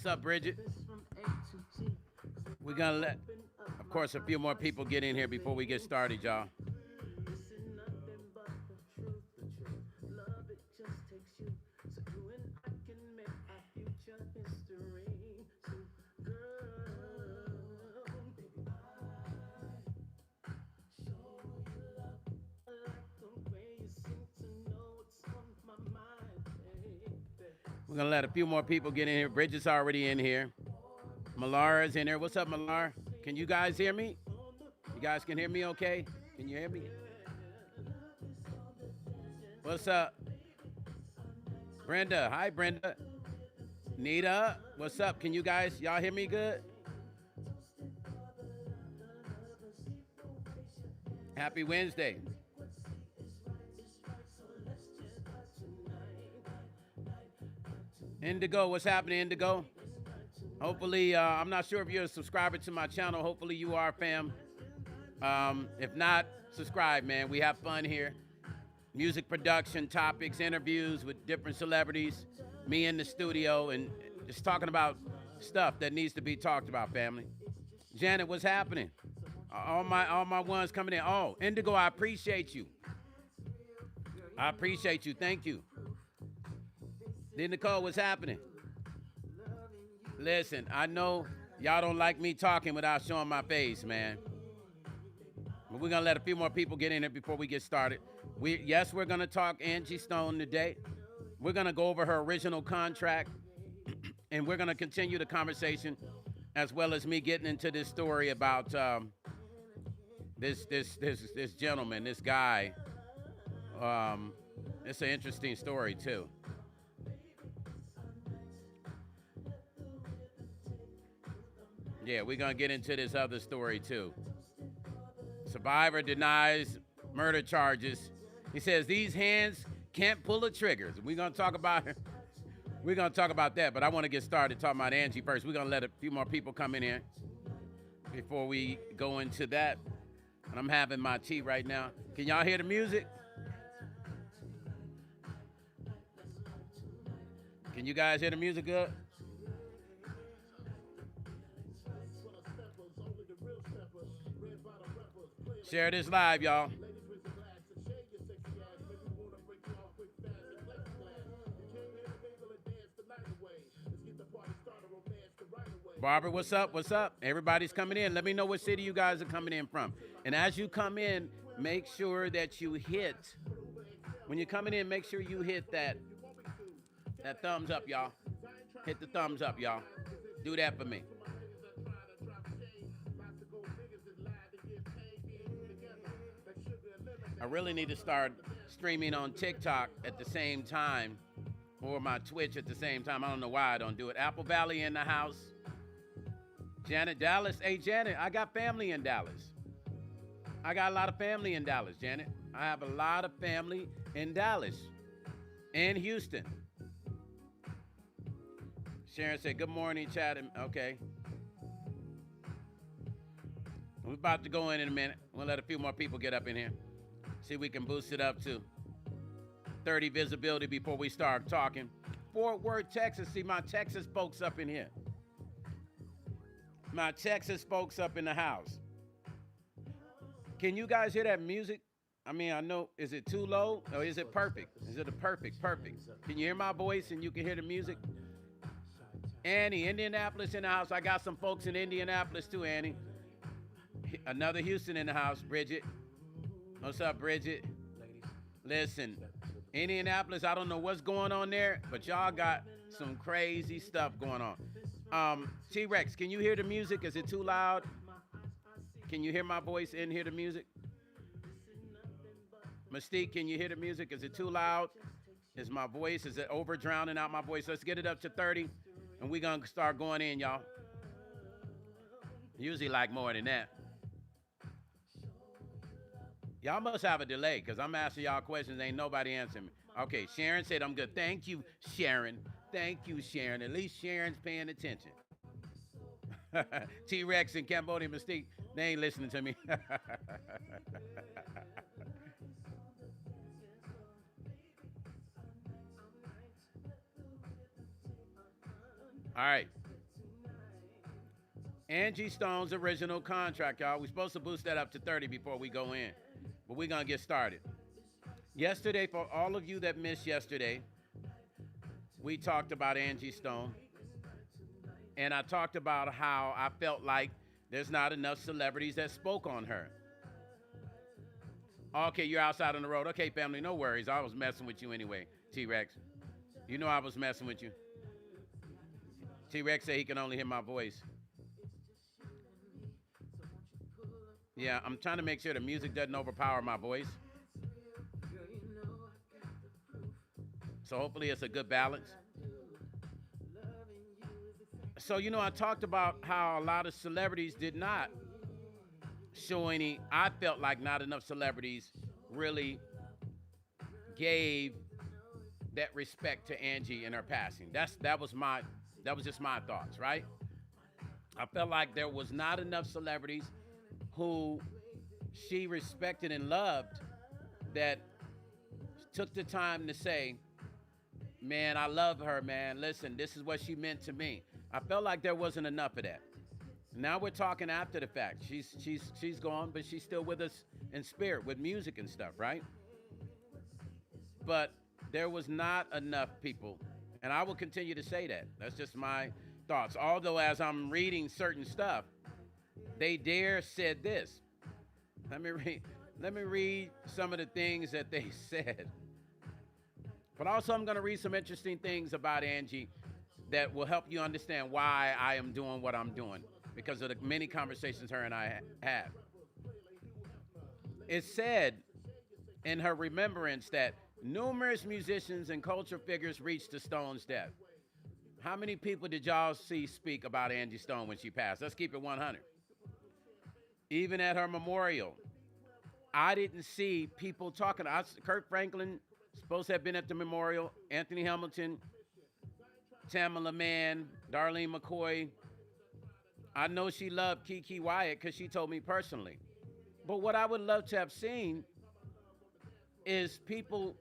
What's up, Bridget? We're going to let, of course, a few more people get in here before we get started, y'all. We're going to let a few more people get in here. Bridget's already in here. Malara's in here. What's up, Malara? Can you guys hear me? You guys can hear me okay? Can you hear me? What's up? Brenda. Hi, Brenda. Nita. What's up? Can you guys, y'all hear me good? Happy Wednesday. Indigo, what's happening, Indigo? Hopefully, I'm not sure if you're a subscriber to my channel. Hopefully you are, fam. If not, subscribe, man. We have fun here. Music production, topics, interviews with different celebrities, me in the studio, and just talking about stuff that needs to be talked about, family. Janet, what's happening? All my ones coming in. Oh, Indigo, I appreciate you. I appreciate you. Thank you. Then Nicole, what's happening? Listen, I know y'all don't like me talking without showing my face, man. But we're going to let a few more people get in here before we get started. Yes, we're going to talk Angie Stone today. We're going to go over her original contract, and we're going to continue the conversation, as well as me getting into this story about this gentleman, this guy. It's an interesting story, too. Yeah, we're going to get into this other story, too. Survivor denies murder charges. He says these hands can't pull the triggers. We're going to talk about that, but I want to get started talking about Angie first. We're going to let a few more people come in here before we go into that. And I'm having my tea right now. Can y'all hear the music? Can you guys hear the music good? Share this live, y'all. Barbara, what's up? What's up? Everybody's coming in. Let me know what city you guys are coming in from. And as you come in, make sure that you hit, when you're coming in, make sure you hit that thumbs up, y'all. Hit the thumbs up, y'all. Do that for me. I really need to start streaming on TikTok at the same time, or my Twitch at the same time. I don't know why I don't do it. Apple Valley in the house. Janet, Dallas. Hey, Janet, I got family in Dallas. I got a lot of family in Dallas, Janet. I have a lot of family in Dallas and Houston. Sharon said, good morning, Chad. Okay. We're about to go in a minute. We'll let a few more people get up in here. See if we can boost it up to 30 visibility before we start talking. Fort Worth, Texas. See my Texas folks up in here. My Texas folks up in the house. Can you guys hear that music? I mean, I know, is it too low? Or is it perfect? Is it a perfect? Can you hear my voice and you can hear the music? Annie, Indianapolis in the house. I got some folks in Indianapolis too, Annie. Another Houston in the house, Bridget. What's up, Bridget? Listen, Indianapolis, I don't know what's going on there, but y'all got some crazy stuff going on. T-Rex, can you hear the music? Is it too loud? Can you hear my voice and hear the music? Mystique, can you hear the music? Is it too loud? Is my voice, is it over drowning out my voice? Let's get it up to 30, and we're going to start going in, y'all. Usually like more than that. Y'all must have a delay because I'm asking y'all questions. Ain't nobody answering me. Okay, Sharon said I'm good. Thank you, Sharon. Thank you, Sharon. At least Sharon's paying attention. T-Rex and Cambodia Mystique, they ain't listening to me. All right. Angie Stone's original contract, y'all. We're supposed to boost that up to 30 before we go in. But we're going to get started. Yesterday, for all of you that missed yesterday, we talked about Angie Stone. And I talked about how I felt like there's not enough celebrities that spoke on her. Okay, you're outside on the road. Okay, family, no worries. I was messing with you anyway, T-Rex. You know I was messing with you. T-Rex said he can only hear my voice. Yeah, I'm trying to make sure the music doesn't overpower my voice. So hopefully it's a good balance. So, you know, I talked about how a lot of celebrities did not show any, I felt like not enough celebrities really gave that respect to Angie in her passing. That was just my thoughts, right? I felt like there was not enough celebrities who she respected and loved that took the time to say, man, I love her, man. Listen, this is what she meant to me. I felt like there wasn't enough of that. Now we're talking after the fact. She's gone, but she's still with us in spirit with music and stuff, right? But there was not enough people, and I will continue to say that. That's just my thoughts. Although as I'm reading certain stuff, they said this. Let me read some of the things that they said. But also I'm going to read some interesting things about Angie that will help you understand why I am doing what I'm doing, because of the many conversations her and I had. It said in her remembrance that numerous musicians and culture figures reached the Stone's death. How many people did y'all see speak about Angie Stone when she passed? Let's keep it 100. Even at her memorial, I didn't see people talking. Kirk Franklin supposed to have been at the memorial. Anthony Hamilton, Tamala Mann, Darlene McCoy. I know she loved Kiki Wyatt because she told me personally. But what I would love to have seen is people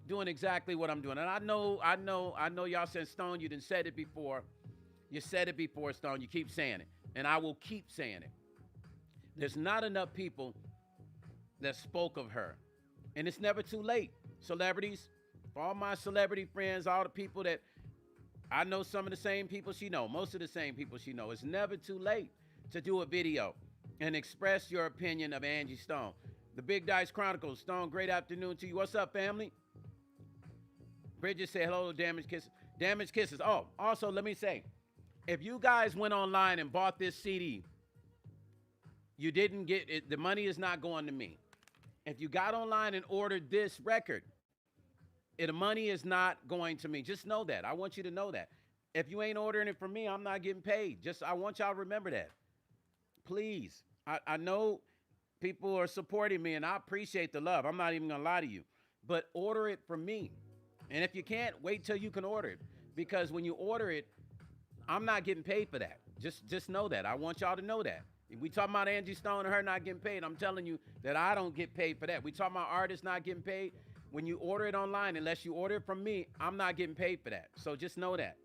doing exactly what I'm doing. And I know y'all said, Stone, you done said it before. You said it before, Stone. You keep saying it. And I will keep saying it. There's not enough people that spoke of her. And it's never too late. Celebrities, for all my celebrity friends, all the people that I know, some of the same people she know, most of the same people she know. It's never too late to do a video and express your opinion of Angie Stone. The Big Dice Chronicles, Stone, great afternoon to you. What's up, family? Bridget said hello to Damage Kisses. Damage Kisses. Oh, also, let me say, if you guys went online and bought this CD, you didn't get it. The money is not going to me. If you got online and ordered this record, the money is not going to me. Just know that. I want you to know that. If you ain't ordering it from me, I'm not getting paid. I want y'all to remember that. Please. I know people are supporting me, and I appreciate the love. I'm not even going to lie to you. But order it from me. And if you can't, wait till you can order it. Because when you order it, I'm not getting paid for that. Just know that. I want y'all to know that. If we talking about Angie Stone and her not getting paid, I'm telling you that I don't get paid for that. We talking about artists not getting paid. When you order it online, unless you order it from me, I'm not getting paid for that. So just know that.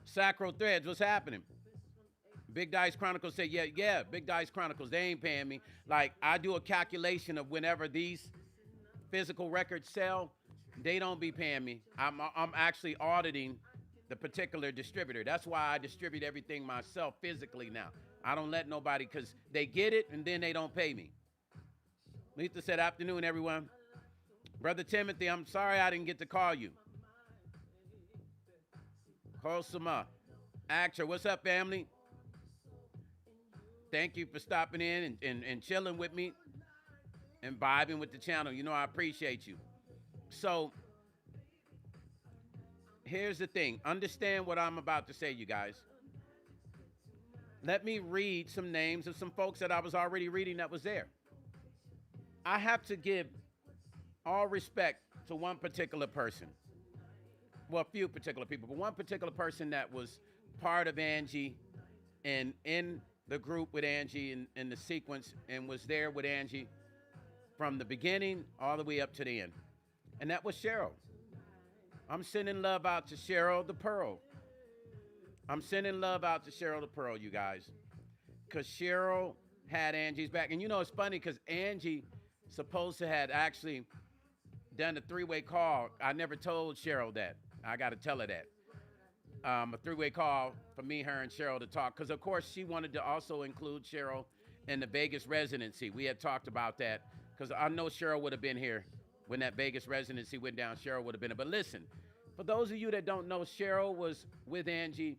Sacro Threads, what's happening? Big Dice Chronicles say, yeah, Big Dice Chronicles, they ain't paying me. Like, I do a calculation of whenever these physical records sell, they don't be paying me. I'm actually auditing the particular distributor. That's why I distribute everything myself physically now. I don't let nobody, because they get it and then they don't pay me. Lisa said, afternoon, everyone. Brother Timothy, I'm sorry I didn't get to call you. Kosuma, Actor, what's up, family? Thank you for stopping in and chilling with me and vibing with the channel. You know I appreciate you. So, here's the thing. Understand what I'm about to say, you guys. Let me read some names of some folks that I was already reading that was there. I have to give all respect to one particular person. Well, a few particular people, but one particular person that was part of Angie and in the group with Angie in the sequence and was there with Angie from the beginning all the way up to the end. And that was Cheryl. I'm sending love out to Cheryl the Pearl. I'm sending love out to Cheryl the Pearl, you guys, because Cheryl had Angie's back. And you know, it's funny because Angie supposed to had actually done a three-way call. I never told Cheryl that. I got to tell her that. A three-way call for me, her, and Cheryl to talk. Because, of course, she wanted to also include Cheryl in the Vegas residency. We had talked about that because I know Cheryl would have been here when that Vegas residency went down. Cheryl would have been here. But listen, for those of you that don't know, Cheryl was with Angie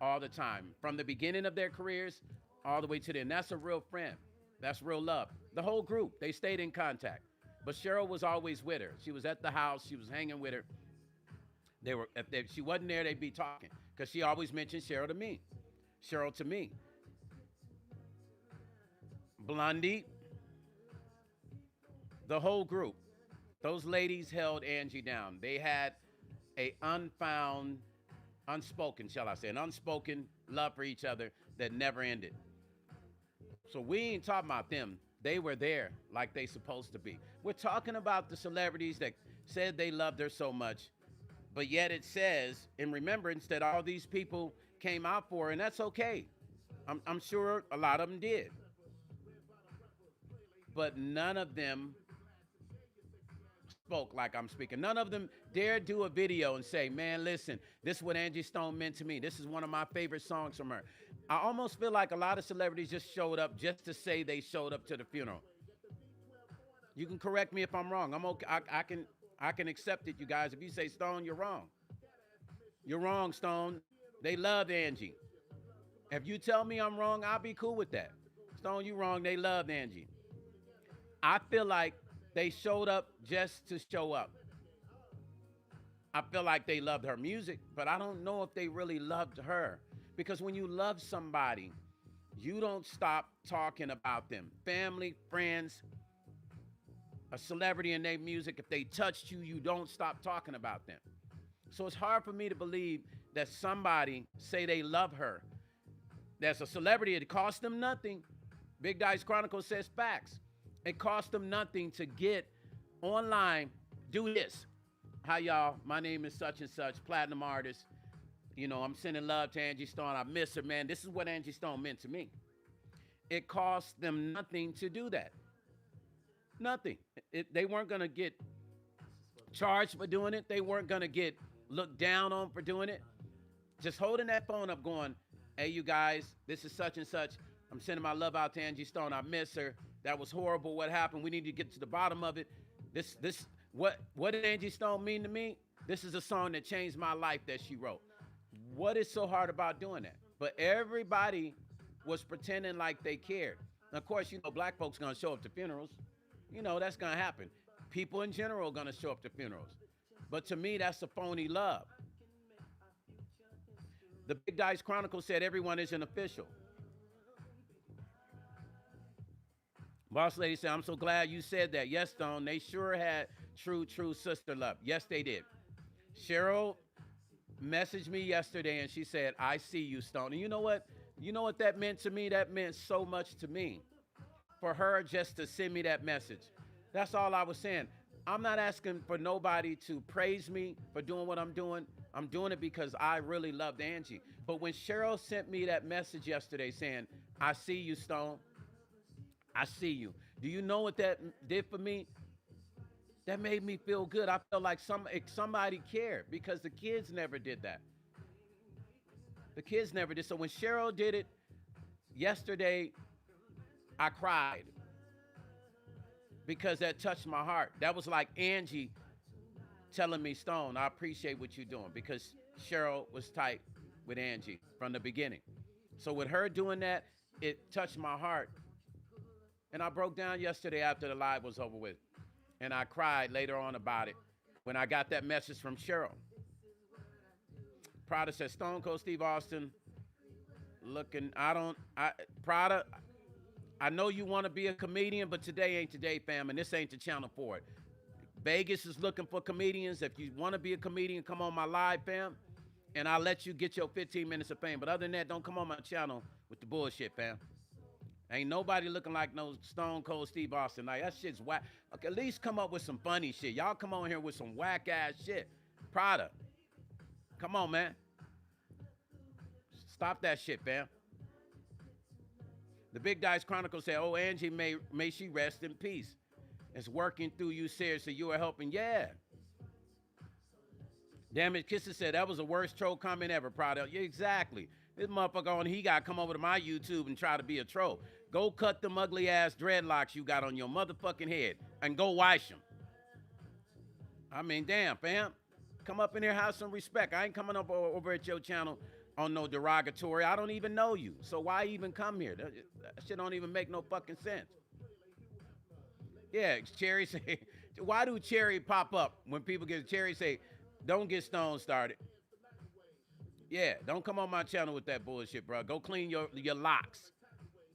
all the time, from the beginning of their careers all the way to the end. That's a real friend. That's real love. The whole group, they stayed in contact. But Cheryl was always with her. She was at the house. She was hanging with her. If she wasn't there, they'd be talking because she always mentioned Cheryl to me. Cheryl to me. Blondie, the whole group. Those ladies held Angie down. They had a unspoken, shall I say, an unspoken love for each other that never ended. So we ain't talking about them. They were there like they supposed to be. We're talking about the celebrities that said they loved her so much, but yet it says in remembrance that all these people came out for her, and that's okay. I'm sure a lot of them did. But none of them spoke like I'm speaking. None of them dared do a video and say, man, listen, this is what Angie Stone meant to me. This is one of my favorite songs from her. I almost feel like a lot of celebrities just showed up just to say they showed up to the funeral. You can correct me if I'm wrong. I'm okay. I can accept it, you guys. If you say, Stone, you're wrong. You're wrong, Stone. They loved Angie. If you tell me I'm wrong, I'll be cool with that. Stone, you wrong. They loved Angie. I feel like they showed up just to show up. I feel like they loved her music, but I don't know if they really loved her. Because when you love somebody, you don't stop talking about them. Family, friends, a celebrity in their music, if they touched you, you don't stop talking about them. So it's hard for me to believe that somebody say they love her. There's a celebrity, it cost them nothing. Big Dice Chronicle says facts. It cost them nothing to get online, do this. Hi, y'all. My name is such and such, platinum artist. You know, I'm sending love to Angie Stone. I miss her, man. This is what Angie Stone meant to me. It cost them nothing to do that. Nothing. They weren't going to get charged for doing it. They weren't going to get looked down on for doing it. Just holding that phone up going, hey, you guys, this is such and such. I'm sending my love out to Angie Stone. I miss her. That was horrible. What happened? We need to get to the bottom of it. What did Angie Stone mean to me? This is a song that changed my life that she wrote. What is so hard about doing that? But everybody was pretending like they cared. And of course, you know, black folks going to show up to funerals. You know, that's going to happen. People in general are going to show up to funerals. But to me, that's a phony love. The Big Dice Chronicle said everyone isn't official. Boss Lady said, I'm so glad you said that. Yes, Stone, they sure had true sister love. Yes, they did. Cheryl messaged me yesterday and she said, I see you, Stone. And you know what? You know what that meant to me? That meant so much to me. For her just to send me that message. That's all I was saying. I'm not asking for nobody to praise me for doing what I'm doing. I'm doing it because I really loved Angie. But when Cheryl sent me that message yesterday saying, I see you, Stone. I see you. Do you know what that did for me? That made me feel good. I felt like somebody cared because the kids never did that. The kids never did. So when Cheryl did it yesterday, I cried because that touched my heart. That was like Angie telling me, Stone, I appreciate what you're doing, because Cheryl was tight with Angie from the beginning. So with her doing that, it touched my heart. And I broke down yesterday after the live was over with. And I cried later on about it when I got that message from Cheryl. Prada says, Stone Cold Steve Austin, looking, Prada, I know you want to be a comedian, but today ain't today, fam, and this ain't the channel for it. Vegas is looking for comedians. If you want to be a comedian, come on my live, fam, and I'll let you get your 15 minutes of fame. But other than that, don't come on my channel with the bullshit, fam. Ain't nobody looking like no Stone Cold Steve Austin. Like, that shit's whack. Okay, at least come up with some funny shit. Y'all come on here with some whack-ass shit. Prada. Come on, man. Stop that shit, fam. The Big Dice Chronicle said, oh, Angie, may she rest in peace. It's working through you seriously. You are helping. Yeah. Damn it, Kisser said, that was the worst troll comment ever, proud of. Yeah, exactly. This motherfucker on, he got to come over to my YouTube and try to be a troll. Go cut them ugly ass dreadlocks you got on your motherfucking head and go wash them. I mean, damn, fam. Come up in here, have some respect. I ain't coming up over at your channel on no derogatory. I don't even know you. So why even come here? That shit don't even make no fucking sense. Yeah, Cherry say, why do Cherry pop up when people get Cherry say, don't get Stone started. Yeah, don't come on my channel with that bullshit, bro. Go clean your locks.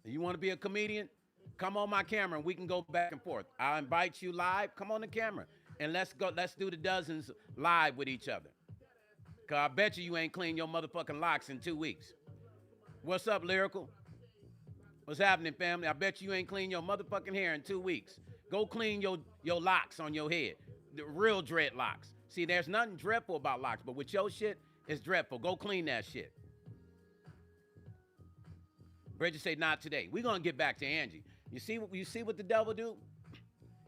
You want to be a comedian? Come on my camera and we can go back and forth. I'll invite you live. Come on the camera. And let's do the dozens live with each other. Cause I bet you ain't clean your motherfucking locks in 2 weeks. What's up, Lyrical? What's happening, family? I bet you ain't clean your motherfucking hair in 2 weeks. Go clean your locks on your head. The real dreadlocks. See, there's nothing dreadful about locks, but with your shit, it's dreadful. Go clean that shit. Bridget say, not today. We're gonna get back to Angie. You see what the devil do?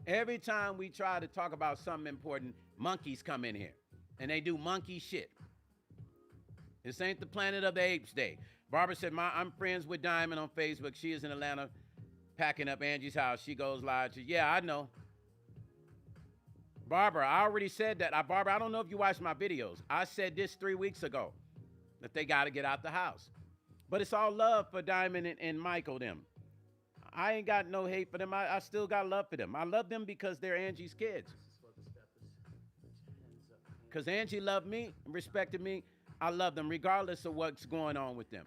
Every time we try to talk about something important, monkeys come in here. And they do monkey shit. This ain't the Planet of the Apes Day. Barbara said, I'm friends with Diamond on Facebook. She is in Atlanta packing up Angie's house. She goes live. Yeah, I know. Barbara, I already said that. Barbara, I don't know if you watched my videos. I said this 3 weeks ago, that they got to get out the house. But it's all love for Diamond and Michael them. I ain't got no hate for them. I still got love for them. I love them because they're Angie's kids. Because Angie loved me and respected me. I love them regardless of what's going on with them.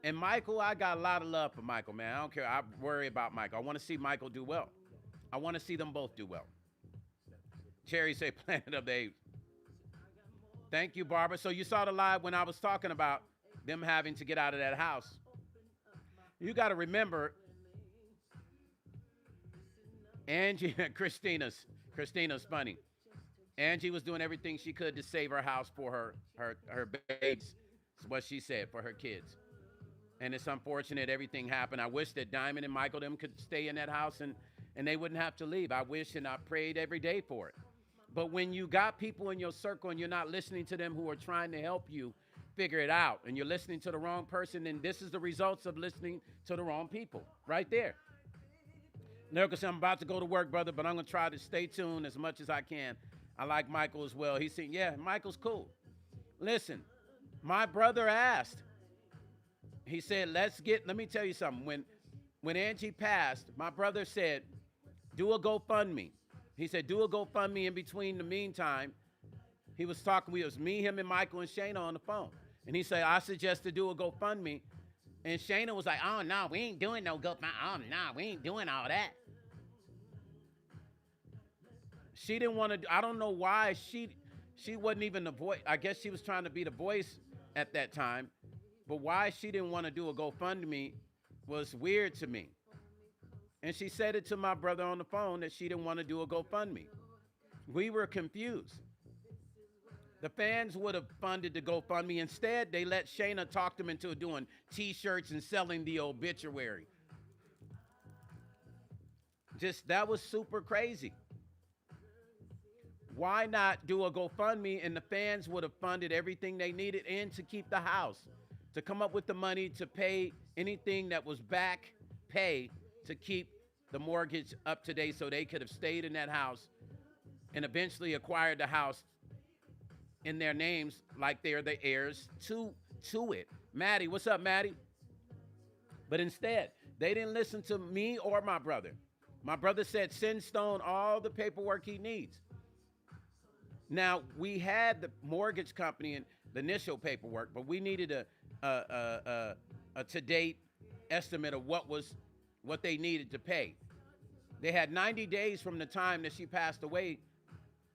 And Michael, I got a lot of love for Michael, man. I don't care. I worry about Michael. I want to see Michael do well. I want to see them both do well. Cherry say Planet of the Apes. Thank you, Barbara. So you saw the live when I was talking about them having to get out of that house. You got to remember, Angie, Christina's funny. Angie was doing everything she could to save her house for her babies. That's what she said, for her kids. And it's unfortunate everything happened. I wish that Diamond and Michael them could stay in that house and they wouldn't have to leave. I wish and I prayed every day for it. But when you got people in your circle and you're not listening to them who are trying to help you figure it out, and you're listening to the wrong person, then this is the results of listening to the wrong people right there. Lyrical said, I'm about to go to work, brother, but I'm going to try to stay tuned as much as I can. I like Michael as well. He said, yeah, Michael's cool. Listen, my brother asked. He said, let me tell you something. When Angie passed, my brother said, do a GoFundMe. He said, do a GoFundMe in between the meantime. He was talking, it was me, him, and Michael and Shayna on the phone. And he said, I suggest to do a GoFundMe. And Shayna was like, oh, no, we ain't doing no GoFundMe. Oh, no, we ain't doing all that. She didn't want to, I don't know why she wasn't even the voice. I guess she was trying to be the voice at that time. But why she didn't want to do a GoFundMe was weird to me. And she said it to my brother on the phone that she didn't want to do a GoFundMe. We were confused. The fans would have funded the GoFundMe. Instead, they let Shayna talk them into doing T-shirts and selling the obituary. That was super crazy. Why not do a GoFundMe and the fans would have funded everything they needed and to keep the house, to come up with the money to pay anything that was back pay to keep the mortgage up to date so they could have stayed in that house and eventually acquired the house in their names like they're the heirs to it. Maddie, what's up, Maddie? But instead, they didn't listen to me or my brother. My brother said, send Stone all the paperwork he needs. Now, we had the mortgage company and the initial paperwork, but we needed a to-date estimate of what they needed to pay. They had 90 days from the time that she passed away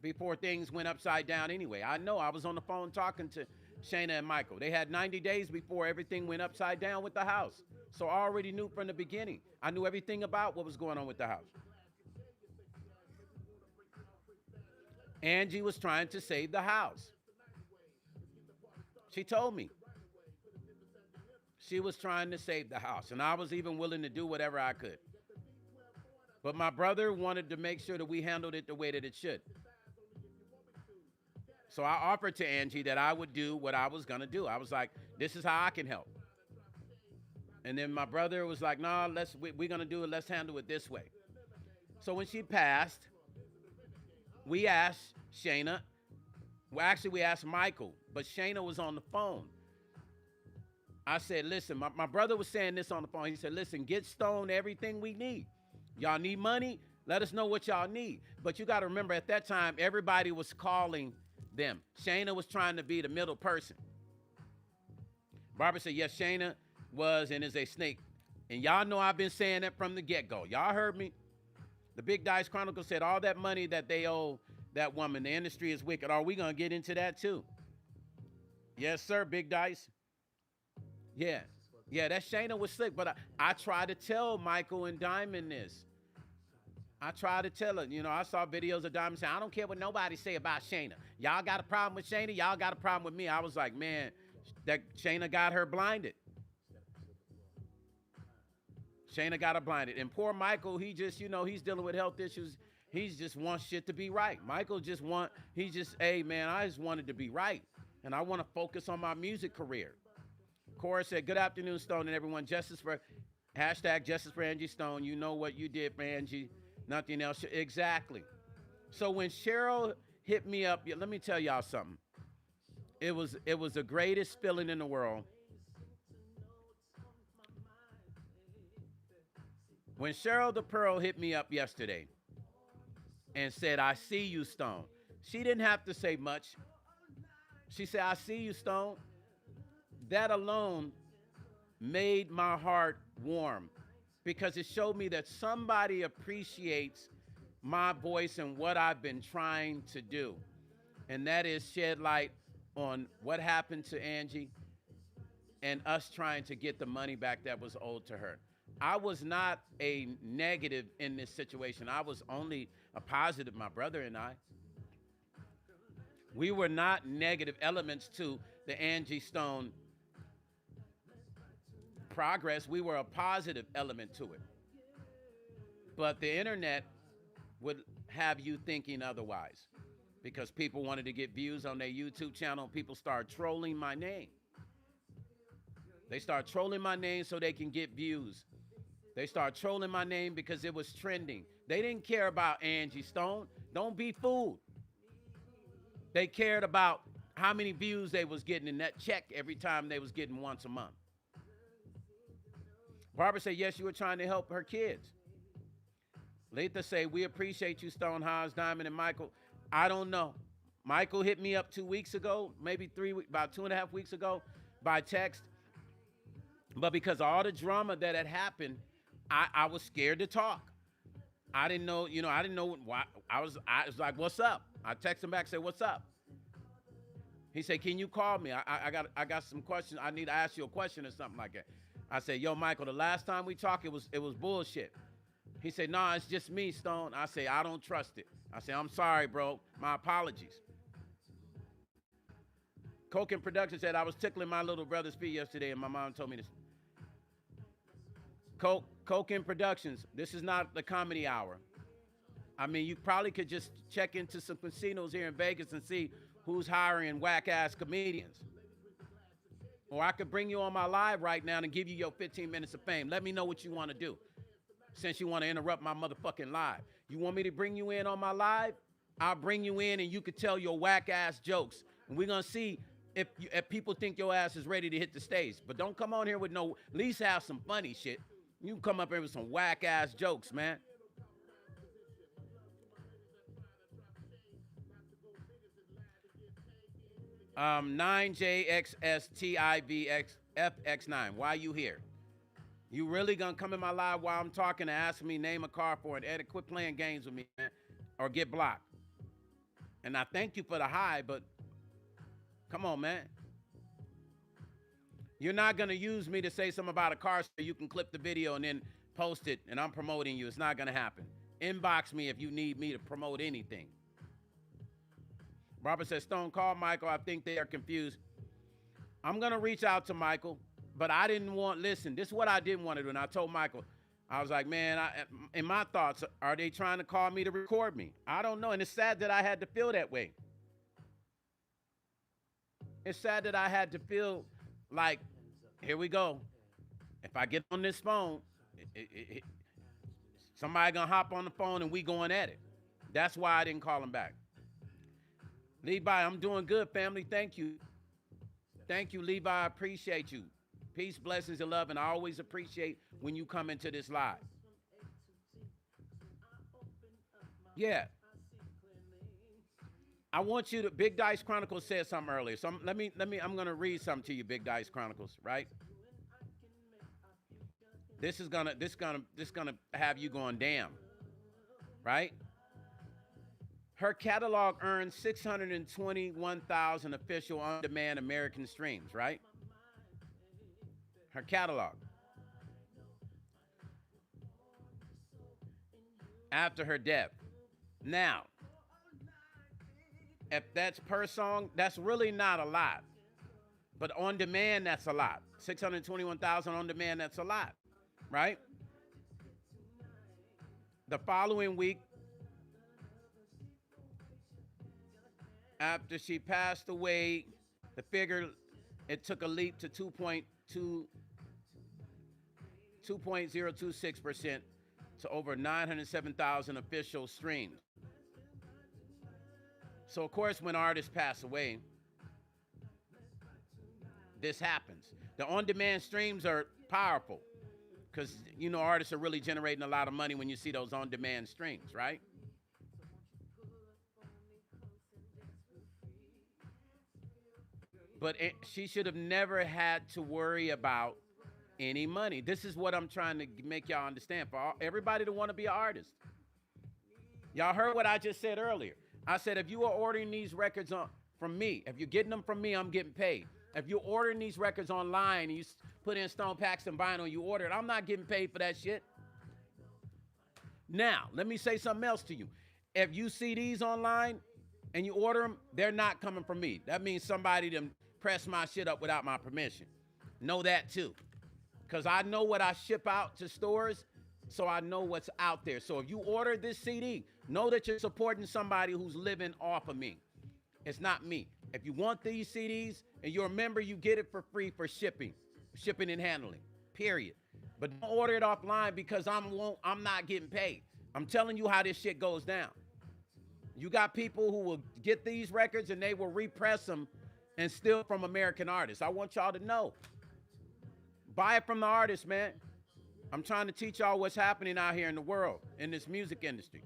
before things went upside down anyway. I know, I was on the phone talking to Shayna and Michael. They had 90 days before everything went upside down with the house. So I already knew from the beginning. I knew everything about what was going on with the house. Angie was trying to save the house. She told me. She was trying to save the house, and I was even willing to do whatever I could. But my brother wanted to make sure that we handled it the way that it should. So I offered to Angie that I would do what I was going to do. I was like, this is how I can help. And then my brother was like, nah, we're going to do it. Let's handle it this way. So when she passed, we asked Shayna. Well, actually, we asked Michael, but Shayna was on the phone. I said, listen, my brother was saying this on the phone. He said, listen, get Stone everything we need. Y'all need money? Let us know what y'all need. But you got to remember, at that time, everybody was calling them. Shayna was trying to be the middle person. Barbara said, yes, Shayna was and is a snake. And y'all know I've been saying that from the get-go. Y'all heard me. The Big Dice Chronicle said all that money that they owe that woman, the industry is wicked. Are we going to get into that too? Yes, sir, Big Dice. Yeah. Yeah, that Shayna was slick, but I tried to tell Michael and Diamond this. I tried to tell her, you know, I saw videos of Diamond saying, I don't care what nobody say about Shayna. Y'all got a problem with Shayna? Y'all got a problem with me? I was like, man, that Shayna got her blinded. Shayna got her blinded. And poor Michael, he just, you know, he's dealing with health issues. He just wants shit to be right. Michael just hey, man, I just wanted to be right. And I want to focus on my music career. Cora said, good afternoon, Stone and everyone. Justice for Angie Stone. You know what you did for Angie. Nothing else. Exactly. So when Cheryl hit me up, let me tell y'all something. It was the greatest feeling in the world. When Cheryl the Pearl hit me up yesterday and said, I see you, Stone. She didn't have to say much. She said, I see you, Stone. That alone made my heart warm because it showed me that somebody appreciates my voice and what I've been trying to do. And that is shed light on what happened to Angie and us trying to get the money back that was owed to her. I was not a negative in this situation. I was only a positive, my brother and I. We were not negative elements to the Angie Stone progress. We were a positive element to it. But the internet would have you thinking otherwise because people wanted to get views on their YouTube channel. People start trolling my name. They start trolling my name so they can get views. They start trolling my name because it was trending. They didn't care about Angie Stone. Don't be fooled. They cared about how many views they was getting in that check every time they was getting once a month. Barbara said, yes, you were trying to help her kids. Letha say, we appreciate you, Stone, Haas, Diamond, and Michael. I don't know. Michael hit me up 2 weeks ago, maybe about 2.5 weeks ago by text. But because of all the drama that had happened, I was scared to talk. I didn't know, I didn't know why. I was like, what's up? I texted him back, said, what's up? He said, can you call me? I got some questions. I need to ask you a question or something like that. I said, yo, Michael, the last time we talked, it was bullshit. He said, nah, it's just me, Stone. I say, I don't trust it. I say, I'm sorry, bro. My apologies. Coke Production said, I was tickling my little brother's feet yesterday, and my mom told me this. Coke Productions, this is not the comedy hour. I mean, you probably could just check into some casinos here in Vegas and see who's hiring whack-ass comedians. Or I could bring you on my live right now and give you your 15 minutes of fame. Let me know what you want to do since you want to interrupt my motherfucking live. You want me to bring you in on my live? I'll bring you in and you could tell your whack-ass jokes. And we're going to see if people think your ass is ready to hit the stage. But don't come on here with at least have some funny shit. You can come up here with some whack-ass jokes, man. Um, 9JXSTIVXFX9. Why you here? You really gonna come in my live while I'm talking and ask me name a car for it? Ed, quit playing games with me, man, or get blocked. And I thank you for the hi, but come on, man. You're not gonna use me to say something about a car so you can clip the video and then post it and I'm promoting you. It's not gonna happen. Inbox me if you need me to promote anything. Robert says, Stone, call Michael. I think they are confused. I'm going to reach out to Michael But I didn't want, listen, this is what I didn't want to do. And I told Michael, I was like, man, in my thoughts, are they trying to call me to record me? I don't know. And it's sad that I had to feel that way. It's sad that I had to feel like, here we go. If I get on this phone, somebody gonna hop on the phone and we going at it. That's why I didn't call him back. Levi, I'm doing good, family. Thank you. Thank you, Levi. I appreciate you. Peace, blessings, and love. And I always appreciate when you come into this live. Yeah. I want you to, Big Dice Chronicles said something earlier. So I'm going to read something to you, Big Dice Chronicles, right? This is gonna have you going, damn, right? Her catalog earned 621,000 official on-demand American streams, right? Her catalog. After her death. Now, if that's per song, that's really not a lot. But on demand, that's a lot. 621,000 on demand, that's a lot, right? The following week, after she passed away, the figure, it took a leap to 2.026% to over 907,000 official streams. So, of course, when artists pass away, this happens. The on-demand streams are powerful because, you know, artists are really generating a lot of money when you see those on-demand streams, right? But she should have never had to worry about any money. This is what I'm trying to make y'all understand. For everybody to want to be an artist. Y'all heard what I just said earlier. I said, if you are ordering these records from me, if you're getting them from me, I'm getting paid. If you're ordering these records online and you put in Stone Paxton vinyl, you order it, I'm not getting paid for that shit. Now, let me say something else to you. If you see these online and you order them, they're not coming from me. That means somebody done pressed my shit up without my permission. Know that too. Because I know what I ship out to stores, so I know what's out there. So if you order this CD, know that you're supporting somebody who's living off of me. It's not me. If you want these CDs and you're a member, you get it for free for shipping and handling, period. But don't order it offline because I'm not getting paid. I'm telling you how this shit goes down. You got people who will get these records and they will repress them and steal from American artists. I want y'all to know. Buy it from the artist, man. I'm trying to teach y'all what's happening out here in the world, in this music industry.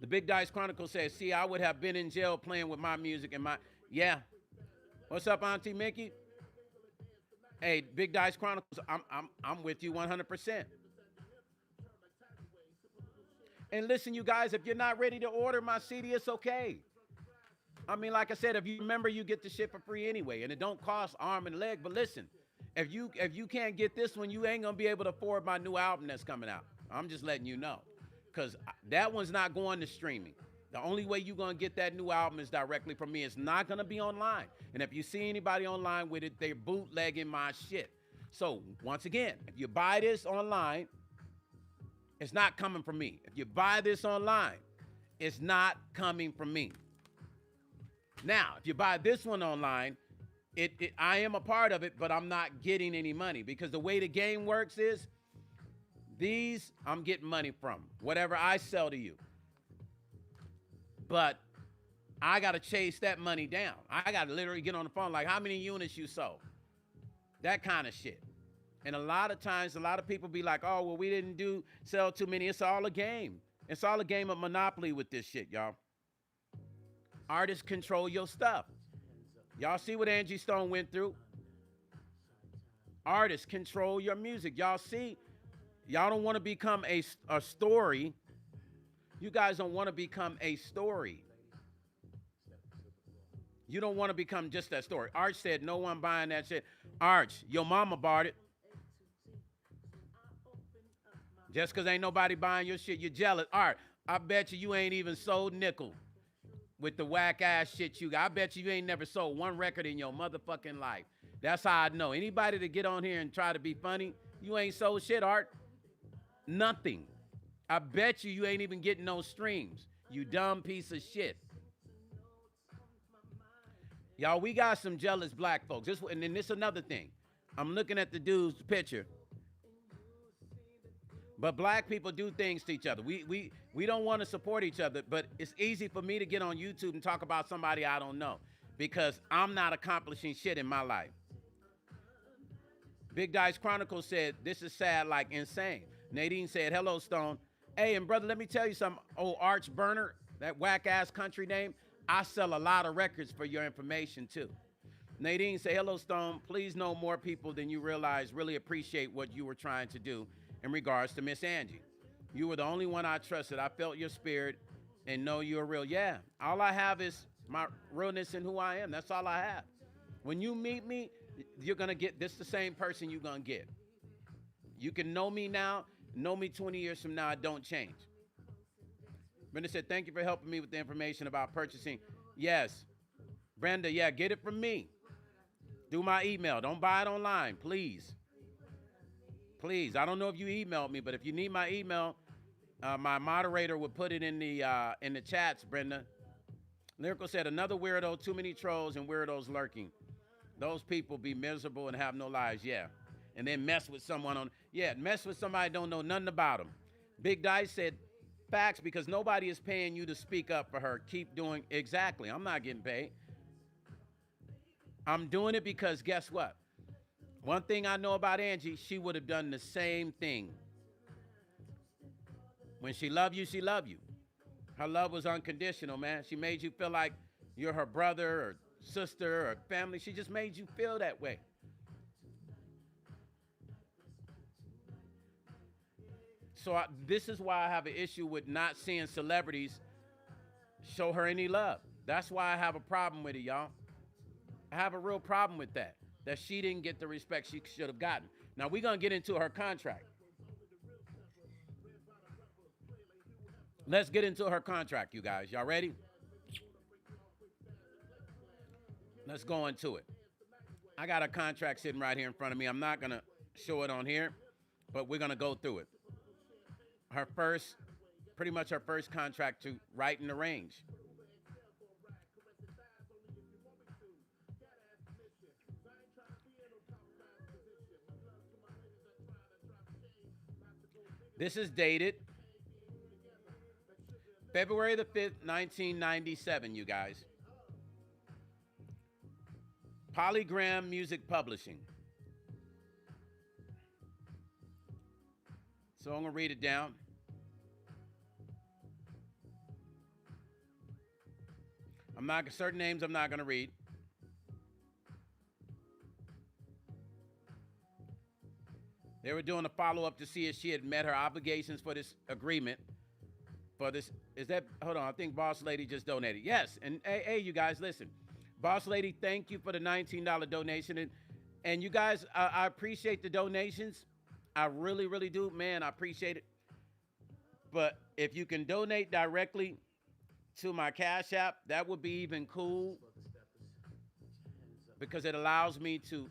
The Big Dice Chronicle says, see, I would have been in jail playing with my music and my, yeah. What's up, Auntie Mickey? Hey, Big Dice Chronicles, I'm with you 100%. And listen, you guys, if you're not ready to order my CD, it's okay. I mean, like I said, if you remember, you get the shit for free anyway, and it don't cost arm and leg. But listen, if you can't get this one, you ain't gonna be able to afford my new album that's coming out. I'm just letting you know, because that one's not going to streaming. The only way you're gonna get that new album is directly from me. It's not gonna be online. And if you see anybody online with it, they're bootlegging my shit. So once again, if you buy this online, it's not coming from me. If you buy this online, it's not coming from me. Now, if you buy this one online, I am a part of it, but I'm not getting any money because the way the game works is these I'm getting money from, whatever I sell to you. But I got to chase that money down. I got to literally get on the phone like, how many units you sold? That kind of shit. And a lot of times, a lot of people be like, oh, well, we didn't sell too many. It's all a game. It's all a game of Monopoly with this shit, y'all. Artists control your stuff. Y'all see what Angie Stone went through? Artists control your music. Y'all see, y'all don't want to become a story. You guys don't want to become a story. You don't want to become just that story. Arch said, no one buying that shit. Arch, your mama bought it. Just because ain't nobody buying your shit, you're jealous. Art, I bet you ain't even sold nickel with the whack ass shit you got. I bet you ain't never sold one record in your motherfucking life. That's how I know. Anybody to get on here and try to be funny, you ain't sold shit, Art. Nothing. I bet you ain't even getting no streams. You dumb piece of shit. Y'all, we got some jealous black folks. And then this another thing. I'm looking at the dude's picture. But black people do things to each other. We don't want to support each other, but it's easy for me to get on YouTube and talk about somebody I don't know because I'm not accomplishing shit in my life. Big Dice Chronicles said, this is sad like insane. Nadine said, hello, Stone. Hey, and brother, let me tell you something. Oh, Arch Burner, that whack-ass country name, I sell a lot of records for your information, too. Nadine said, hello, Stone. Please know more people than you realize really appreciate what you were trying to do in regards to Miss Angie. You were the only one I trusted. I felt your spirit and know you're real. Yeah, all I have is my realness and who I am. That's all I have. When you meet me, you're going to get this the same person you're going to get. You can know me now, know me 20 years from now, it don't change. Brenda said, thank you for helping me with the information about purchasing. Yes. Brenda, yeah, get it from me. Do my email. Don't buy it online, please. Please. I don't know if you emailed me, but if you need my email, my moderator would put it in the chats, Brenda. Lyrical said, another weirdo, too many trolls and weirdos lurking. Those people be miserable and have no lives, yeah. And then mess with someone mess with somebody don't know nothing about them. Big Dice said, facts, because nobody is paying you to speak up for her. Keep doing, exactly. I'm not getting paid. I'm doing it because guess what? One thing I know about Angie, she would have done the same thing. When she loved you, she loved you. Her love was unconditional, man. She made you feel like you're her brother or sister or family. She just made you feel that way. So this is why I have an issue with not seeing celebrities show her any love. That's why I have a problem with it, y'all. I have a real problem with that she didn't get the respect she should have gotten. Now, we're going to get into her contract. Let's get into her contract, you guys. Y'all ready? Let's go into it. I got a contract sitting right here in front of me. I'm not going to show it on here, but we're going to go through it. Pretty much her first contract to write and arrange. This is dated February the 5th, 1997, you guys. Polygram Music Publishing. So I'm going to read it down. Certain names I'm not going to read. They were doing a follow-up to see if she had met her obligations for this agreement. Hold on, I think Boss Lady just donated. Yes, and hey, you guys, listen. Boss Lady, thank you for the $19 donation. And you guys, I appreciate the donations. I really, really do. Man, I appreciate it. But if you can donate directly to my Cash App, that would be even cool. Because it allows me to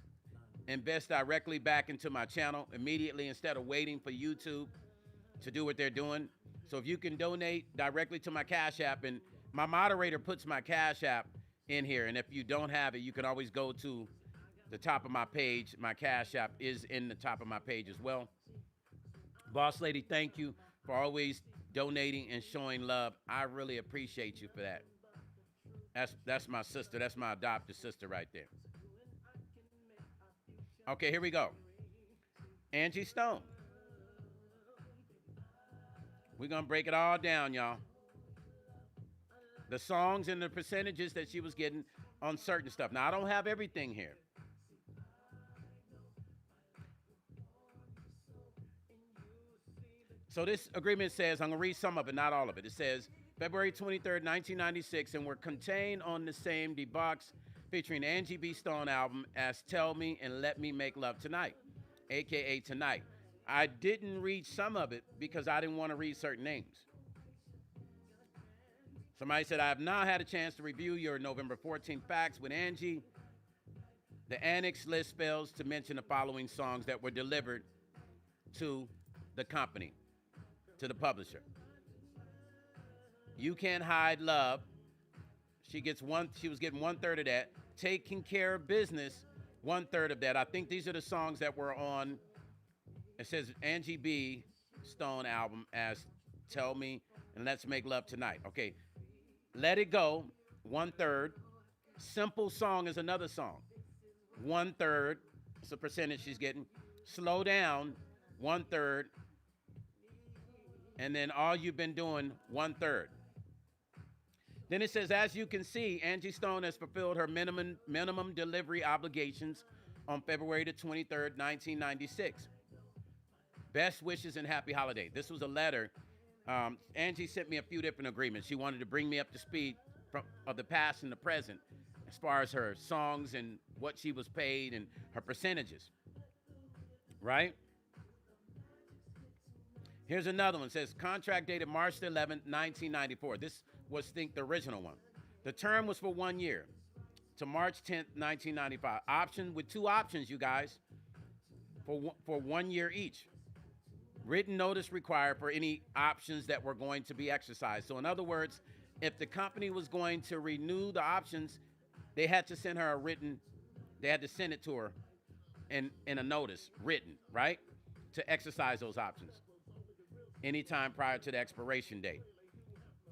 invest directly back into my channel immediately instead of waiting for YouTube to do what they're doing. So if you can donate directly to my Cash App, and my moderator puts my Cash App in here, and if you don't have it, you can always go to the top of my page. My Cash App is in the top of my page as well. Boss Lady, thank you for always donating and showing love. I really appreciate you for that. That's my sister. That's my adopted sister right there. Okay, here we go. Angie Stone. We're going to break it all down, y'all. The songs and the percentages that she was getting on certain stuff. Now, I don't have everything here. So this agreement says, I'm going to read some of it, not all of it. It says, February 23rd, 1996, and we're contained on the same D-Box featuring Angie B. Stone album as Tell Me and Let Me Make Love Tonight, a.k.a. Tonight. I didn't read some of it because I didn't want to read certain names. Somebody said, I have now had a chance to review your November 14th facts with Angie. The annex list fails to mention the following songs that were delivered to the company, to the publisher. You Can't Hide Love. She was getting 1/3 of that. Taking Care of Business, 1/3 of that. I think these are the songs that were on, it says Angie B. Stone album as Tell Me and Let's Make Love Tonight. Okay. Let It Go, 1/3. Simple Song is another song. 1/3. It's a percentage she's getting. Slow Down, 1/3. And then All You've Been Doing, 1/3. Then it says, as you can see, Angie Stone has fulfilled her minimum delivery obligations on February the 23rd, 1996. Best wishes and happy holiday. This was a letter. Angie sent me a few different agreements. She wanted to bring me up to speed of the past and the present as far as her songs and what she was paid and her percentages. Right? Here's another one. It says, contract dated March 11th, 1994. This was, think, the original one. The term was for 1 year to March 10th, 1995. Option with 2 options, you guys, for 1 year each. Written notice required for any options that were going to be exercised. So in other words, if the company was going to renew the options, they had to send her they had to send it to her in a notice, written, right? To exercise those options anytime prior to the expiration date.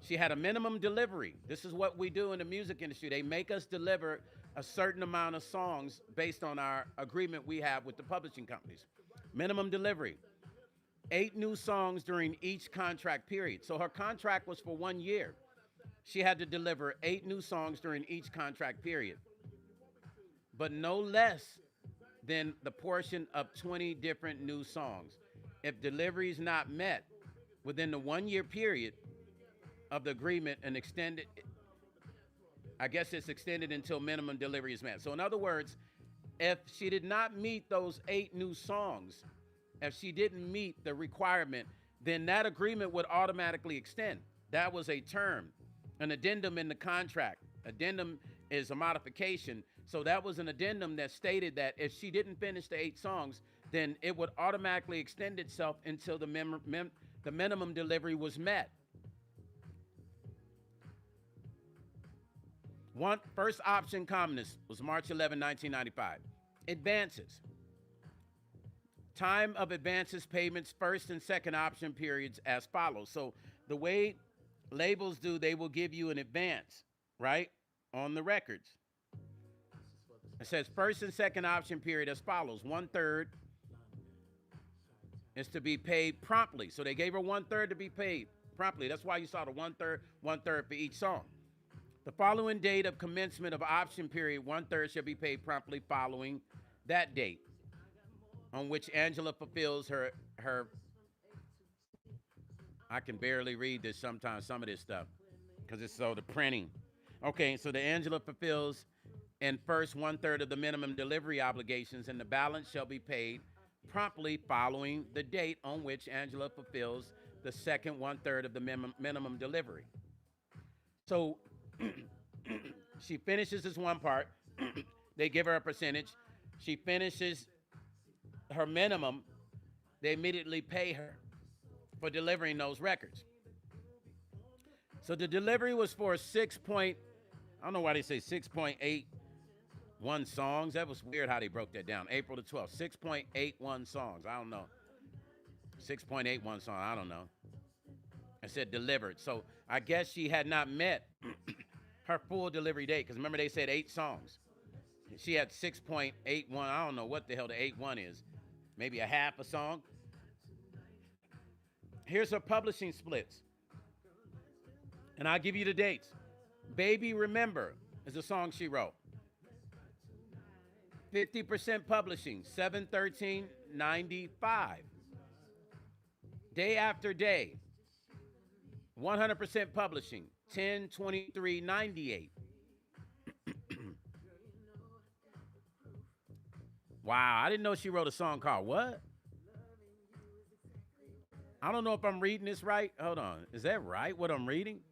She had a minimum delivery. This is what we do in the music industry. They make us deliver a certain amount of songs based on our agreement we have with the publishing companies. Minimum delivery. 8 new songs during each contract period. So her contract was for 1 year. She had to deliver 8 new songs during each contract period, but no less than the portion of 20 different new songs. If delivery is not met within the 1 year period of the agreement and extended, I guess it's extended until minimum delivery is met. So in other words, if she did not meet those 8 new songs, if she didn't meet the requirement, then that agreement would automatically extend. That was a term, an addendum in the contract. Addendum is a modification. So that was an addendum that stated that if she didn't finish the 8 songs, then it would automatically extend itself until the minimum delivery was met. First option communist was March 11, 1995. Advances. Time of advances payments, first and second option periods as follows. So the way labels do, they will give you an advance, right, on the records. It says first and second option period as follows. 1/3 is to be paid promptly. So they gave her 1/3 to be paid promptly. That's why you saw the 1/3 for each song. The following date of commencement of option period, 1/3 shall be paid promptly following that date on which Angela fulfills her, I can barely read this sometimes, some of this stuff, because it's so the printing. Okay, so the Angela fulfills in first 1/3 of the minimum delivery obligations, and the balance shall be paid promptly following the date on which Angela fulfills the second 1/3 of the minimum delivery. So she finishes this one part. They give her a percentage. She finishes her minimum. They immediately pay her for delivering those records. So the delivery was for I don't know why they say 6.81 songs. That was weird how they broke that down. April the 12th, 6.81 songs. I don't know. 6.81 songs, I don't know. I said delivered. So I guess she had not met her full delivery date, because remember they said 8 songs. She had 6.81. I don't know what the hell the 81 is. Maybe a half a song. Here's her publishing splits. And I'll give you the dates. Baby Remember is a song she wrote. 50% publishing, 7/13/95. Day After Day, 100% publishing, 10/23/98. Wow, I didn't know she wrote a song called what? I don't know if I'm reading this right. Hold on. Is that right, what I'm reading?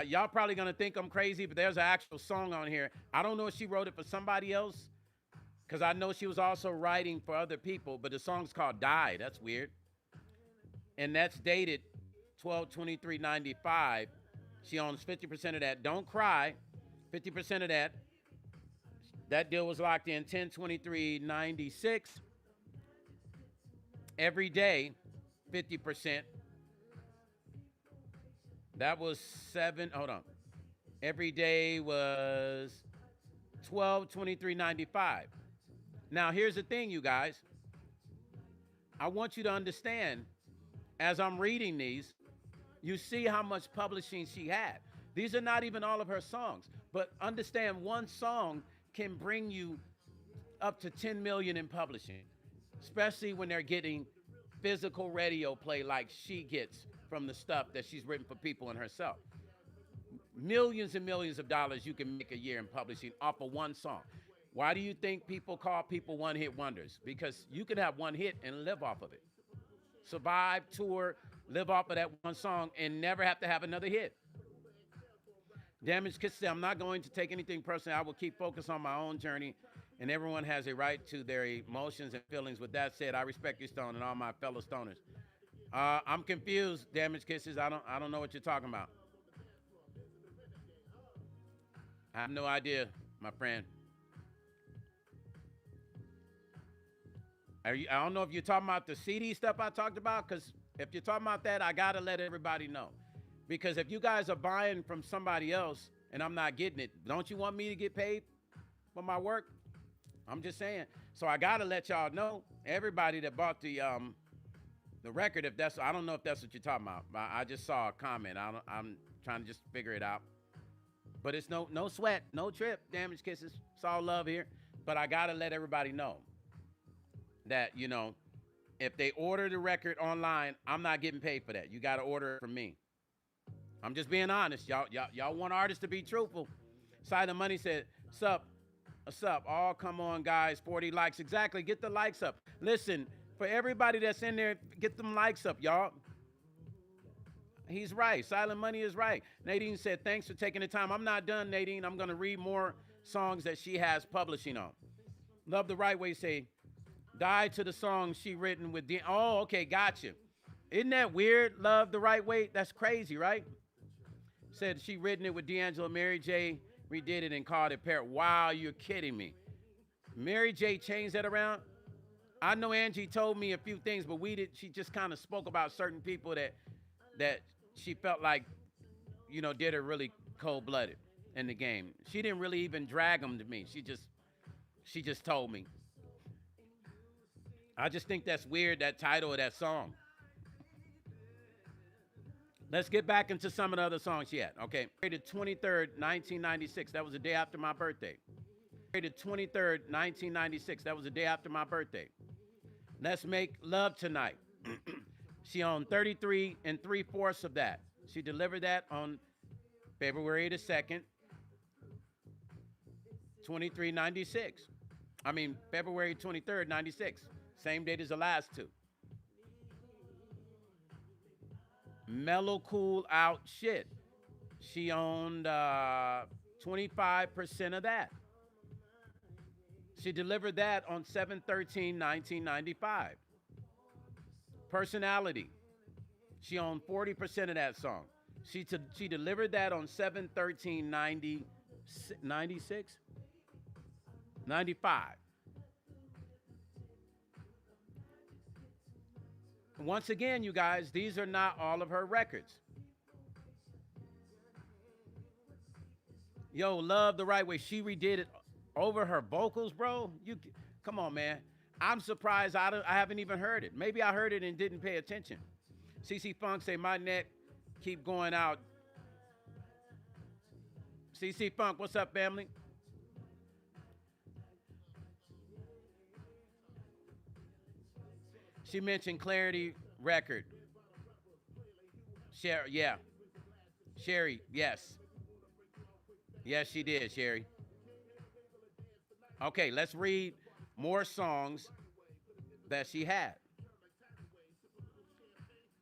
Y'all probably gonna think I'm crazy, but there's an actual song on here. I don't know if she wrote it for somebody else, because I know she was also writing for other people, but the song's called Die. That's weird. And that's dated 12/23/95. She owns 50% of that. Don't cry. 50% of that. That deal was locked in 10/23/96. Every day, 50%. That was hold on. Every day was 12/23/95. Now, here's the thing, you guys. I want you to understand, as I'm reading these, you see how much publishing she had. These are not even all of her songs, but understand one song can bring you up to 10 million in publishing, especially when they're getting physical radio play like she gets from the stuff that she's written for people and herself. Millions and millions of dollars you can make a year in publishing off of one song. Why do you think people call people one-hit wonders? Because you can have one hit and live off of it. Survive, tour, live off of that one song and never have to have another hit. Damaged Kids said, I'm not going to take anything personally. I will keep focused on my own journey, and everyone has a right to their emotions and feelings. With that said, I respect you, Stone, and all my fellow stoners. I'm confused, Damaged Kisses. I don't know what you're talking about. I have no idea, my friend. I don't know if you're talking about the CD stuff I talked about, because if you're talking about that, I got to let everybody know. Because if you guys are buying from somebody else and I'm not getting it, don't you want me to get paid for my work? I'm just saying. So I got to let y'all know, everybody that bought the record, if that's, I don't know if that's what you're talking about. I just saw a comment. I'm trying to just figure it out. But it's no sweat, no trip, Damaged Kisses. It's all love here. But I got to let everybody know that, you know, if they order the record online, I'm not getting paid for that. You got to order it from me. I'm just being honest. Y'all want artists to be truthful. Silent Money said, sup, what's up? Oh, come on, guys, 40 likes. Exactly, get the likes up. Listen, for everybody that's in there, get them likes up, y'all. He's right. Silent Money is right. Nadine said, thanks for taking the time. I'm not done, Nadine. I'm going to read more songs that she has publishing on. Love the Right Way say, die to the song she written with oh, okay, gotcha. Isn't that weird? Love the Right Way? That's crazy, right? Said she written it with D'Angelo. Mary J. redid it and called it Parrot. Wow, you're kidding me. Mary J. changed that around. I know Angie told me a few things, but she just kind of spoke about certain people that she felt like, you know, did her really cold-blooded in the game. She didn't really even drag them to me. She just told me. I just think that's weird, that title of that song. Let's get back into some of the other songs she had. Okay, February 23rd, 1996. That was the day after my birthday. February 23rd, 1996. That was the day after my birthday. Let's Make Love Tonight. She owned 33 3/4 of that. She delivered that on February the 2nd, 2396. I mean, February 23rd, 96. Same date as the last two. Mellow Cool Out Shit. She owned 25% of that. She delivered that on 7/13/1995. Personality. She owned 40% of that song. She delivered that on 7/13/96? 95. Once again, you guys, these are not all of her records. Yo, Love the Right Way. She redid it over her vocals, bro. Come on, man. I'm surprised I haven't even heard it. Maybe I heard it and didn't pay attention. CC Funk say, my neck keep going out. CC Funk, what's up, family? She mentioned Clarity record. Sherry, yeah. Sherry, yes. Yes, she did, Sherry. Okay, let's read more songs that she had.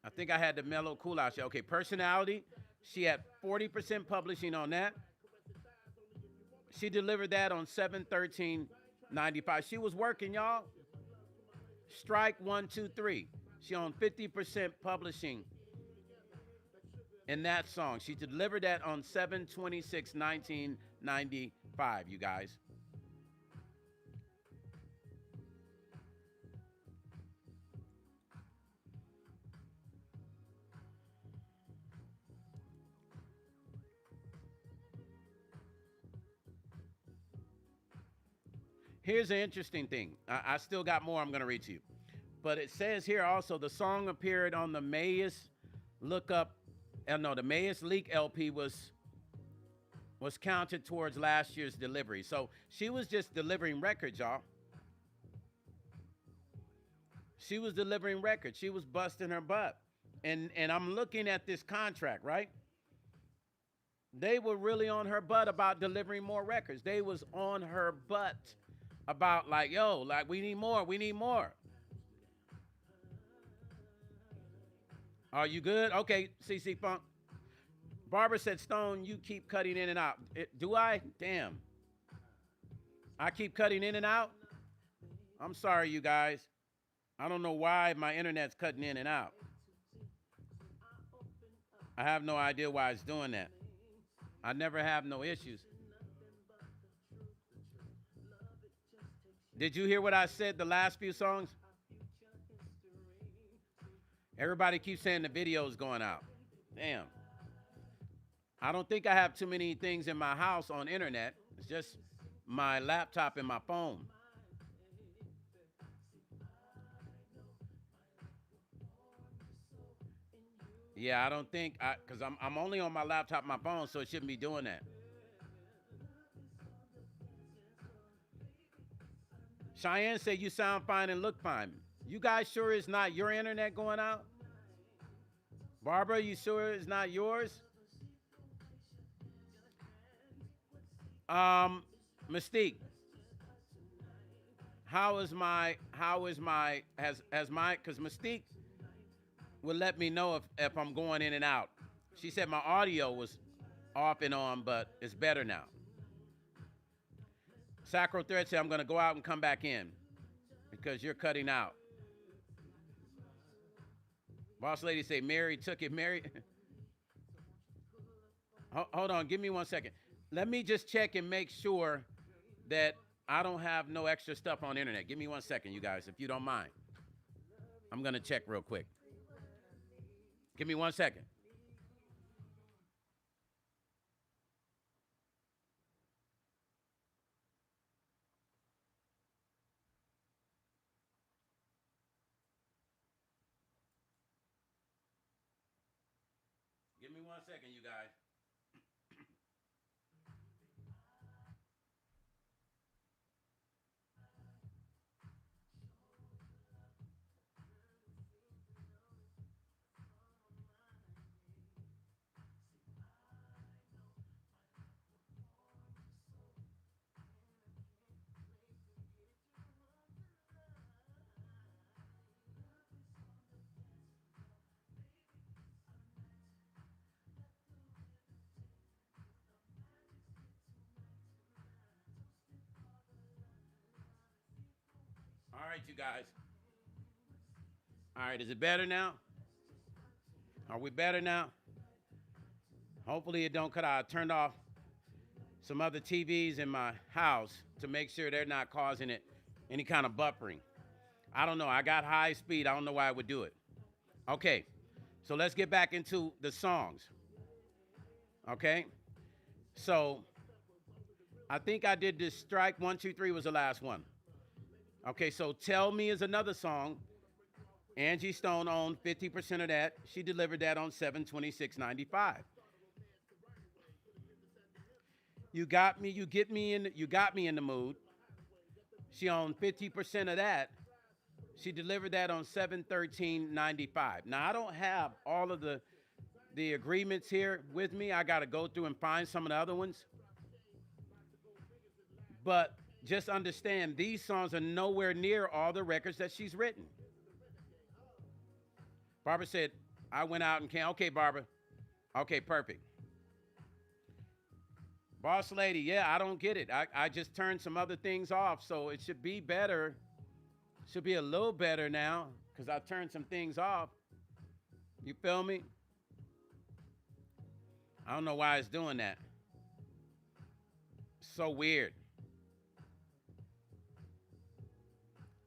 I think I had the Mellow Cool Out show. Okay, Personality. She had 40% publishing on that. She delivered that on 7/13/95. She was working, y'all. Strike 1, 2, 3. She owned 50% publishing in that song. She delivered that on 7/26/1995, you guys. Here's an interesting thing. I still got more I'm going to read to you. But it says here also the song appeared on the Mayest Look Up, no, the Mayest Leak LP was counted towards last year's delivery. So she was just delivering records, y'all. She was delivering records. She was busting her butt. And I'm looking at this contract, right? They were really on her butt about delivering more records. They was on her butt about like, yo, like we need more, we need more. Are you good? Okay, CC Funk. Barbara said, Stone, you keep cutting in and out. Do I? Damn. I keep cutting in and out? I'm sorry, you guys. I don't know why my internet's cutting in and out. I have no idea why it's doing that. I never have no issues. Did you hear what I said the last few songs? Everybody keeps saying the video's going out. Damn. I don't think I have too many things in my house on internet. It's just my laptop and my phone. Yeah, I don't think, because I'm only on my laptop and my phone, so it shouldn't be doing that. Cheyenne said you sound fine and look fine. You guys sure it's not your internet going out? Barbara, you sure it's not yours? Mystique, has my, because Mystique will let me know if I'm going in and out. She said my audio was off and on, but it's better now. Sacro Thread said I'm going to go out and come back in because you're cutting out. Boss Lady say Mary took it. Mary, hold on, give me 1 second. Let me just check and make sure that I don't have no extra stuff on the internet. Give me 1 second, you guys, if you don't mind. I'm going to check real quick. Give me 1 second. Give me 1 second, you guys. All right, you guys. All right, is it better now? Are we better now? Hopefully it don't cut out. I turned off some other TVs in my house to make sure they're not causing it any kind of buffering. I don't know. I got high speed. I don't know why I would do it. Okay, so let's get back into the songs. Okay, so I think I did this strike 1, 2, 3 was the last one. Okay, so Tell Me is another song. Angie Stone owned 50% of that. She delivered that on 7/26/95. You got me, you get me in, you got me in the mood. She owned 50% of that. She delivered that on 7/13/95. Now I don't have all of the agreements here with me. I got to go through and find some of the other ones. But just understand, these songs are nowhere near all the records that she's written. Barbara said, I went out and came. Okay, Barbara. Okay, perfect. Boss lady, yeah, I don't get it. I just turned some other things off, so it should be better. Should be a little better now because I turned some things off. You feel me? I don't know why it's doing that. So weird.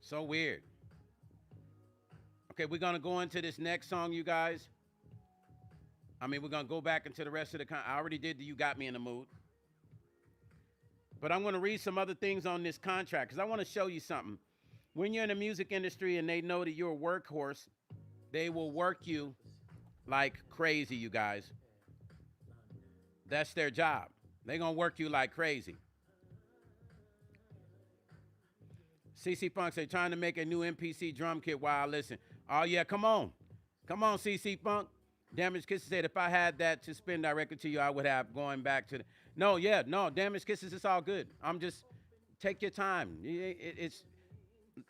So weird. Okay, we're gonna go into this next song, you guys. I mean, we're gonna go back into the rest of the. I already did the "You Got Me in the Mood," but I'm gonna read some other things on this contract because I want to show you something. When you're in the music industry and they know that you're a workhorse, they will work you like crazy, you guys. That's their job. They're gonna work you like crazy. CC Funk say trying to make a new MPC drum kit while I listen. Oh yeah, come on. Come on, CC Funk. Damage Kisses said if I had that to spin directly to you, I would have going back to the. No, yeah, no, Damage Kisses, it's all good. I'm just take your time. It's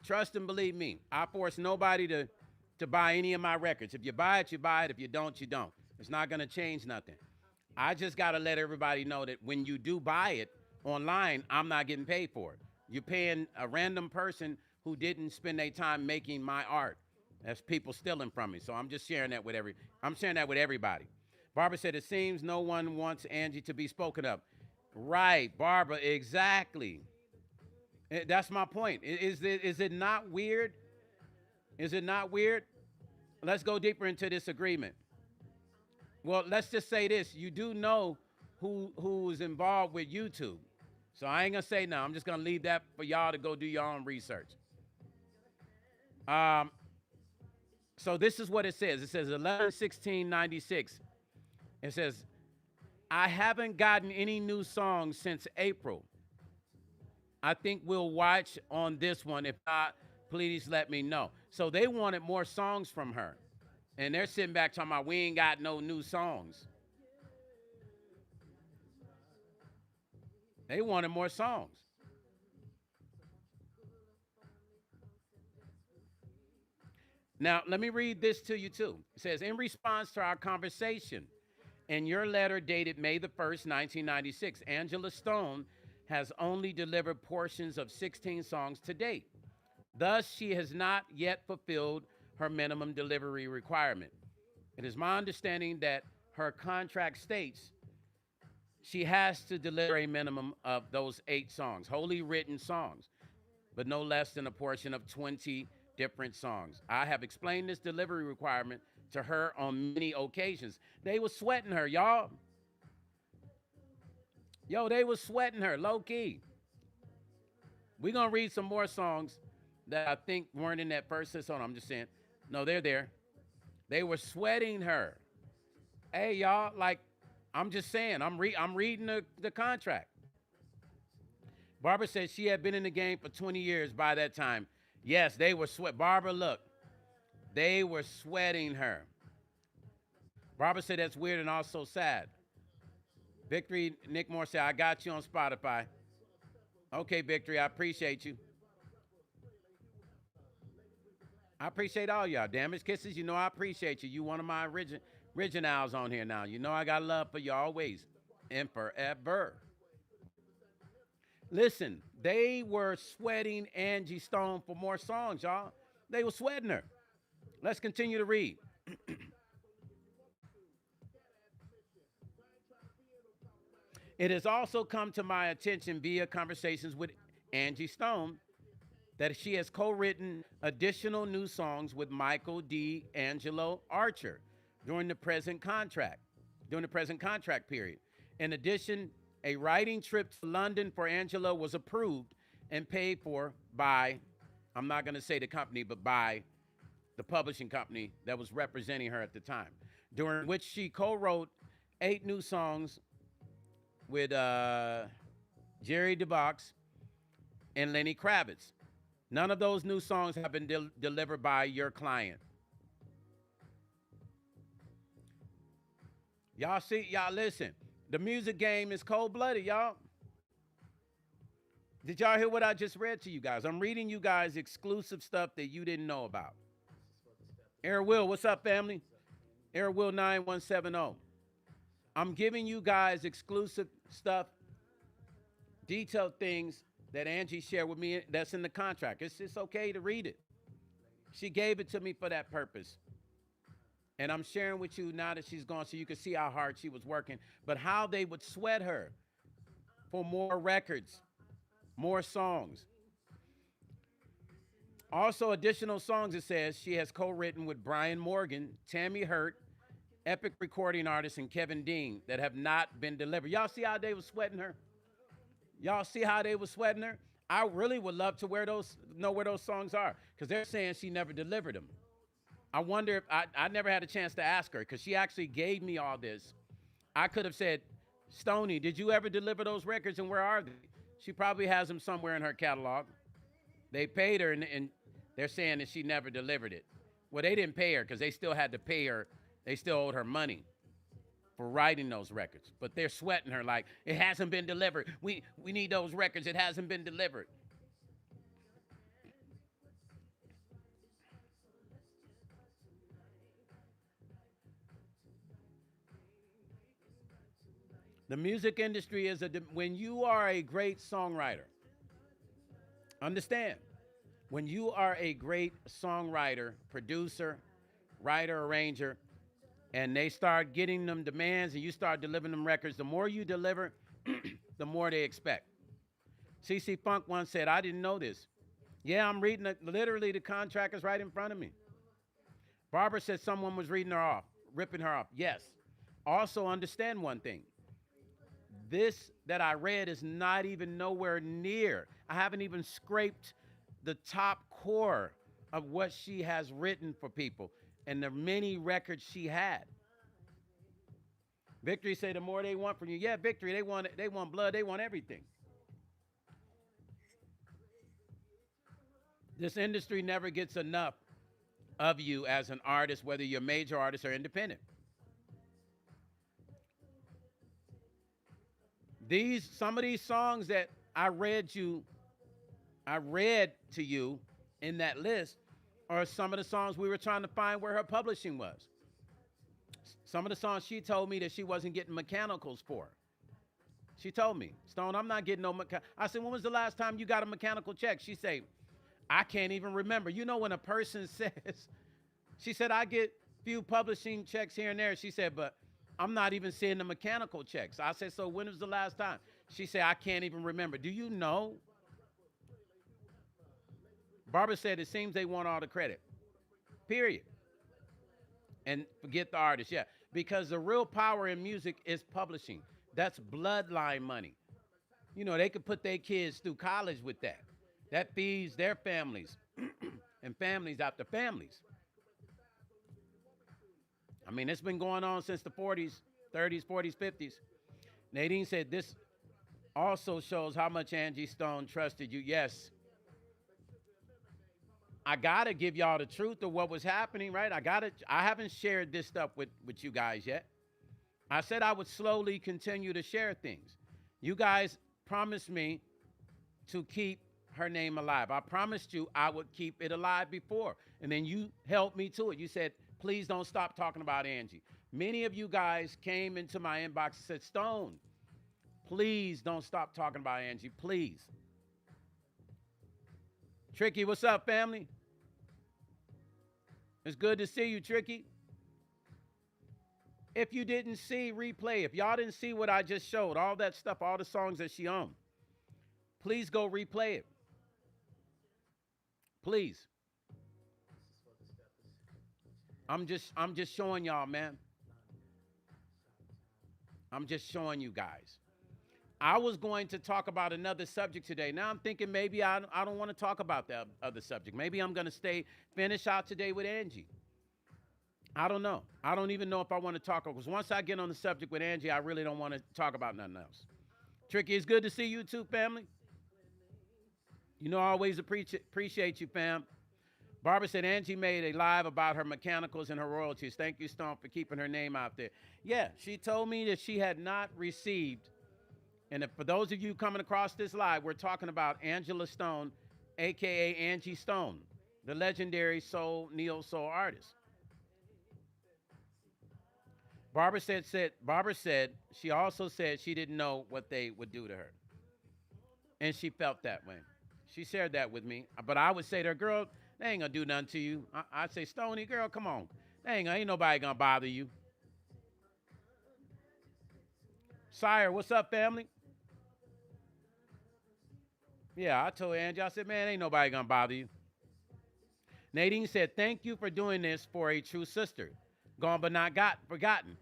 trust and believe me. I force nobody to buy any of my records. If you buy it, you buy it. If you don't, you don't. It's not gonna change nothing. I just gotta let everybody know that when you do buy it online, I'm not getting paid for it. You're paying a random person who didn't spend their time making my art. That's people stealing from me. So I'm just sharing that with I'm sharing that with everybody. Barbara said it seems no one wants Angie to be spoken of. Right, Barbara, exactly. That's my point. Is it not weird? Is it not weird? Let's go deeper into this agreement. Well, let's just say this. You do know who's involved with YouTube. So I ain't gonna say no. I'm just gonna leave that for y'all to go do your own research. Um, so this is what it says. It says 11/16/96. It says, I haven't gotten any new songs since April. I think we'll watch on this one. If not, please let me know. So they wanted more songs from her. And they're sitting back talking about we ain't got no new songs. They wanted more songs. Now, let me read this to you too. It says, in response to our conversation, in your letter dated May the 1st, 1996, Angela Stone has only delivered portions of 16 songs to date. Thus, she has not yet fulfilled her minimum delivery requirement. It is my understanding that her contract states she has to deliver a minimum of those 8 songs, wholly written songs, but no less than a portion of 20 different songs. I have explained this delivery requirement to her on many occasions. They was sweating her, y'all. Yo, they was sweating her, low key. We're going to read some more songs that I think weren't in that first song. I'm just saying. No, they're there. They were sweating her. Hey, y'all, like, I'm just saying, I'm reading the contract. Barbara said she had been in the game for 20 years by that time. Yes, they were Barbara, look, they were sweating her. Barbara said that's weird and also sad. Victory, Nick Moore said, I got you on Spotify. Okay, Victory, I appreciate you. I appreciate all y'all. Damage Kisses, you know I appreciate you. You one of my originals on here now. You know I got love for you always and forever. Listen, they were sweating Angie Stone for more songs, y'all. They were sweating her. Let's continue to read. It has also come to my attention via conversations with Angie Stone that she has co-written additional new songs with Michael D'Angelo Archer during the present contract period. In addition, a writing trip to London for Angela was approved and paid for by, I'm not going to say the company, but by the publishing company that was representing her at the time, during which she co-wrote 8 new songs with Jerry DeBox and Lenny Kravitz. None of those new songs have been delivered by your client. Y'all see, y'all listen. The music game is cold-blooded, y'all. Did y'all hear what I just read to you guys? I'm reading you guys exclusive stuff that you didn't know about. Air Will, what's up, family? Air Will 9170. I'm giving you guys exclusive stuff, detailed things that Angie shared with me that's in the contract. It's okay to read it. She gave it to me for that purpose. And I'm sharing with you now that she's gone so you can see how hard she was working, but how they would sweat her for more records, more songs. Also, additional songs, it says she has co-written with Brian Morgan, Tammy Hurt, Epic recording artist, and Kevin Dean that have not been delivered. Y'all see how they was sweating her? Y'all see how they was sweating her? I really would love to know where those songs are because they're saying she never delivered them. I wonder if I never had a chance to ask her because she actually gave me all this. I could have said, Stoney, did you ever deliver those records and where are they? She probably has them somewhere in her catalog. They paid her and they're saying that she never delivered it. Well, they didn't pay her because they still had to pay her. They still owed her money for writing those records. But they're sweating her like, it hasn't been delivered. We need those records. It hasn't been delivered. The music industry is when you are a great songwriter, understand, when you are a great songwriter, producer, writer, arranger, and they start getting them demands and you start delivering them records, the more you deliver, the more they expect. CC Funk once said, I didn't know this. Yeah, I'm reading it. Literally, the contract is right in front of me. Barbara said someone was reading her off, ripping her off. Yes. Also, understand one thing. This that I read is not even nowhere near. I haven't even scraped the top core of what she has written for people and the many records she had. Victory say the more they want from you. Yeah, Victory, they want blood, they want everything. This industry never gets enough of you as an artist, whether you're a major artist or independent. Some of these songs that I read to you in that list are some of the songs we were trying to find where her publishing was. Some of the songs she told me that she wasn't getting mechanicals for. She told me, Stone, I'm not getting no mechanical. I said, when was the last time you got a mechanical check? She said, I can't even remember. You know when a person says, she said, I get few publishing checks here and there. She said, but I'm not even seeing the mechanical checks. I said, so when was the last time? She said, I can't even remember. Do you know? Barbara said, it seems they want all the credit. Period. And forget the artist, yeah. Because the real power in music is publishing. That's bloodline money. You know, they could put their kids through college with that. That feeds their families and families after families. I mean, it's been going on since the 40s, 30s, 40s, 50s. Nadine said this also shows how much Angie Stone trusted you. Yes. I got to give y'all the truth of what was happening, right? I haven't shared this stuff with you guys yet. I said I would slowly continue to share things. You guys promised me to keep her name alive. I promised you I would keep it alive before. And then you held me to it. You said, please don't stop talking about Angie. Many of you guys came into my inbox and said, Stone, please don't stop talking about Angie, please. Tricky, what's up, family? It's good to see you, Tricky. If you didn't see, replay. If y'all didn't see what I just showed, all that stuff, all the songs that she owned, please go replay it. Please. I'm just showing y'all, man. I'm just showing you guys. I was going to talk about another subject today. Now I'm thinking maybe I don't want to talk about that other subject. Maybe I'm going to finish out today with Angie. I don't know. I don't even know if I want to talk, because once I get on the subject with Angie, I really don't want to talk about nothing else. Tricky, it's good to see you too, family. You know, I always appreciate you, fam. Barbara said Angie made a live about her mechanicals and her royalties. Thank you, Stone, for keeping her name out there. Yeah, she told me that she had not received. And for those of you coming across this live, we're talking about Angela Stone, a.k.a. Angie Stone, the legendary neo-soul artist. Barbara said she also said she didn't know what they would do to her. And she felt that way. She shared that with me. But I would say to her, girl, they ain't gonna do nothing to you. I'd say, Stony, girl, come on. Ain't nobody gonna bother you. Sire, what's up, family? Yeah, I told Angie, I said, man, ain't nobody gonna bother you. Nadine said, thank you for doing this for a true sister. Gone but not forgotten.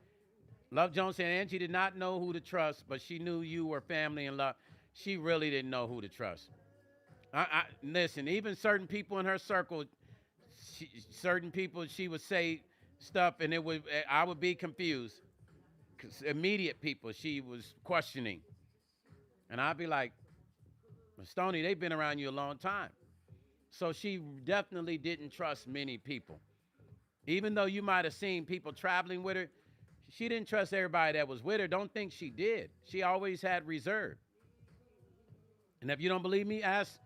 Love Jones said, Angie did not know who to trust, but she knew you were family and love. She really didn't know who to trust. Listen, even certain people in her circle, certain people, she would say stuff, and I would be confused. 'Cause immediate people, she was questioning, and I'd be like, Stoney, they've been around you a long time, so she definitely didn't trust many people. Even though you might have seen people traveling with her, she didn't trust everybody that was with her. Don't think she did. She always had reserve. And if you don't believe me, ask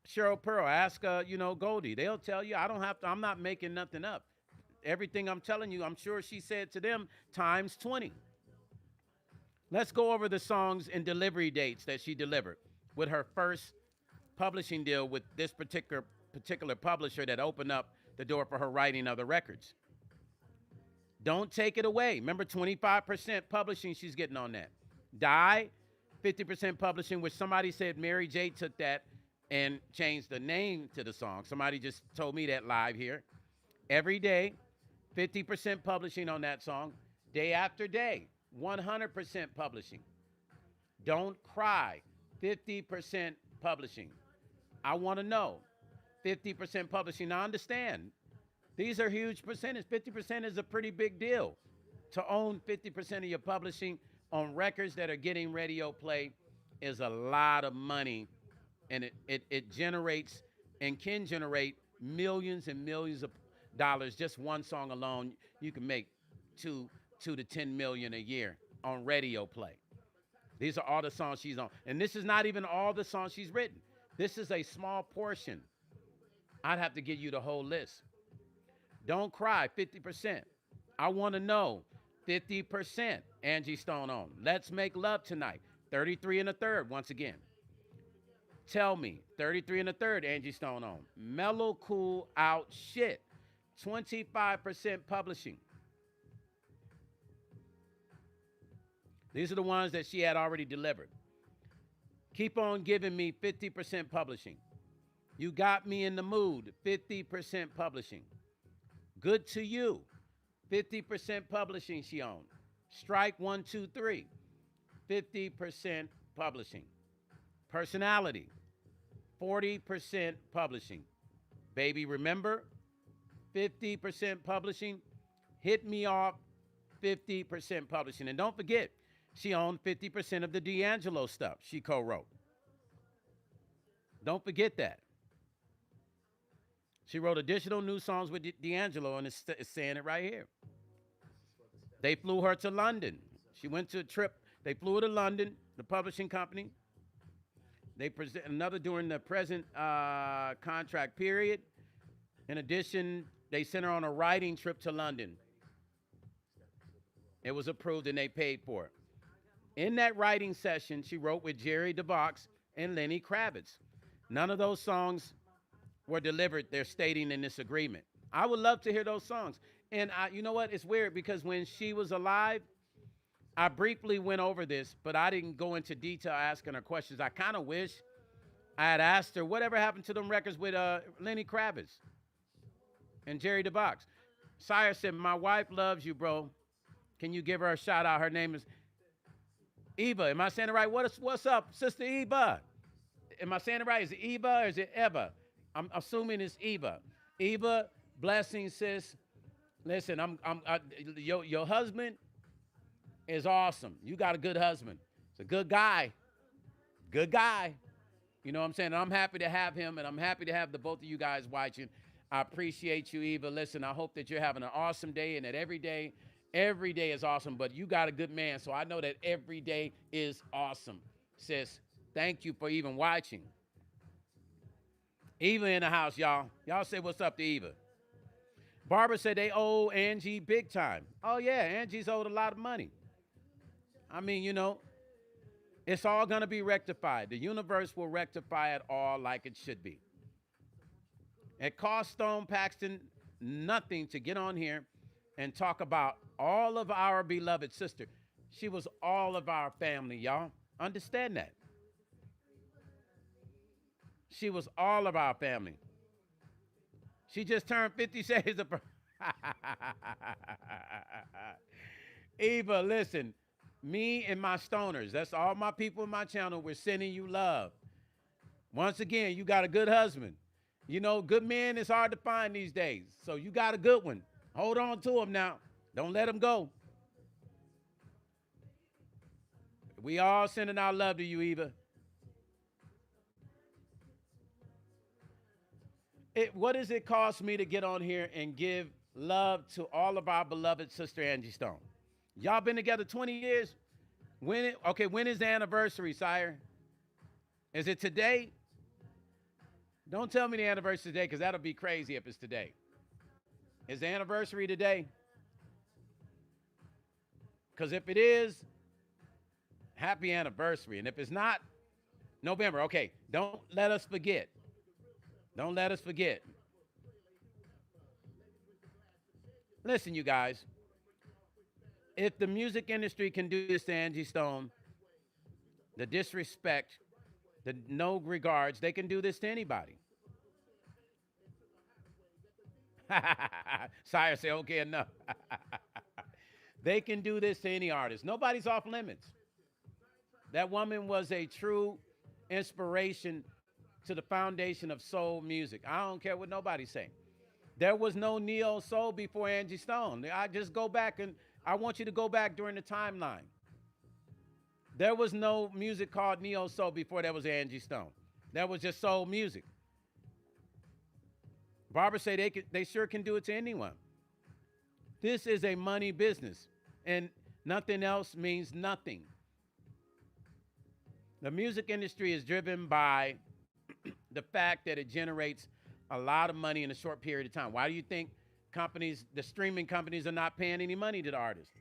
Cheryl Pearl, ask Goldie. They'll tell you. I don't have to. I'm not making nothing up. Everything I'm telling you, I'm sure she said to them times 20. Let's go over the songs and delivery dates that she delivered with her first publishing deal with this particular publisher that opened up the door for her writing other records. Don't take it away. Remember, 25% publishing she's getting on that. Die, 50% publishing, which somebody said Mary J took that and changed the name to the song. Somebody just told me that live here. Every day, 50% publishing on that song. Day after day, 100% publishing. Don't cry, 50% publishing. I want to know, 50% publishing. Now understand, these are huge percentages. 50% is a pretty big deal. To own 50% of your publishing on records that are getting radio play is a lot of money. And it generates and can generate millions and millions of dollars. Just one song alone, you can make two to 10 million a year on radio play. These are all the songs she's on. And this is not even all the songs she's written. This is a small portion. I'd have to give you the whole list. Don't cry, 50%. I want to know, 50%. Angie Stone on. Let's make love tonight. 33 and a third, once again. Tell me, 33 and a third, Angie Stone on. Mellow Cool Out Shit, 25% publishing. These are the ones that she had already delivered. Keep on Giving Me, 50% publishing. You Got Me in the Mood, 50% publishing. Good to You, 50% publishing she owned. Strike 1, 2, 3, 50% publishing. Personality, 40% publishing. Baby Remember, 50% publishing. Hit Me Off, 50% publishing. And don't forget, she owned 50% of the D'Angelo stuff she co-wrote. Don't forget that. She wrote additional new songs with D'Angelo, and it's saying it right here. They flew her to London. She went to a trip. They flew her to London, the publishing company. They present another during the present contract period. In addition, they sent her on a writing trip to London. It was approved and they paid for it. In that writing session, she wrote with Jerry DeVos and Lenny Kravitz. None of those songs were delivered, they're stating in this agreement. I would love to hear those songs. And you know what? It's weird because when she was alive, I briefly went over this, but I didn't go into detail asking her questions. I kind of wish I had asked her, whatever happened to them records with Lenny Kravitz and Jerry DeVos? Sire said, my wife loves you, bro. Can you give her a shout out? Her name is Eva. Am I saying it right? What's up, Sister Eva? Am I saying it right? Is it Eva or is it Eva? I'm assuming it's Eva. Eva, blessings, sis. Listen, your husband is awesome. You got a good husband. It's a good guy. Good guy. You know what I'm saying? And I'm happy to have him, and I'm happy to have the both of you guys watching. I appreciate you, Eva. Listen, I hope that you're having an awesome day and that every day is awesome, but you got a good man, so I know that every day is awesome. Sis, thank you for even watching. Eva in the house, y'all. Y'all say what's up to Eva. Barbara said they owe Angie big time. Oh, yeah, Angie's owed a lot of money. I mean, it's all going to be rectified. The universe will rectify it all like it should be. It cost Stone Paxton nothing to get on here and talk about all of our beloved sister. She was all of our family, y'all. Understand that. She was all of our family. She just turned 50 shades of... Eva, listen, me and my stoners, that's all my people in my channel, we're sending you love. Once again, you got a good husband. Good men is hard to find these days. So you got a good one. Hold on to him now. Don't let him go. We all sending our love to you, Eva. What does it cost me to get on here and give love to all of our beloved sister Angie Stone? Y'all been together 20 years? When is the anniversary, sire? Is it today? Don't tell me the anniversary today, because that'll be crazy if it's today. Is the anniversary today? Because if it is, happy anniversary. And if it's not, November. Okay, don't let us forget. Don't let us forget. Listen, you guys. If the music industry can do this to Angie Stone, the disrespect, the no regards, they can do this to anybody. Sire say, okay, enough. They can do this to any artist. Nobody's off limits. That woman was a true inspiration to the foundation of soul music. I don't care what nobody's saying. There was no neo soul before Angie Stone. I just go back and I want you to go back during the timeline. There was no music called neo soul before there was Angie Stone. That was just soul music. Barbara say they sure can do it to anyone. This is a money business, and nothing else means nothing. The music industry is driven by the fact that it generates a lot of money in a short period of time. Why do you think the streaming companies are not paying any money to the artists?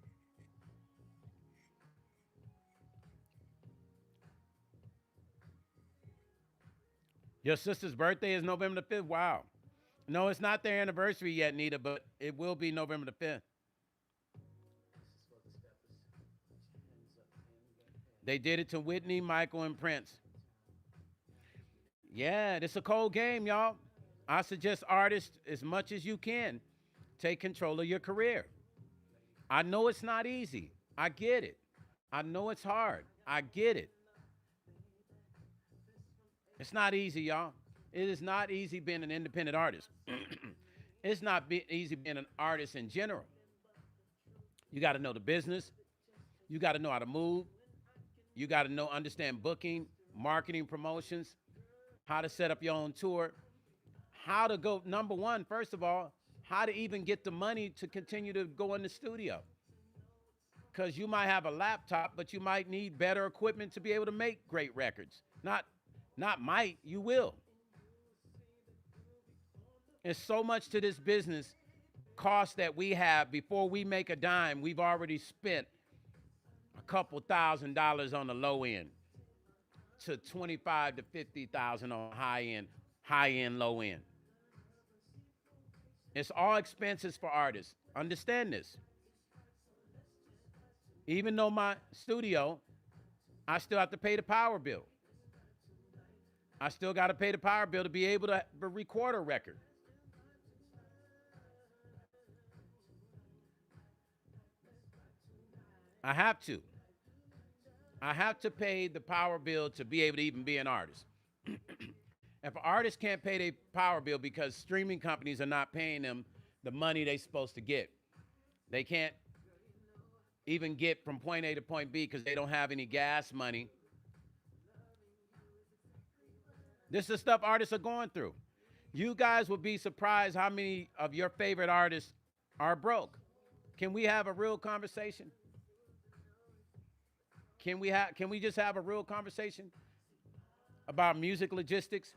Your sister's birthday is November the 5th. Wow. No, it's not their anniversary yet, Nita, but it will be November the 5th. They did it to Whitney, Michael, and Prince. Yeah, it's a cold game, y'all. I suggest artists, as much as you can, take control of your career. I know it's not easy. I get it. I know it's hard. I get it. It's not easy, y'all. It is not easy being an independent artist. It's not easy being an artist in general. You got to know the business. You got to know how to move. You got to understand booking, marketing, promotions, how to set up your own tour, how to go, number one, first of all, how to even get the money to continue to go in the studio. Because you might have a laptop, but you might need better equipment to be able to make great records. Not might, you will. There's so much to this business cost that we have. Before we make a dime, we've already spent a couple $1,000s on the low end to 25 to 50,000 on high end, low end. It's all expenses for artists. Understand this. Even though my studio, I still have to pay the power bill. I still got to pay the power bill to be able to record a record. I have to. I have to pay the power bill to be able to even be an artist. If an artist can't pay their power bill because streaming companies are not paying them the money they're supposed to get, they can't even get from point A to point B because they don't have any gas money. This is the stuff artists are going through. You guys will be surprised how many of your favorite artists are broke. Can we have a real conversation? Can we just have a real conversation about music logistics?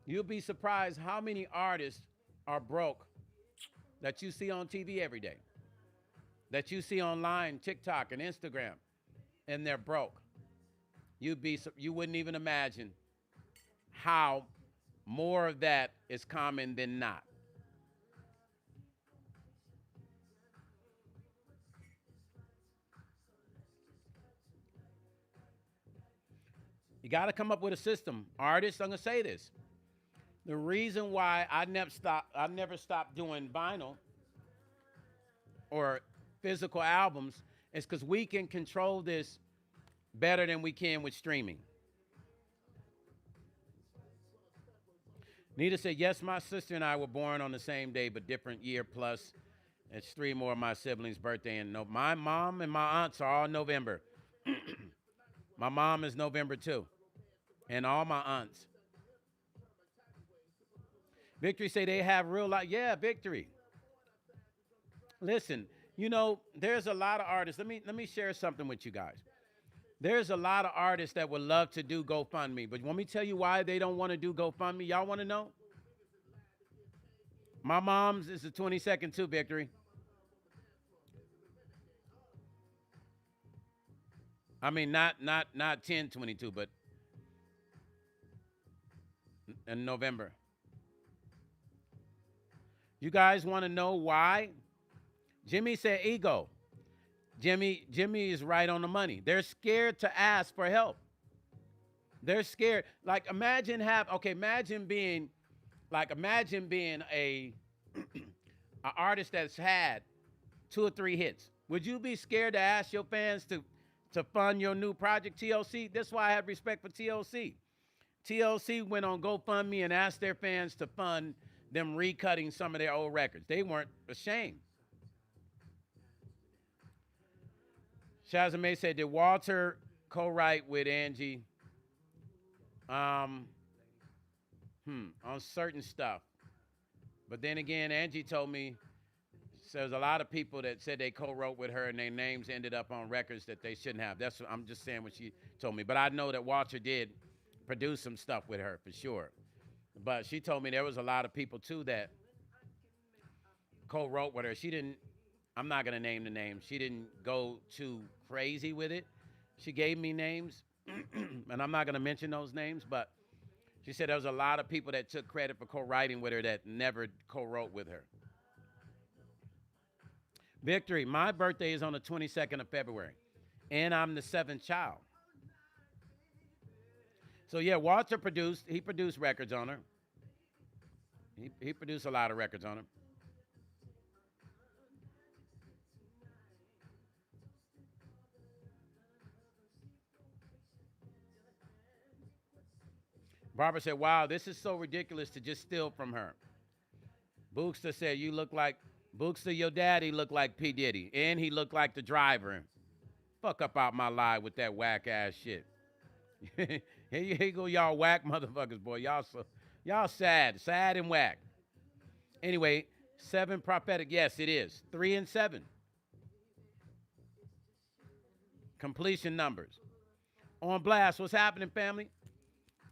You'll be surprised how many artists are broke that you see on TV every day, that you see online, TikTok and Instagram, and they're broke. You wouldn't even imagine how more of that is common than not. You got to come up with a system. Artists, I'm going to say this. The reason why I never stopped doing vinyl or physical albums is because we can control this better than we can with streaming. Nita said, yes, my sister and I were born on the same day, but different year plus. It's 3 more of my siblings' birthday. And no, my mom and my aunts are all November. My mom is November too. And all my aunts. Victory say they have real life. Yeah, Victory. Listen, you know, there's a lot of artists. Let me share something with you guys. There's a lot of artists that would love to do GoFundMe, but let me tell you why they don't want to do GoFundMe. Y'all want to know? My mom's is the 22nd too, Victory. I mean, not 10/22, but in November. You guys want to know why? Jimmy said ego. Jimmy is right on the money. They're scared to ask for help. They're scared. Like imagine being a an artist that's had 2 or 3 hits. Would you be scared to ask your fans to fund your new project, TLC? That's why I have respect for TLC. TLC went on GoFundMe and asked their fans to fund them recutting some of their old records. They weren't ashamed. Shazamay said, did Walter co-write with Angie on certain stuff? But then again, Angie told me there's a lot of people that said they co-wrote with her and their names ended up on records that they shouldn't have. That's what I'm just saying what she told me. But I know that Walter did produce some stuff with her for sure. But she told me there was a lot of people too that co-wrote with her. She didn't, I'm not going to name the names. She didn't go too crazy with it. She gave me names, and I'm not going to mention those names, but she said there was a lot of people that took credit for co-writing with her that never co-wrote with her. Victory, my birthday is on the 22nd of February, and I'm the 7th child. So, yeah, Walter he produced records on her. He produced a lot of records on her. Barbara said, wow, this is so ridiculous to just steal from her. Bookster said, Bookster, your daddy looked like P. Diddy, and he looked like the driver. Fuck up out my live with that whack-ass shit. Here you go, y'all whack motherfuckers, boy. Y'all sad and whack. Anyway, 7 prophetic. Yes, it is. 3 and 7. Completion numbers. On blast. What's happening, family?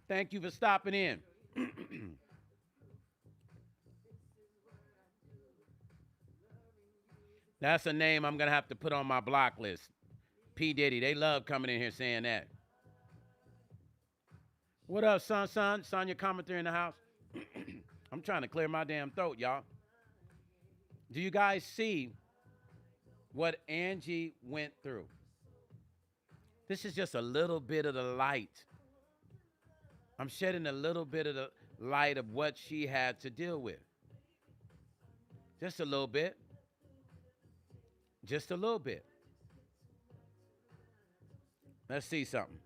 Thank you for stopping in. That's a name I'm going to have to put on my block list. P. Diddy. They love coming in here saying that. What up, son? Sonya commenter in the house. I'm trying to clear my damn throat, y'all. Do you guys see what Angie went through? This is just a little bit of the light. I'm shedding a little bit of the light of what she had to deal with. Just a little bit. Just a little bit. Let's see something.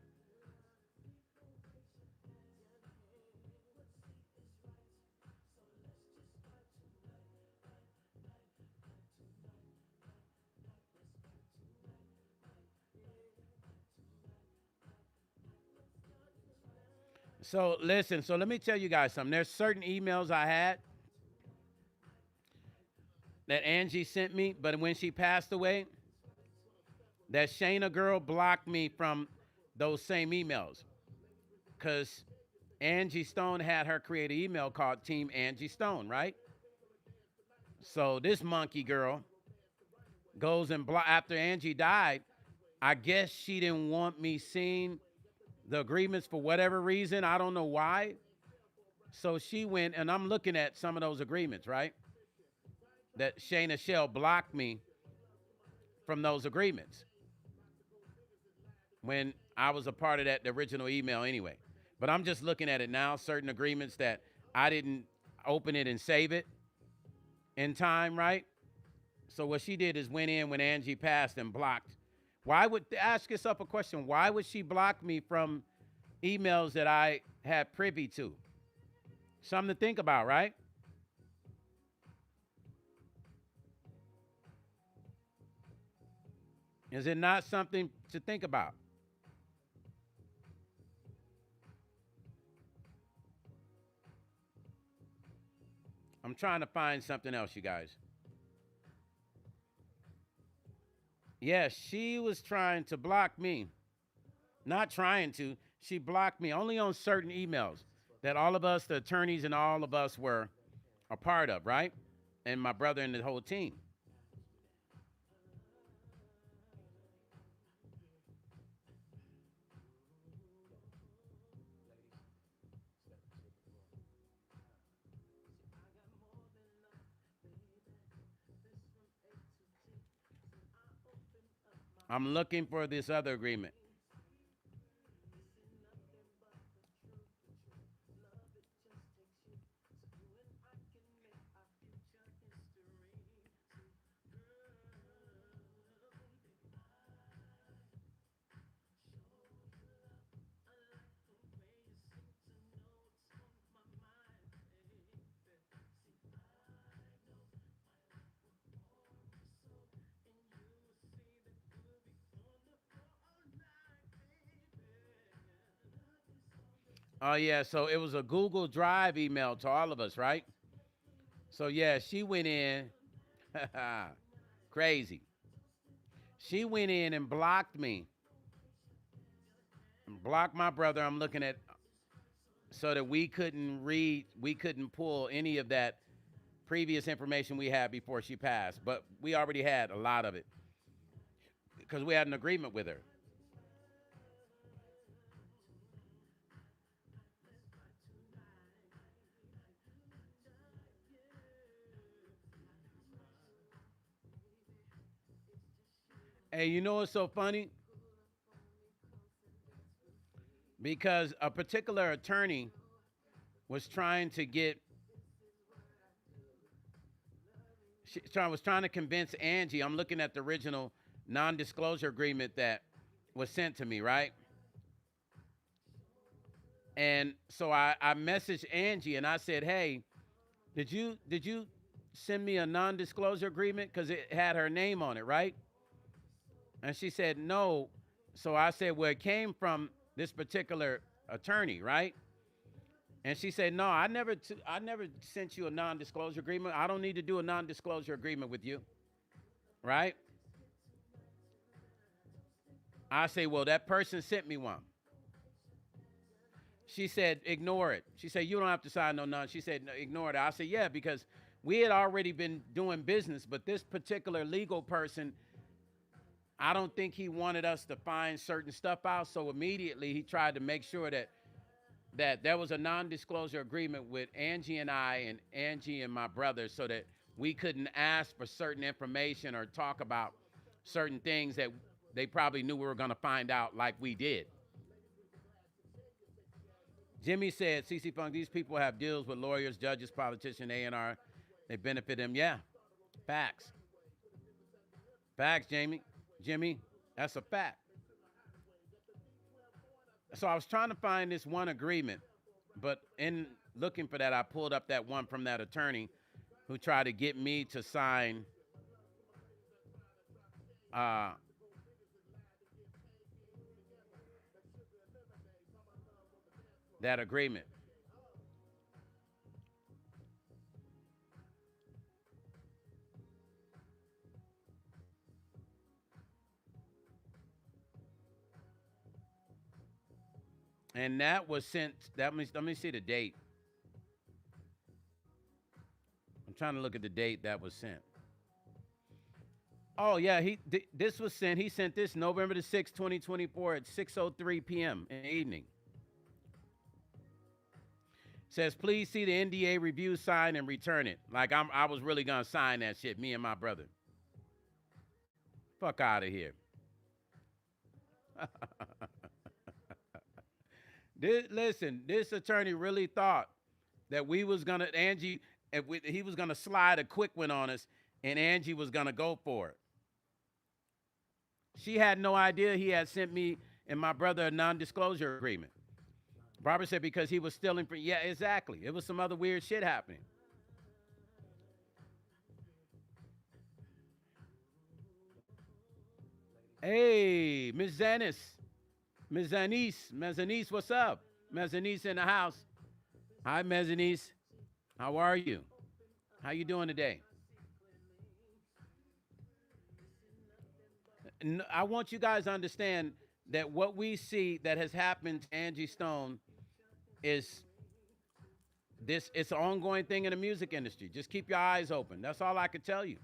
So listen, so let me tell you guys something. There's certain emails I had that Angie sent me, but when she passed away, that Shayna girl blocked me from those same emails. Because Angie Stone had her create an email called Team Angie Stone, right? So this monkey girl goes and after Angie died. I guess she didn't want me seeing the agreements for whatever reason. I don't know why. So she went, and I'm looking at some of those agreements, right? That Shayna Shell blocked me from those agreements when I was a part of that the original email anyway. But I'm just looking at it now, certain agreements that I didn't open it and save it in time, right? So what she did is went in when Angie passed and blocked. Why would, ask yourself a question, why would she block me from emails that I had privy to? Something to think about, right? Is it not something to think about? I'm trying to find something else, you guys. Yeah, she was trying to block me. Not trying to. She blocked me only on certain emails that all of us, the attorneys and all of us were a part of, right? And my brother and the whole team. I'm looking for this other agreement. Oh, yeah. So it was a Google Drive email to all of us, right? So, yeah, she went in. Crazy. She went in and blocked me, blocked my brother. I'm looking at so that we couldn't read, we couldn't pull any of that previous information we had before she passed. But we already had a lot of it because we had an agreement with her. Hey, you know what's so funny? Because a particular attorney was trying to get, was trying to convince Angie. I'm looking at the original non-disclosure agreement that was sent to me, right? And so I messaged Angie and I said, "Hey, did you send me a non-disclosure agreement because it had her name on it, right?" And she said, "No." So I said, "Well, it came from this particular attorney, right?" And she said, "No, I never sent you a non-disclosure agreement. I don't need to do a non-disclosure agreement with you, right?" I say, "Well, that person sent me one." She said, "Ignore it." She said, "You don't have to sign no none." She said, "No, ignore it." I said, "Yeah, because we had already been doing business, but this particular legal person, I don't think he wanted us to find certain stuff out. So immediately he tried to make sure that there was a non-disclosure agreement with Angie and I and Angie and my brother so that we couldn't ask for certain information or talk about certain things that they probably knew we were going to find out like we did." Jimmy said, "CC Funk, these people have deals with lawyers, judges, politicians, A&R. They benefit them." Yeah, facts. Facts, Jamie. Jimmy, that's a fact. So I was trying to find this one agreement, but in looking for that, I pulled up that one from that attorney who tried to get me to sign uh, that agreement. And that was sent, let me see the date. I'm trying to look at the date that was sent. Oh yeah, this was sent. He sent this November the 6th, 2024 at 6:03 p.m. in the evening. Says, please see the NDA review, sign, and return it. Like I was really gonna sign that shit, me and my brother. Fuck out of here. Listen, this attorney really thought that we was gonna Angie, he was gonna slide a quick one on us, and Angie was gonna go for it. She had no idea he had sent me and my brother a non-disclosure agreement. Barbara said because he was stealing from, yeah, exactly. It was some other weird shit happening. Hey, Miss Zanis. Miss Zanice, what's up? Mezzanice in the house. Hi, Mezzanice. How are you? How you doing today? I want you guys to understand that what we see that has happened to Angie Stone is this. It's an ongoing thing in the music industry. Just keep your eyes open. That's all I could tell you.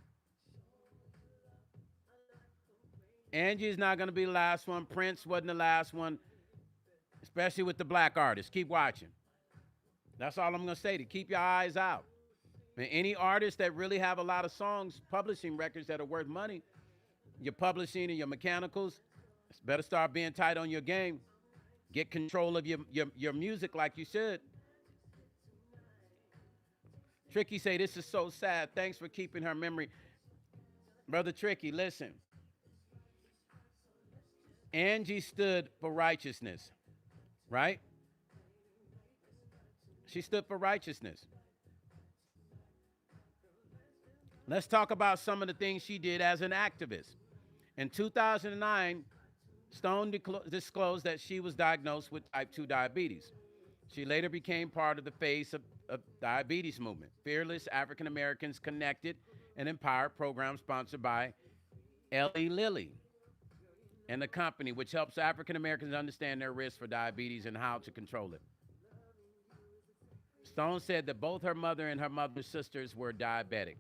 Angie's not going to be the last one. Prince wasn't the last one, especially with the black artists. Keep watching. That's all I'm going to say, to keep your eyes out. And any artists that really have a lot of songs, publishing records that are worth money, your publishing and your mechanicals, better start being tight on your game. Get control of your music like you should. Tricky say, this is so sad. Thanks for keeping her memory. Brother Tricky, listen. Angie stood for righteousness, right? She stood for righteousness. Let's talk about some of the things she did as an activist. In 2009, Stone disclosed that she was diagnosed with type 2 diabetes. She later became part of the face of diabetes movement, Fearless African Americans Connected and Empowered program sponsored by Eli Lilly and the company, which helps African Americans understand their risk for diabetes and how to control it. Stone said that both her mother and her mother's sisters were diabetic.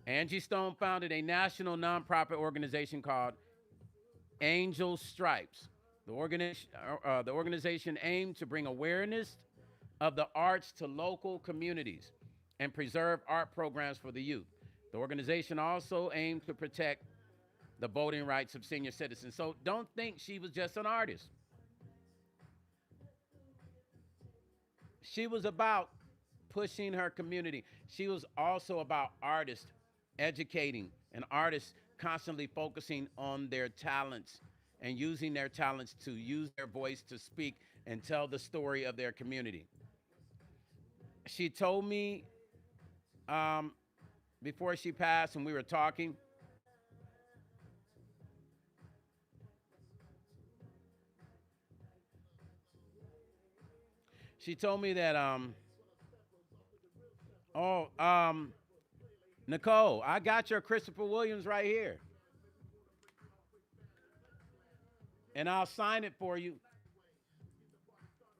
Angie Stone founded a national nonprofit organization called Angel Stripes. The organization aimed to bring awareness of the arts to local communities and preserve art programs for the youth. The organization also aimed to protect the voting rights of senior citizens. So don't think she was just an artist. She was about pushing her community. She was also about artists educating, and artists constantly focusing on their talents and using their talents to use their voice to speak and tell the story of their community. She told me before she passed, and we were talking, she told me that, Nicole, I got your Christopher Williams right here. And I'll sign it for you.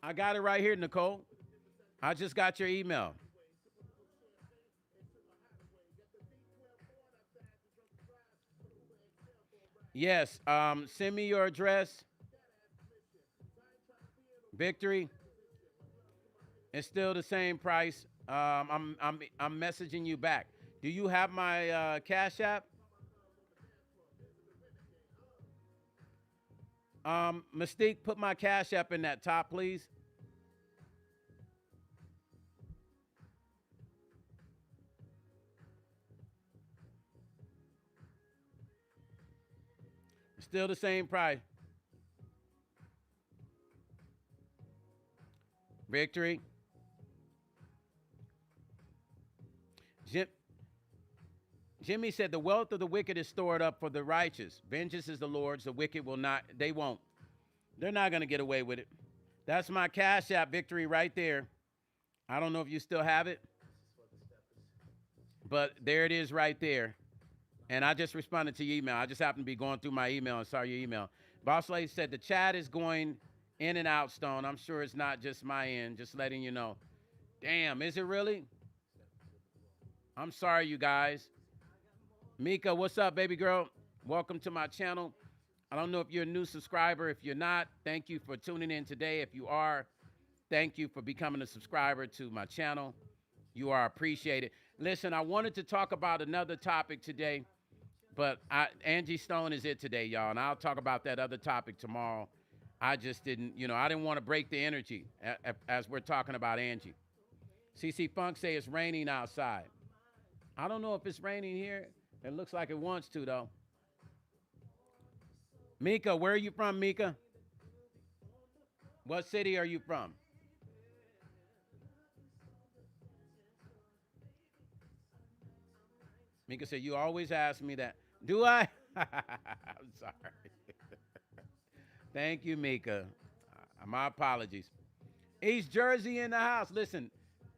I got it right here, Nicole. I just got your email. Yes, send me your address. Victory. It's still the same price. I'm messaging you back. Do you have my Cash App? Mystique, put my Cash App in that top, please. Still the same price. Victory. Jimmy said, the wealth of the wicked is stored up for the righteous. Vengeance is the Lord's. The wicked will not, they won't. They're not going to get away with it. That's my Cash App, Victory, right there. I don't know if you still have it, but there it is right there. And I just responded to your email. I just happened to be going through my email and saw your email. Boss Lady said, the chat is going in and out, Stone. I'm sure it's not just my end, just letting you know. Damn, is it really? I'm sorry, you guys. Mika, what's up, baby girl? Welcome to my channel. I don't know if you're a new subscriber. If you're not, thank you for tuning in today. If you are, thank you for becoming a subscriber to my channel. You are appreciated. Listen, I wanted to talk about another topic today, but Angie Stone is it today, y'all, and I'll talk about that other topic tomorrow. I just didn't, I didn't want to break the energy as we're talking about Angie. CC Funk say it's raining outside. I don't know if it's raining here. It looks like it wants to, though. Mika, where are you from, Mika? What city are you from? Mika said, you always ask me that. Do I? I'm sorry. Thank you, Mika. My apologies. East Jersey in the house. Listen,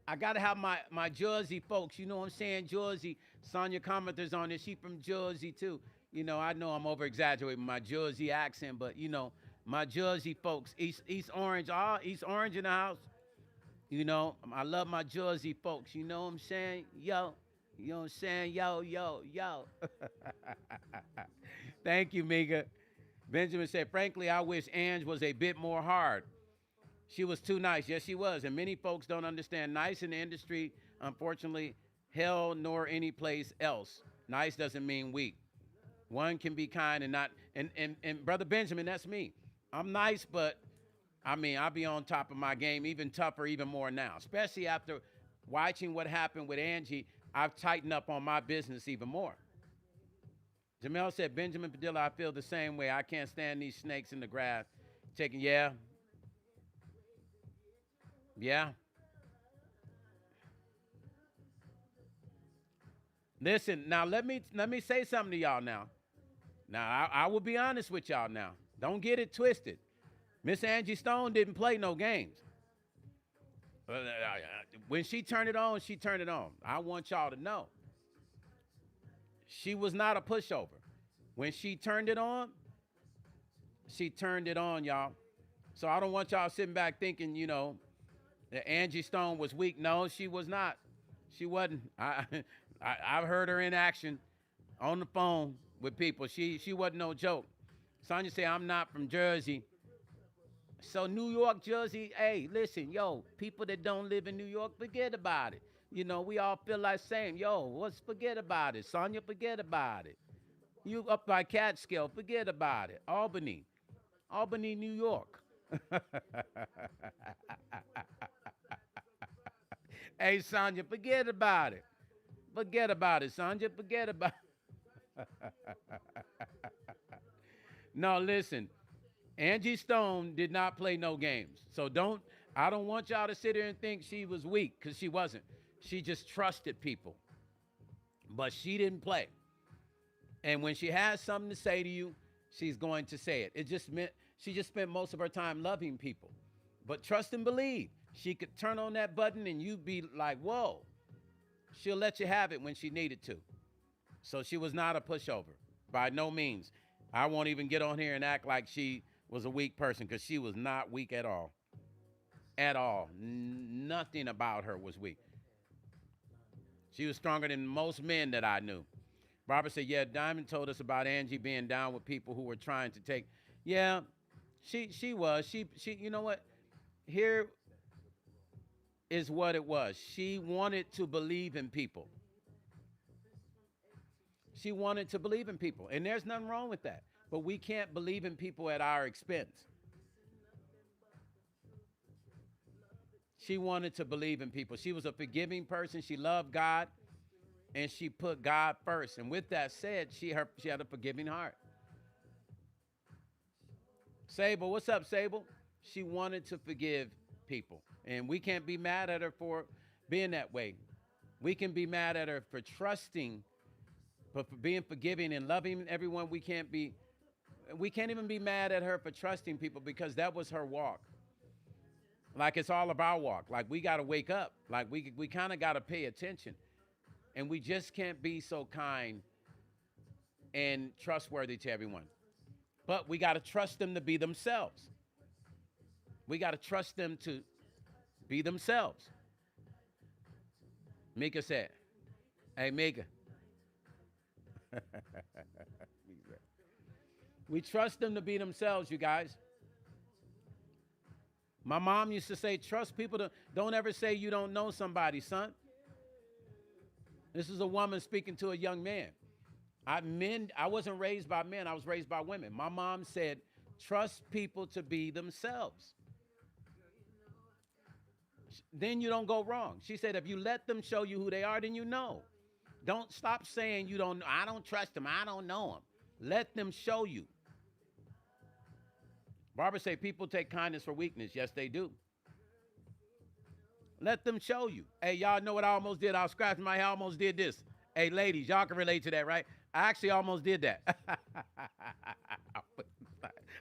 I got to have my Jersey folks. You know what I'm saying? Jersey. Sonia commenters on this. She from Jersey, too. I know I'm over-exaggerating my Jersey accent, but, my Jersey folks. East Orange. East Orange in the house. I love my Jersey folks. You know what I'm saying? Yo. You know what I'm saying? Yo, yo, yo. Thank you, Mika. Benjamin said, frankly, I wish Ange was a bit more hard. She was too nice. Yes, she was. And many folks don't understand nice in the industry, unfortunately, hell nor any place else. Nice doesn't mean weak. One can be kind and not, and Brother Benjamin, that's me. I'm nice, but I'll be on top of my game, even tougher, even more now. Especially after watching what happened with Angie, I've tightened up on my business even more. Jamel said, Benjamin Padilla, I feel the same way. I can't stand these snakes in the grass. Yeah. Listen, now let me say something to y'all now. Now, I will be honest with y'all now. Don't get it twisted. Miss Angie Stone didn't play no games. When she turned it on, she turned it on. I want y'all to know. She was not a pushover. When she turned it on, y'all. So I don't want y'all sitting back thinking, that Angie Stone was weak. No, she was not. She wasn't. I've heard her in action on the phone with people. She wasn't no joke. Sonya say, I'm not from Jersey. So New York, Jersey, hey, listen, yo, people that don't live in New York, forget about it. We all feel like saying, yo, forget about it. Sonya, forget about it. You up by Catskill, forget about it. Albany, New York. Hey, Sonya, forget about it. Forget about it, Sonya. Forget about it. No, listen. Angie Stone did not play no games. So I don't want y'all to sit here and think she was weak, because she wasn't. She just trusted people. But she didn't play. And when she has something to say to you, she's going to say it. It just meant she just spent most of her time loving people. But trust and believe. She could turn on that button and you'd be like, whoa. She'll let you have it when she needed to. So she was not a pushover, by no means. I won't even get on here and act like she was a weak person, because she was not weak at all. At all. Nothing about her was weak. She was stronger than most men that I knew. Robert said, yeah, Diamond told us about Angie being down with people who were trying to take. Yeah, she was. She you know what? Here is what it was. She wanted to believe in people. She wanted to believe in people. And there's nothing wrong with that. But we can't believe in people at our expense. She wanted to believe in people. She was a forgiving person. She loved God. And she put God first. And with that said, she had a forgiving heart. Sable, what's up, Sable? She wanted to forgive people. And we can't be mad at her for being that way. We can be mad at her for trusting, but for being forgiving and loving everyone. We can't even be mad at her for trusting people, because that was her walk. Like, it's all of our walk. Like, we got to wake up. Like, we kind of got to pay attention. And we just can't be so kind and trustworthy to everyone. But we got to trust them to be themselves. We got to trust them to be themselves. Mika said, Hey, Mika. We trust them to be themselves, you guys. My mom used to say, trust people to, don't ever say you don't know somebody, son. This is a woman speaking to a young man. I wasn't raised by men, I was raised by women. My mom said, trust people to be themselves. Then you don't go wrong. She said, if you let them show you who they are, then you know. Don't stop saying you don't know. I don't trust them. I don't know them. Let them show you. Barbara say people take kindness for weakness. Yes, they do. Let them show you. Hey, y'all know what I almost did? I was scratching my head. I almost did this. Hey, ladies, y'all can relate to that, right? I actually almost did that.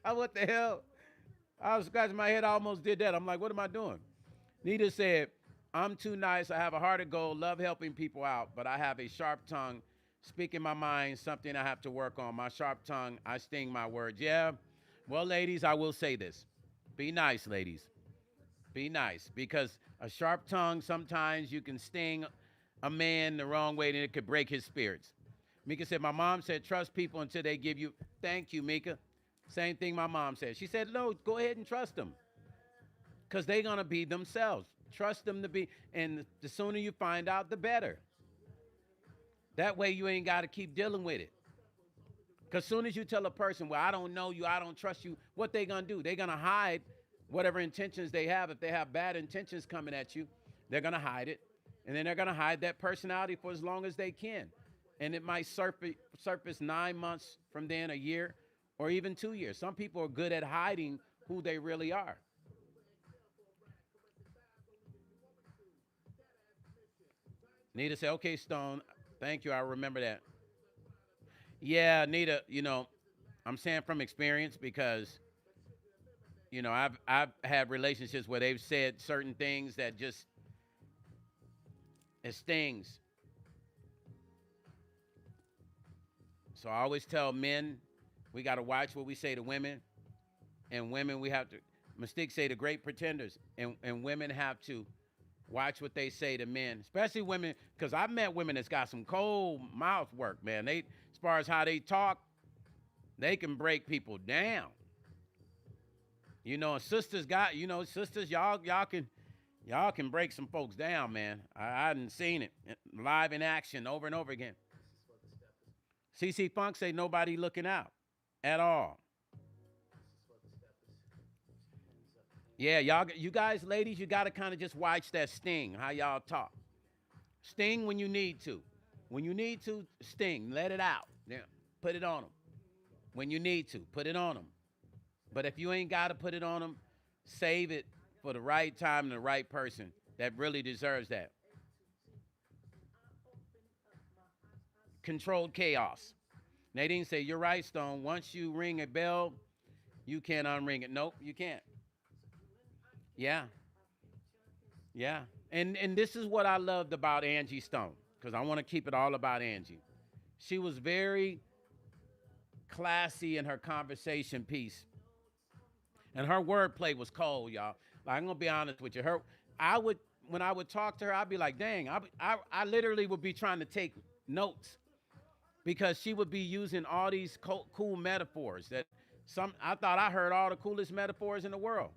What the hell? I was scratching my head. I almost did that. I'm like, what am I doing? Nita said, I'm too nice. I have a heart of gold, love helping people out, but I have a sharp tongue. Speaking my mind, something I have to work on. My sharp tongue, I sting my words. Yeah. Well, ladies, I will say this. Be nice, ladies. Be nice, because a sharp tongue, sometimes you can sting a man the wrong way and it could break his spirits. Mika said, my mom said, trust people until they give you. Thank you, Mika. Same thing my mom said. She said, no, go ahead and trust them, because they're going to be themselves. Trust them to be, and the sooner you find out, the better. That way you ain't got to keep dealing with it. Because soon as you tell a person, well, I don't know you, I don't trust you, what they going to do? They're going to hide whatever intentions they have. If they have bad intentions coming at you, they're going to hide it. And then they're going to hide that personality for as long as they can. And it might surface 9 months from then, a year, or even 2 years. Some people are good at hiding who they really are. Nita said, okay, Stone, thank you. I remember that. Yeah, Nita, I'm saying from experience, because, I've had relationships where they've said certain things that just, it stings. So I always tell men, we got to watch what we say to women. And women, we have to, Mystique say, the great pretenders. And women have to watch what they say to men, especially women, because I've met women that's got some cold mouth work, man. They, as far as how they talk, they can break people down. Sisters got, sisters, y'all can break some folks down, man. I hadn't seen it live in action over and over again. CC Funk say nobody looking out at all. Yeah, you guys, ladies, you got to kind of just watch that sting, how y'all talk. Sting when you need to. When you need to, sting. Let it out. Yeah, put it on them. When you need to, put it on them. But if you ain't got to put it on them, save it for the right time and the right person that really deserves that. Controlled chaos. Nadine say, you're right, Stone. Once you ring a bell, you can't unring it. Nope, you can't. Yeah. Yeah. And this is what I loved about Angie Stone, because I want to keep it all about Angie. She was very classy in her conversation piece. And her wordplay was cold, y'all. Like, I'm going to be honest with you. When I would talk to her, I'd be like, dang, I literally would be trying to take notes, because she would be using all these cool metaphors that I thought I heard all the coolest metaphors in the world.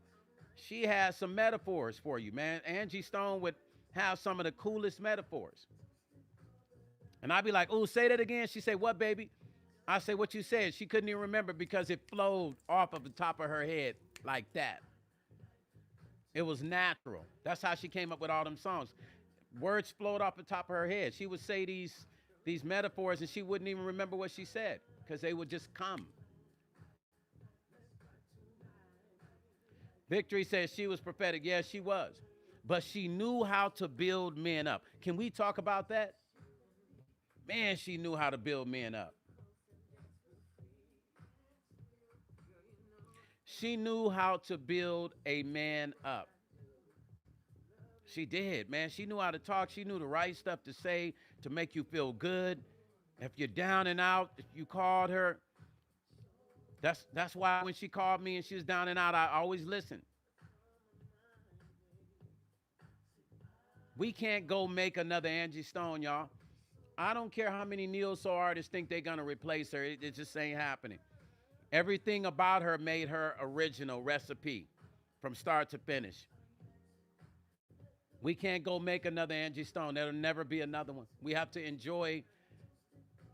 She has some metaphors for you, man. Angie Stone would have some of the coolest metaphors. And I'd be like, oh, say that again. She said, what, baby? I say, what you said. She couldn't even remember, because it flowed off of the top of her head like that. It was natural. That's how she came up with all them songs. Words flowed off the top of her head. She would say these metaphors, and she wouldn't even remember what she said, because they would just come. Victory says she was prophetic. Yes, she was. But she knew how to build men up. Can we talk about that? Man, she knew how to build men up. She knew how to build a man up. She did, man. She knew how to talk. She knew the right stuff to say to make you feel good. If you're down and out, if you called her. That's why when she called me and she was down and out, I always listened. We can't go make another Angie Stone, y'all. I don't care how many neo-soul artists think they're gonna replace her. It just ain't happening. Everything about her made her original recipe from start to finish. We can't go make another Angie Stone. There'll never be another one. We have to enjoy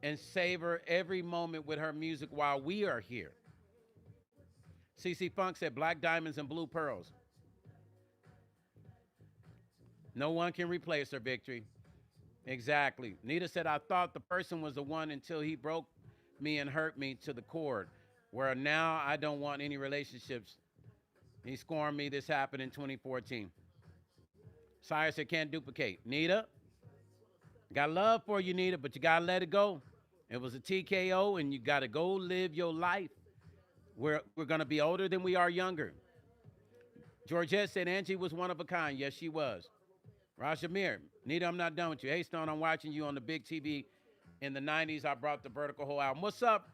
and savor every moment with her music while we are here. CC Funk said Black Diamonds and Blue Pearls. No one can replace her, Victory. Exactly. Nita said, I thought the person was the one until he broke me and hurt me to the core, where now I don't want any relationships. He scorned me. This happened in 2014. Sire said, can't duplicate. Nita, got love for you, Nita, but you got to let it go. It was a TKO, and you got to go live your life. We're going to be older than we are younger. Georgette said Angie was one of a kind. Yes, she was. Rashamir, Nita, I'm not done with you. Hey, Stone, I'm watching you on the big TV. In the 90s, I brought the Vertical Whole album. What's up,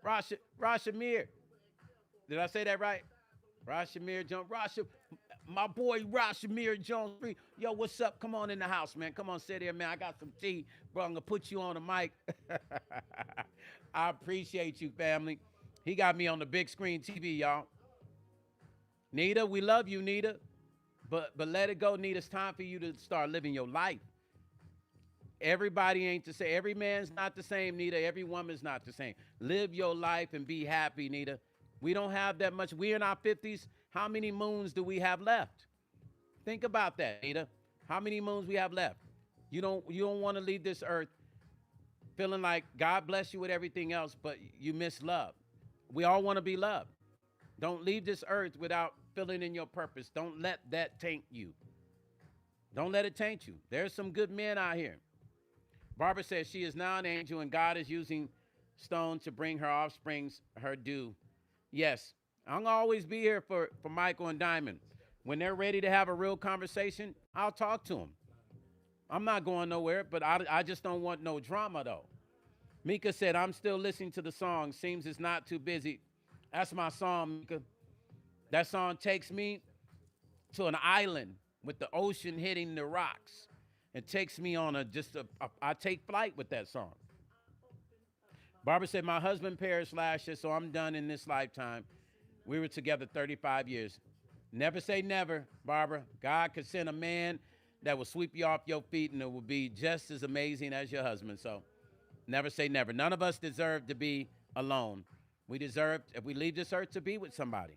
Rashamir? Did I say that right? Rashamir Jones. My boy Rashamir Jones. Yo, what's up? Come on in the house, man. Come on, sit here, man. I got some tea. Bro, I'm going to put you on the mic. I appreciate you, family. He got me on the big screen TV, y'all. Nita, we love you, Nita. But let it go, Nita. It's time for you to start living your life. Everybody ain't the same. Every man's not the same, Nita. Every woman's not the same. Live your life and be happy, Nita. We don't have that much. We're in our 50s. How many moons do we have left? Think about that, Nita. How many moons we have left? You don't want to leave this earth feeling like God bless you with everything else, but you miss love. We all want to be loved. Don't leave this earth without filling in your purpose. Don't let that taint you. Don't let it taint you. There's some good men out here. Barbara says she is now an angel and God is using Stone to bring her offsprings her due. Yes, I'm going to always be here for Michael and Diamond. When they're ready to have a real conversation, I'll talk to them. I'm not going nowhere, but I just don't want no drama, though. Mika said, I'm still listening to the song. Seems it's not too busy. That's my song, Mika. That song takes me to an island with the ocean hitting the rocks. It takes me on I take flight with that song. Barbara said, my husband perished last year, so I'm done in this lifetime. We were together 35 years. Never say never, Barbara. God could send a man that will sweep you off your feet and it will be just as amazing as your husband. So never say never. None of us deserve to be alone. We deserve, if we leave this earth, to be with somebody,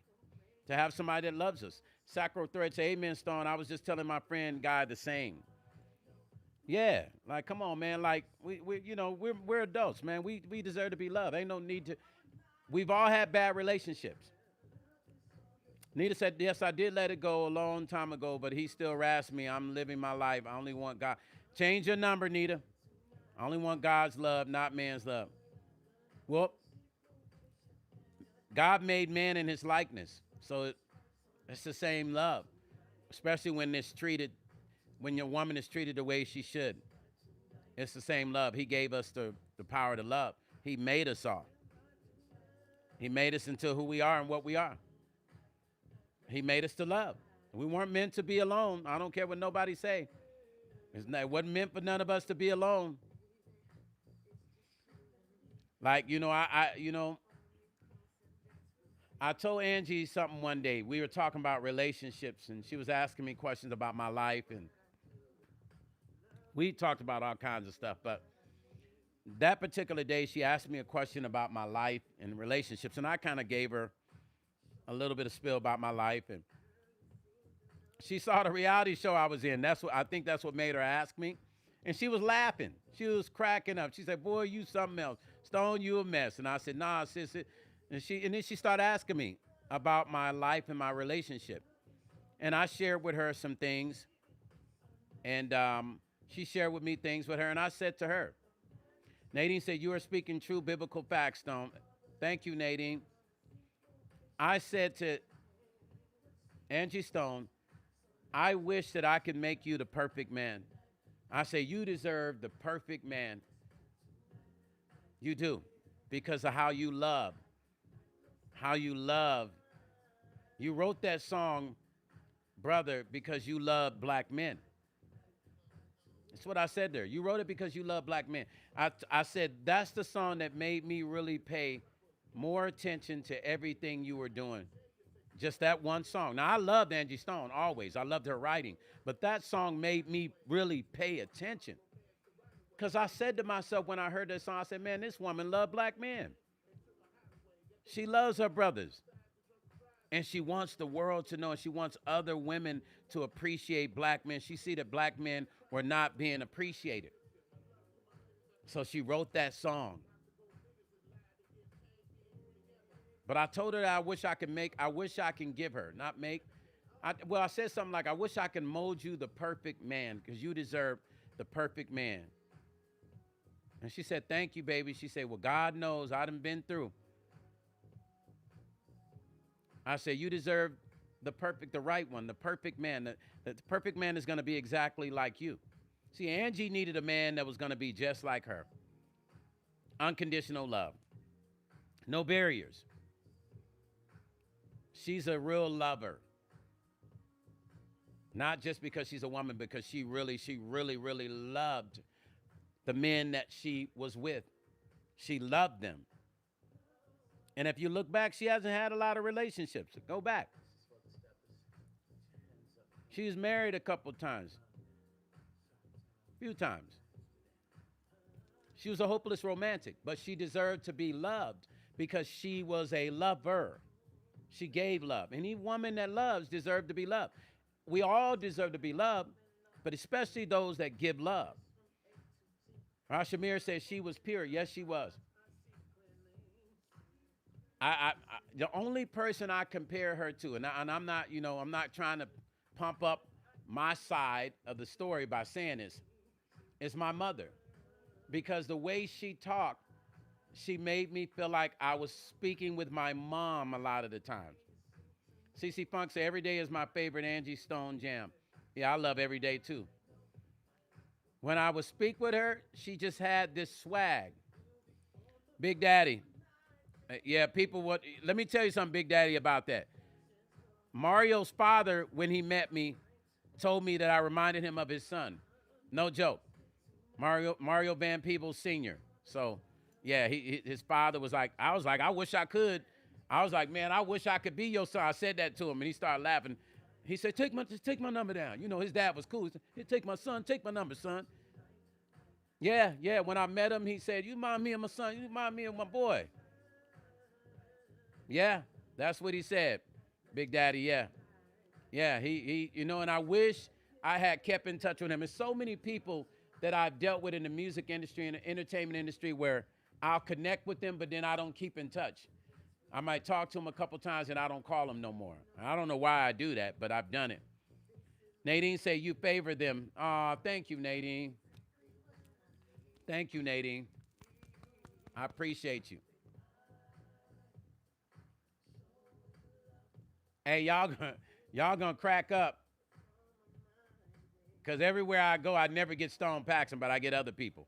to have somebody that loves us. Sacro Thread say, amen, Stone. I was just telling my friend Guy the same. Yeah, like, come on, man. Like, we're adults, man. We deserve to be loved. Ain't no need to. We've all had bad relationships. Nita said, yes, I did let it go a long time ago, but he still harassed me. I'm living my life. I only want God. Change your number, Nita. I only want God's love, not man's love. Well, God made man in his likeness. So it's the same love, especially when your woman is treated the way she should. It's the same love. He gave us the power to love. He made us all. He made us into who we are and what we are. He made us to love. We weren't meant to be alone. I don't care what nobody say. It wasn't meant for none of us to be alone. Like, I told Angie something one day. We were talking about relationships, and she was asking me questions about my life, and we talked about all kinds of stuff. But that particular day, she asked me a question about my life and relationships, and I kind of gave her a little bit of spill about my life. And she saw the reality show I was in. I think that's what made her ask me. And she was laughing. She was cracking up. She said, boy, you something else. Stone, you a mess. And I said, nah, sis. And then she started asking me about my life and my relationship. And I shared with her some things. And she shared with me things with her. And I said to her, Nadine said, you are speaking true biblical facts, Stone. Thank you, Nadine. I said to Angie Stone, I wish that I could make you the perfect man. I say, you deserve the perfect man. You do, because of how you love. How you love. You wrote that song, brother, because you love black men. That's what I said there. You wrote it because you love black men. I said that's the song that made me really pay more attention to everything you were doing. Just that one song. Now, I loved Angie Stone always. I loved her writing. But that song made me really pay attention. Because I said to myself when I heard that song, I said, man, this woman loves black men. She loves her brothers. And she wants the world to know, and she wants other women to appreciate black men. She see that black men were not being appreciated. So she wrote that song. But I told her that I wish I can give her, not make. I said something like, I wish I could mold you the perfect man because you deserve the perfect man. And she said, thank you, baby. She said, well, God knows I done been through. I said, you deserve the right one, the perfect man. The perfect man is going to be exactly like you. See, Angie needed a man that was going to be just like her. Unconditional love. No barriers. She's a real lover. Not just because she's a woman, because she really, really loved the men that she was with. She loved them. And if you look back, she hasn't had a lot of relationships. Go back. She was married a couple times. A few times. She was a hopeless romantic, but she deserved to be loved because she was a lover. She gave love. Any woman that loves deserves to be loved. We all deserve to be loved, but especially those that give love. Shamir says she was pure. Yes, she was. The only person I compare her to, and I'm not, I'm not trying to pump up my side of the story by saying this, is my mother. Because the way she talked, she made me feel like I was speaking with my mom a lot of the time. CC Funk said, every day is my favorite Angie Stone jam. Yeah, I love every day too. When I would speak with her, she just had this swag. Big Daddy. Yeah, people would, let me tell you something, Big Daddy, about that. Mario's father, when he met me, told me that I reminded him of his son. No joke. Mario Van Peebles Sr. So, yeah, his father was like, I was like, I wish I could. I was like, man, I wish I could be your son. I said that to him, and he started laughing. He said, take my number down. His dad was cool. He said, hey, take my number, son. Yeah, when I met him, he said, you remind me of my son. You remind me of my boy. Yeah, that's what he said, Big Daddy, yeah. Yeah, he and I wish I had kept in touch with him. There's so many people that I've dealt with in the music industry and the entertainment industry where I'll connect with them, but then I don't keep in touch. I might talk to them a couple times and I don't call them no more. I don't know why I do that, but I've done it. Nadine say you favor them. Thank you, Nadine. Thank you, Nadine. I appreciate you. Hey, y'all gonna crack up. Because everywhere I go, I never get Stone Paxton, but I get other people.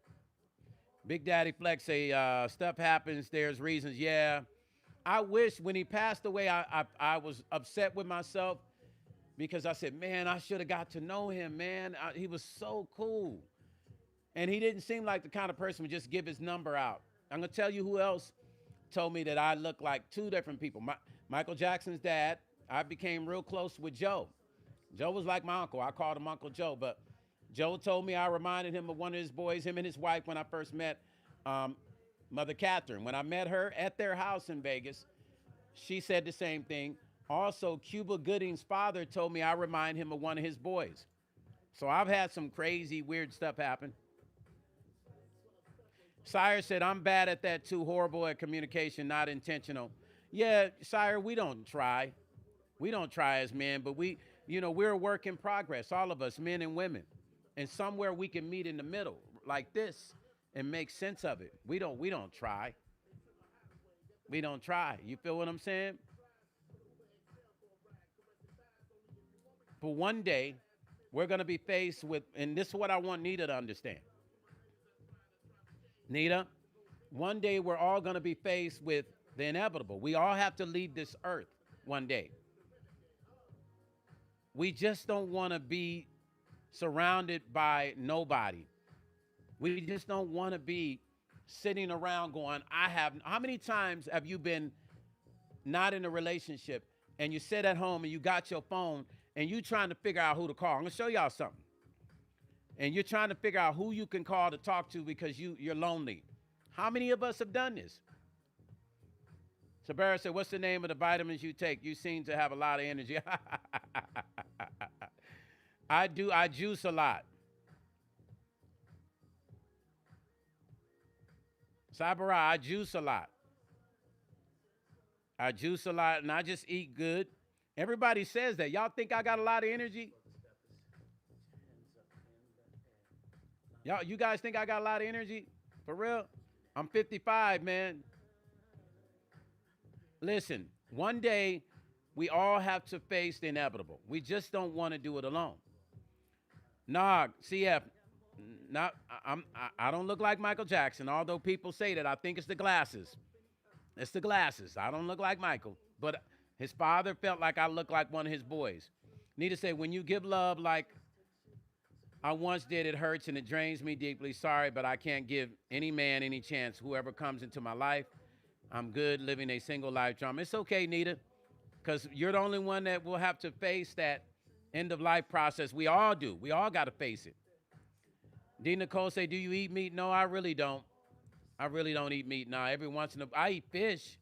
Big Daddy Flex say, stuff happens, there's reasons. Yeah. I wish when he passed away, I was upset with myself because I said, man, I should have got to know him, man. He was so cool. And he didn't seem like the kind of person who would just give his number out. I'm going to tell you who else told me that I look like two different people. Michael Jackson's dad, I became real close with Joe. Joe was like my uncle. I called him Uncle Joe. But Joe told me I reminded him of one of his boys, him and his wife, when I first met Mother Catherine. When I met her at their house in Vegas, she said the same thing. Also, Cuba Gooding's father told me I remind him of one of his boys. So I've had some crazy, weird stuff happen. Sire said, I'm bad at that too, horrible at communication, not intentional. Yeah, Sire, we don't try. We don't try as men, but we're a work in progress, all of us, men and women. And somewhere we can meet in the middle, like this, and make sense of it. We don't try. We don't try. You feel what I'm saying? But one day, we're going to be faced with, and this is what I want Nita to understand. Nita, one day we're all going to be faced with the inevitable. We all have to leave this earth one day. We just don't want to be surrounded by nobody. We just don't want to be sitting around going, I have. How many times have you been not in a relationship and you sit at home and you got your phone and you trying to figure out who to call? I'm going to show y'all something. And you're trying to figure out who you can call to talk to because you're lonely. How many of us have done this? Sabara said, what's the name of the vitamins you take? You seem to have a lot of energy. I do. I juice a lot. Sabara, I juice a lot. I juice a lot and I just eat good. Everybody says that. Y'all think I got a lot of energy? Y'all, you guys think I got a lot of energy? For real? I'm 55, man. Listen, one day we all have to face the inevitable. We just don't want to do it alone. Nah, CF, not, I don't look like Michael Jackson, although people say that. I think it's the glasses. It's the glasses. I don't look like Michael, but his father felt like I looked like one of his boys. Need to say, when you give love like I once did, it hurts and it drains me deeply. Sorry, but I can't give any man any chance. Whoever comes into my life, I'm good living a single life drama. It's okay, Nita, because you're the only one that will have to face that end of life process. We all do. We all got to face it. D. Nicole say, do you eat meat? No, I really don't. I really don't eat meat. Nah, every once in a while, I eat fish.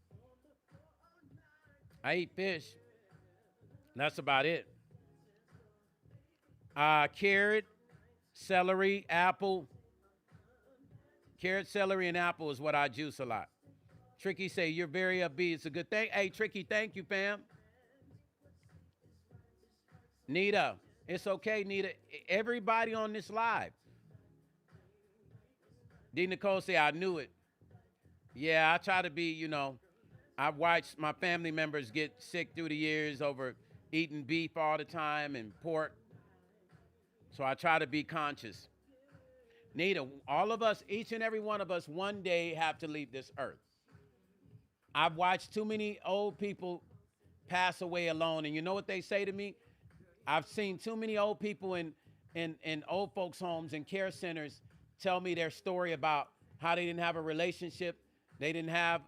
I eat fish. That's about it. Carrot, celery, apple. Carrot, celery, and apple is what I juice a lot. Tricky say, you're very upbeat. It's a good thing. Hey, Tricky, thank you, fam. Nita, it's okay, Nita. Everybody on this live. D. Nicole say, I knew it. Yeah, I try to be, I've watched my family members get sick through the years over eating beef all the time and pork. So I try to be conscious. Nita, all of us, each and every one of us, one day have to leave this earth. I've watched too many old people pass away alone. And you know what they say to me? I've seen too many old people in old folks' homes and care centers tell me their story about how they didn't have a relationship. They didn't have,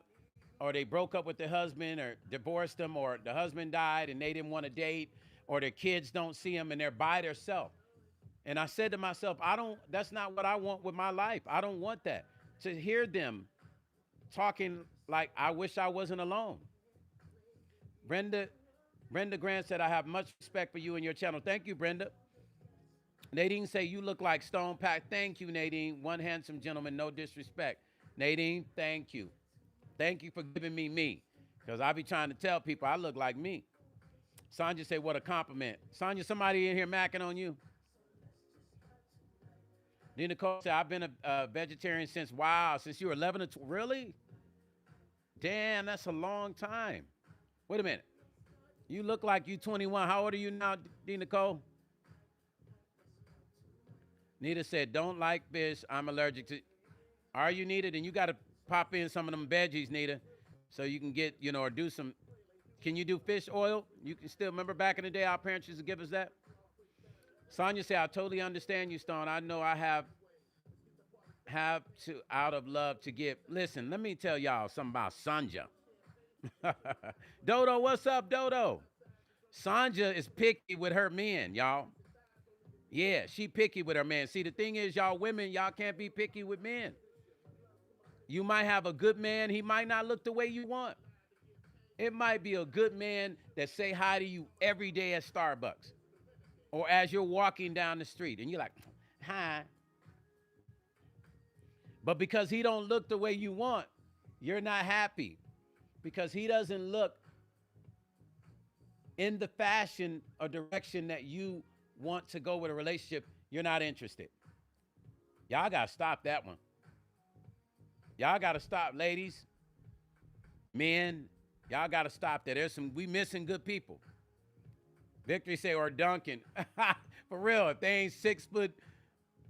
or they broke up with their husband or divorced them, or the husband died and they didn't want to date, or their kids don't see them and they're by themselves. And I said to myself, that's not what I want with my life. I don't want that. To hear them talking like, I wish I wasn't alone. Brenda Grant said, I have much respect for you and your channel. Thank you, Brenda. Nadine say, you look like Stone Pack. Thank you, Nadine. One handsome gentleman, no disrespect. Nadine, thank you. Thank you for giving me me. Because I be trying to tell people I look like me. Sonya say, what a compliment. Sonya, somebody in here macking on you? Nina Cole said, I've been a vegetarian since you were 11 or 12. Really? Damn, that's a long time. Wait a minute. You look like you 21. How old are you now, D. Nicole? Nita said, don't like fish. I'm allergic to. Are you, Nita? Then you got to pop in some of them veggies, Nita, so you can get, or do some. Can you do fish oil? You can still remember back in the day our parents used to give us that? Sonya said, I totally understand you, Stone. I know I have to, out of love to give. Listen, let me tell y'all something about Sanja. Dodo, what's up, Dodo? Sanja is picky with her men, y'all. Yeah, she picky with her man. See, the thing is, y'all women, y'all can't be picky with men. You might have a good man. He might not look the way you want. It might be a good man that say hi to you every day at Starbucks or as you're walking down the street and you're like, hi. But because he don't look the way you want, you're not happy. Because he doesn't look in the fashion or direction that you want to go with a relationship, you're not interested. Y'all got to stop that one. Y'all got to stop, ladies, men. Y'all got to stop that. We missing good people. Victory say, or Duncan. For real, if they ain't 6'4"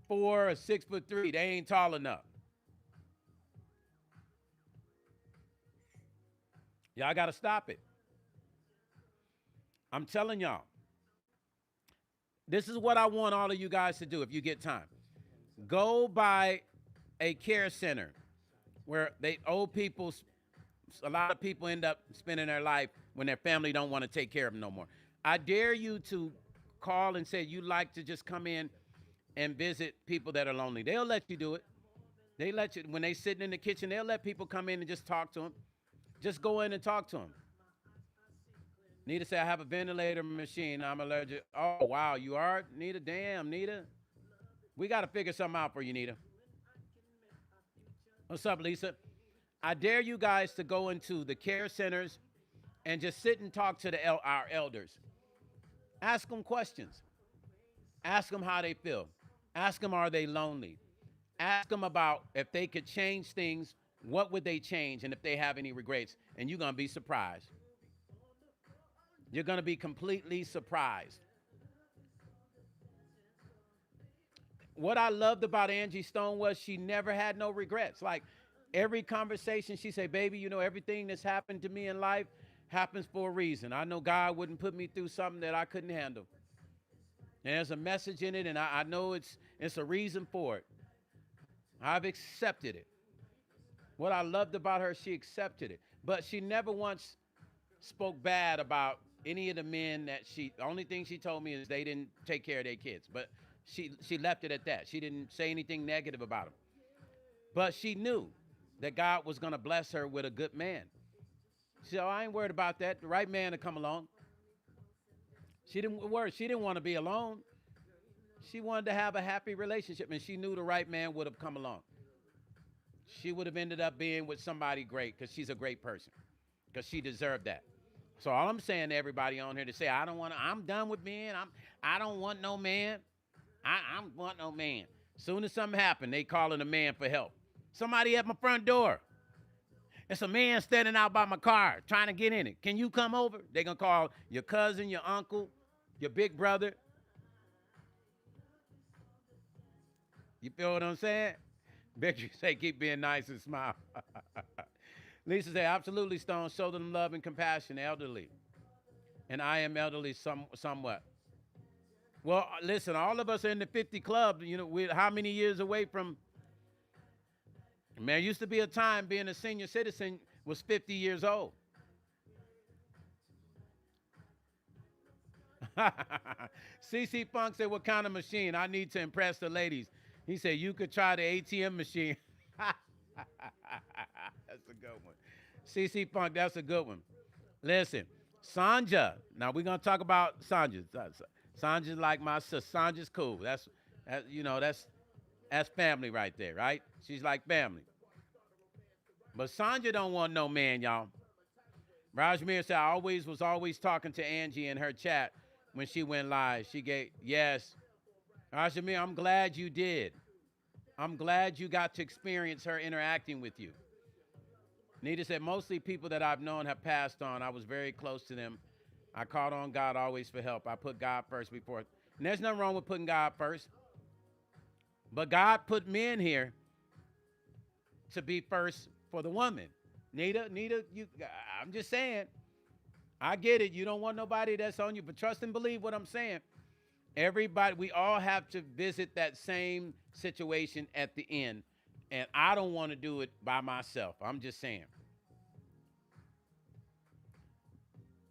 or 6'3", they ain't tall enough. Y'all got to stop it. I'm telling y'all. This is what I want all of you guys to do if you get time. Go by a care center where old people, a lot of people end up spending their life when their family don't want to take care of them no more. I dare you to call and say you'd like to just come in and visit people that are lonely. They'll let you do it. They let you, when they sitting in the kitchen, they'll let people come in and just talk to them. Just go in and talk to them. Nita said, I have a ventilator machine. I'm allergic. Oh, wow, you are? Nita, damn, Nita. We got to figure something out for you, Nita. What's up, Lisa? I dare you guys to go into the care centers and just sit and talk to our elders. Ask them questions. Ask them how they feel. Ask them, are they lonely? Ask them about if they could change things, what would they change, and if they have any regrets. And you're going to be surprised. You're going to be completely surprised. What I loved about Angie Stone was she never had no regrets. Like every conversation, she said, baby, you know, everything that's happened to me in life happens for a reason. I know God wouldn't put me through something that I couldn't handle. And there's a message in it, and I know it's a reason for it. I've accepted it. What I loved about her, she accepted it. But she never once spoke bad about any of the men that the only thing she told me is they didn't take care of their kids. But she left it at that. She didn't say anything negative about them. But she knew that God was going to bless her with a good man. She said, oh, I ain't worried about that. The right man to come along. She didn't worry. She didn't want to be alone. She wanted to have a happy relationship, and she knew the right man would have come along. She would have ended up being with somebody great because she's a great person, because she deserved that. So all I'm saying to everybody on here to say, I'm done with men. I don't want no man. I want no man. Soon as something happened, they calling a man for help. Somebody at my front door. It's a man standing out by my car trying to get in it. Can you come over? They're going to call your cousin, your uncle, your big brother. You feel what I'm saying? Victory say, keep being nice and smile. Lisa say, absolutely, Stone. Show them love and compassion, elderly. And I am elderly somewhat. Well, listen, all of us are in the 50 club. You know, we're how many years away from... Man, there used to be a time being a senior citizen was 50 years old. CC Funk said, what kind of machine? I need to impress the ladies. He said, you could try the ATM machine. That's a good one. CC Funk, that's a good one. Listen, Sanja. Now, we're going to talk about Sanja. Sanja's like my sister. Sanja's cool. That's family right there, right? She's like family. But Sanja don't want no man, y'all. Rajmir said, I was always talking to Angie in her chat when she went live. She gave, yes. Rajmir, I'm glad you did. I'm glad you got to experience her interacting with you. Nita said, mostly people that I've known have passed on. I was very close to them. I called on God always for help. I put God first before. And there's nothing wrong with putting God first. But God put men here to be first for the woman. Nita, I'm just saying. I get it. You don't want nobody that's on you, but trust and believe what I'm saying. Everybody, we all have to visit that same situation at the end. And I don't want to do it by myself. I'm just saying.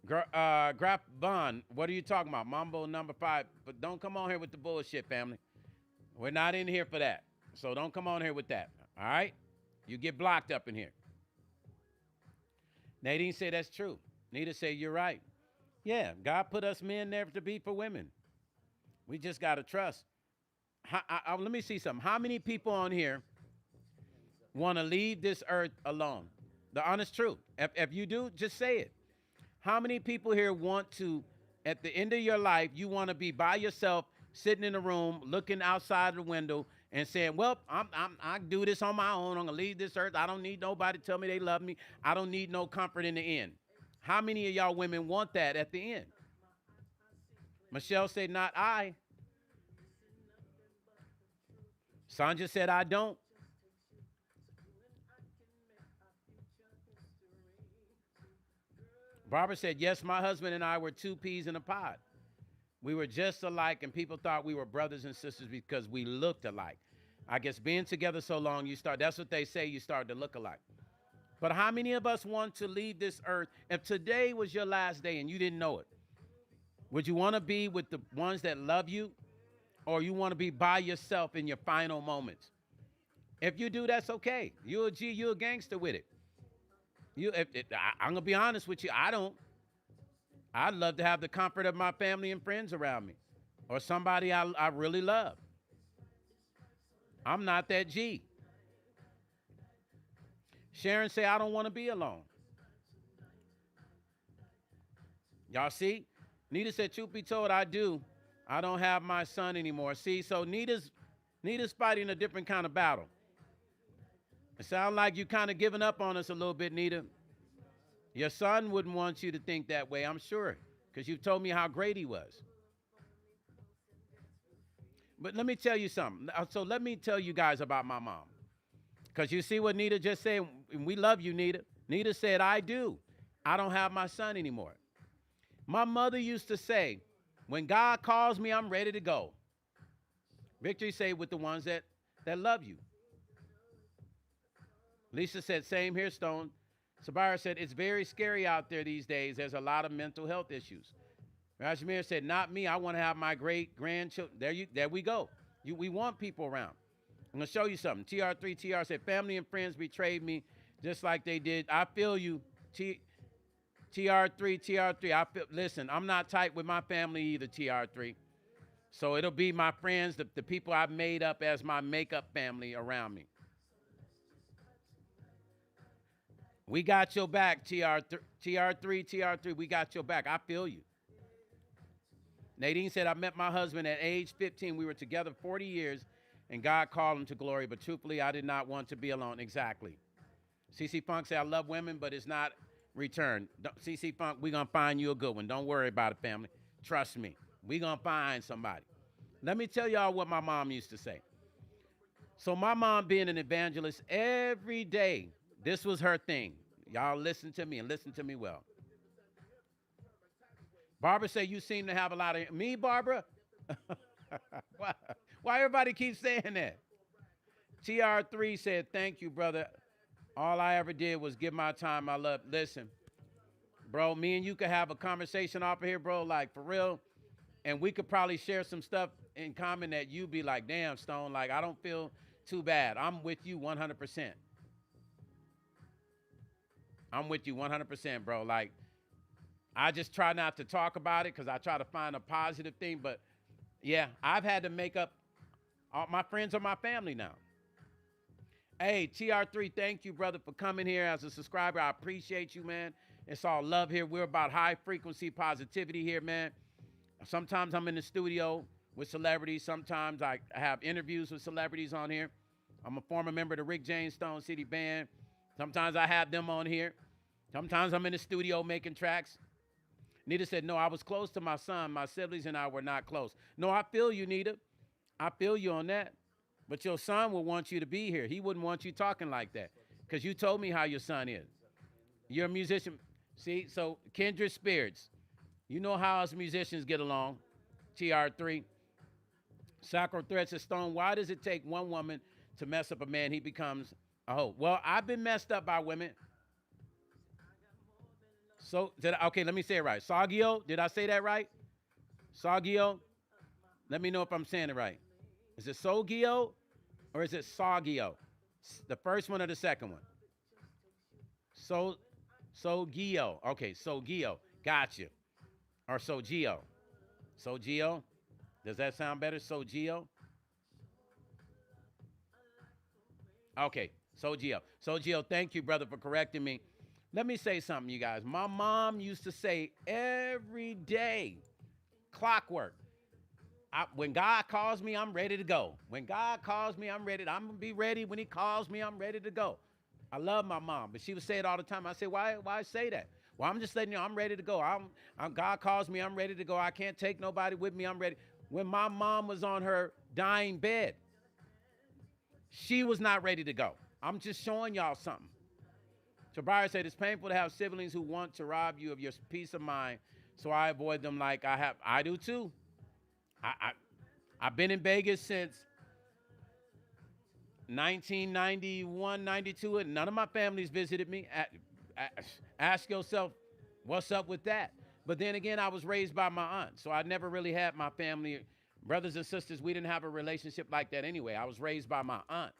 Graf Bond, what are you talking about? Mambo number 5. But don't come on here with the bullshit, family. We're not in here for that. So don't come on here with that. All right? You get blocked up in here. Nadine said that's true. Nita said you're right. Yeah, God put us men there to be for women. We just got to trust. Let me see something. How many people on here want to leave this earth alone? The honest truth. If you do, just say it. How many people here want to, at the end of your life, you want to be by yourself, sitting in a room, looking outside the window and saying, well, I do this on my own. I'm going to leave this earth. I don't need nobody to tell me they love me. I don't need no comfort in the end. How many of y'all women want that at the end? Michelle said, not I. Sanja said, I don't. Barbara said, yes, my husband and I were 2 peas in a pod. We were just alike, and people thought we were brothers and sisters because we looked alike. I guess being together so long, that's what they say, you start to look alike. But how many of us want to leave this earth if today was your last day and you didn't know it? Would you want to be with the ones that love you, or you want to be by yourself in your final moments? If you do, that's okay. You're a G, you're a gangster with it. I'm going to be honest with you, I don't. I'd love to have the comfort of my family and friends around me, or somebody I really love. I'm not that G. Sharon say, I don't want to be alone. Y'all see? Nita said, truth be told, I do. I don't have my son anymore. See, so Nita's fighting a different kind of battle. It sounds like you kind of giving up on us a little bit, Nita. Your son wouldn't want you to think that way, I'm sure, because you've told me how great he was. But let me tell you something. So let me tell you guys about my mom. Because you see what Nita just said? We love you, Nita. Nita said, I do. I don't have my son anymore. My mother used to say, when God calls me, I'm ready to go. Victory say, with the ones that love you. Lisa said, same here, Stone. Sabira said, it's very scary out there these days. There's a lot of mental health issues. Rajmir said, not me. I want to have my great-grandchildren. There we go. We want people around. I'm going to show you something. TR3 said, family and friends betrayed me just like they did. I feel you, TR3. Listen, I'm not tight with my family either, TR3. So it'll be my friends, the people I've made up as my makeup family around me. We got your back, TR3. We got your back. I feel you. Nadine said, I met my husband at age 15. We were together 40 years, and God called him to glory. But truthfully, I did not want to be alone. Exactly. CC Funk said, I love women, but it's not return. CC Funk, we're going to find you a good one. Don't worry about it, family. Trust me. We're going to find somebody. Let me tell y'all what my mom used to say. So my mom being an evangelist every day, this was her thing. Y'all listen to me and listen to me well. Barbara said, you seem to have a lot of... Me, Barbara? Why everybody keeps saying that? TR3 said, thank you, brother. All I ever did was give my time, my love. Listen, bro, me and you could have a conversation off of here, bro, like for real. And we could probably share some stuff in common that you be like, damn, Stone, like I don't feel too bad. I'm with you 100%. I'm with you 100%, bro. Like, I just try not to talk about it because I try to find a positive thing. But, yeah, I've had to make up. All my friends are my family now. Hey, TR3, thank you, brother, for coming here as a subscriber. I appreciate you, man. It's all love here. We're about high-frequency positivity here, man. Sometimes I'm in the studio with celebrities. Sometimes I have interviews with celebrities on here. I'm a former member of the Rick James Stone City Band. Sometimes I have them on here. Sometimes I'm in the studio making tracks. Nita said, no, I was close to my son. My siblings and I were not close. No, I feel you, Nita. I feel you on that. But your son will want you to be here. He wouldn't want you talking like that because you told me how your son is. You're a musician. See, so kindred spirits. You know how us musicians get along. TR3. Sacro Thread says, Stone, why does it take one woman to mess up a man? He becomes a hoe. Well, I've been messed up by women. So, okay, let me say it right. Saggio, did I say that right? Saggio? Let me know if I'm saying it right. Is it Sogio or is it Saggio? The first one or the second one? Sogio. Okay, Sogio. Gotcha. Or Sogio. Sogio? Does that sound better? Sogio? Okay, Sogio. Sogio, thank you, brother, for correcting me. Let me say something, you guys. My mom used to say every day, clockwork. When God calls me, I'm ready to go. When God calls me, I'm ready. I'm going to be ready. When he calls me, I'm ready to go. I love my mom, but she would say it all the time. I say, why say that? Well, I'm just letting you know I'm ready to go. God calls me, I'm ready to go. I can't take nobody with me. I'm ready. When my mom was on her dying bed, she was not ready to go. I'm just showing y'all something. Tabara said, it's painful to have siblings who want to rob you of your peace of mind, so I avoid them like I do too. I, I I've been in Vegas since 1991, 92, and none of my families visited me. Ask yourself, what's up with that? But then again, I was raised by my aunt, so I never really had my family, brothers and sisters. We didn't have a relationship like that anyway. I was raised by my aunt,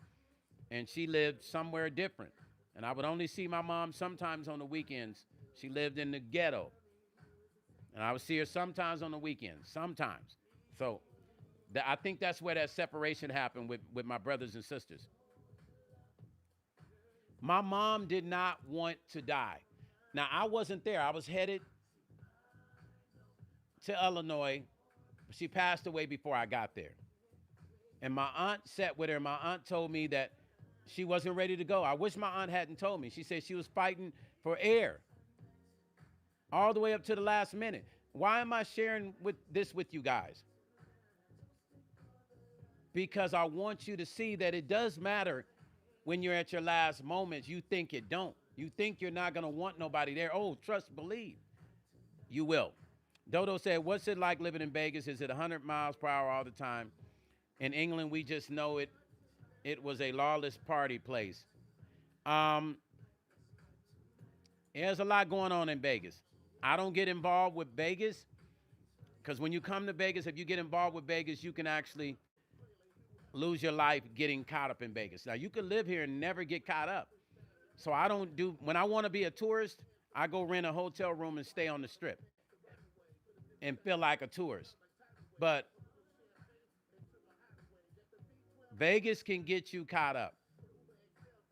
and she lived somewhere different. And I would only see my mom sometimes on the weekends. She lived in the ghetto, and I would see her sometimes on the weekends, sometimes. So I think that's where that separation happened with my brothers and sisters. My mom did not want to die. Now, I wasn't there. I was headed to Illinois. She passed away before I got there. And my aunt sat with her. My aunt told me that she wasn't ready to go. I wish my aunt hadn't told me. She said she was fighting for air all the way up to the last minute. Why am I sharing this with you guys? Because I want you to see that it does matter when you're at your last moments. You think it don't. You think you're not going to want nobody there. Oh, trust, believe. You will. Dodo said, what's it like living in Vegas? Is it 100 miles per hour all the time? In England, we just know it was a lawless party place. There's a lot going on in Vegas. I don't get involved with Vegas because when you come to Vegas, if you get involved with Vegas, you can actually lose your life getting caught up in Vegas. Now, you could live here and never get caught up. So I don't do, when I want to be a tourist, I go rent a hotel room and stay on the strip and feel like a tourist. But Vegas can get you caught up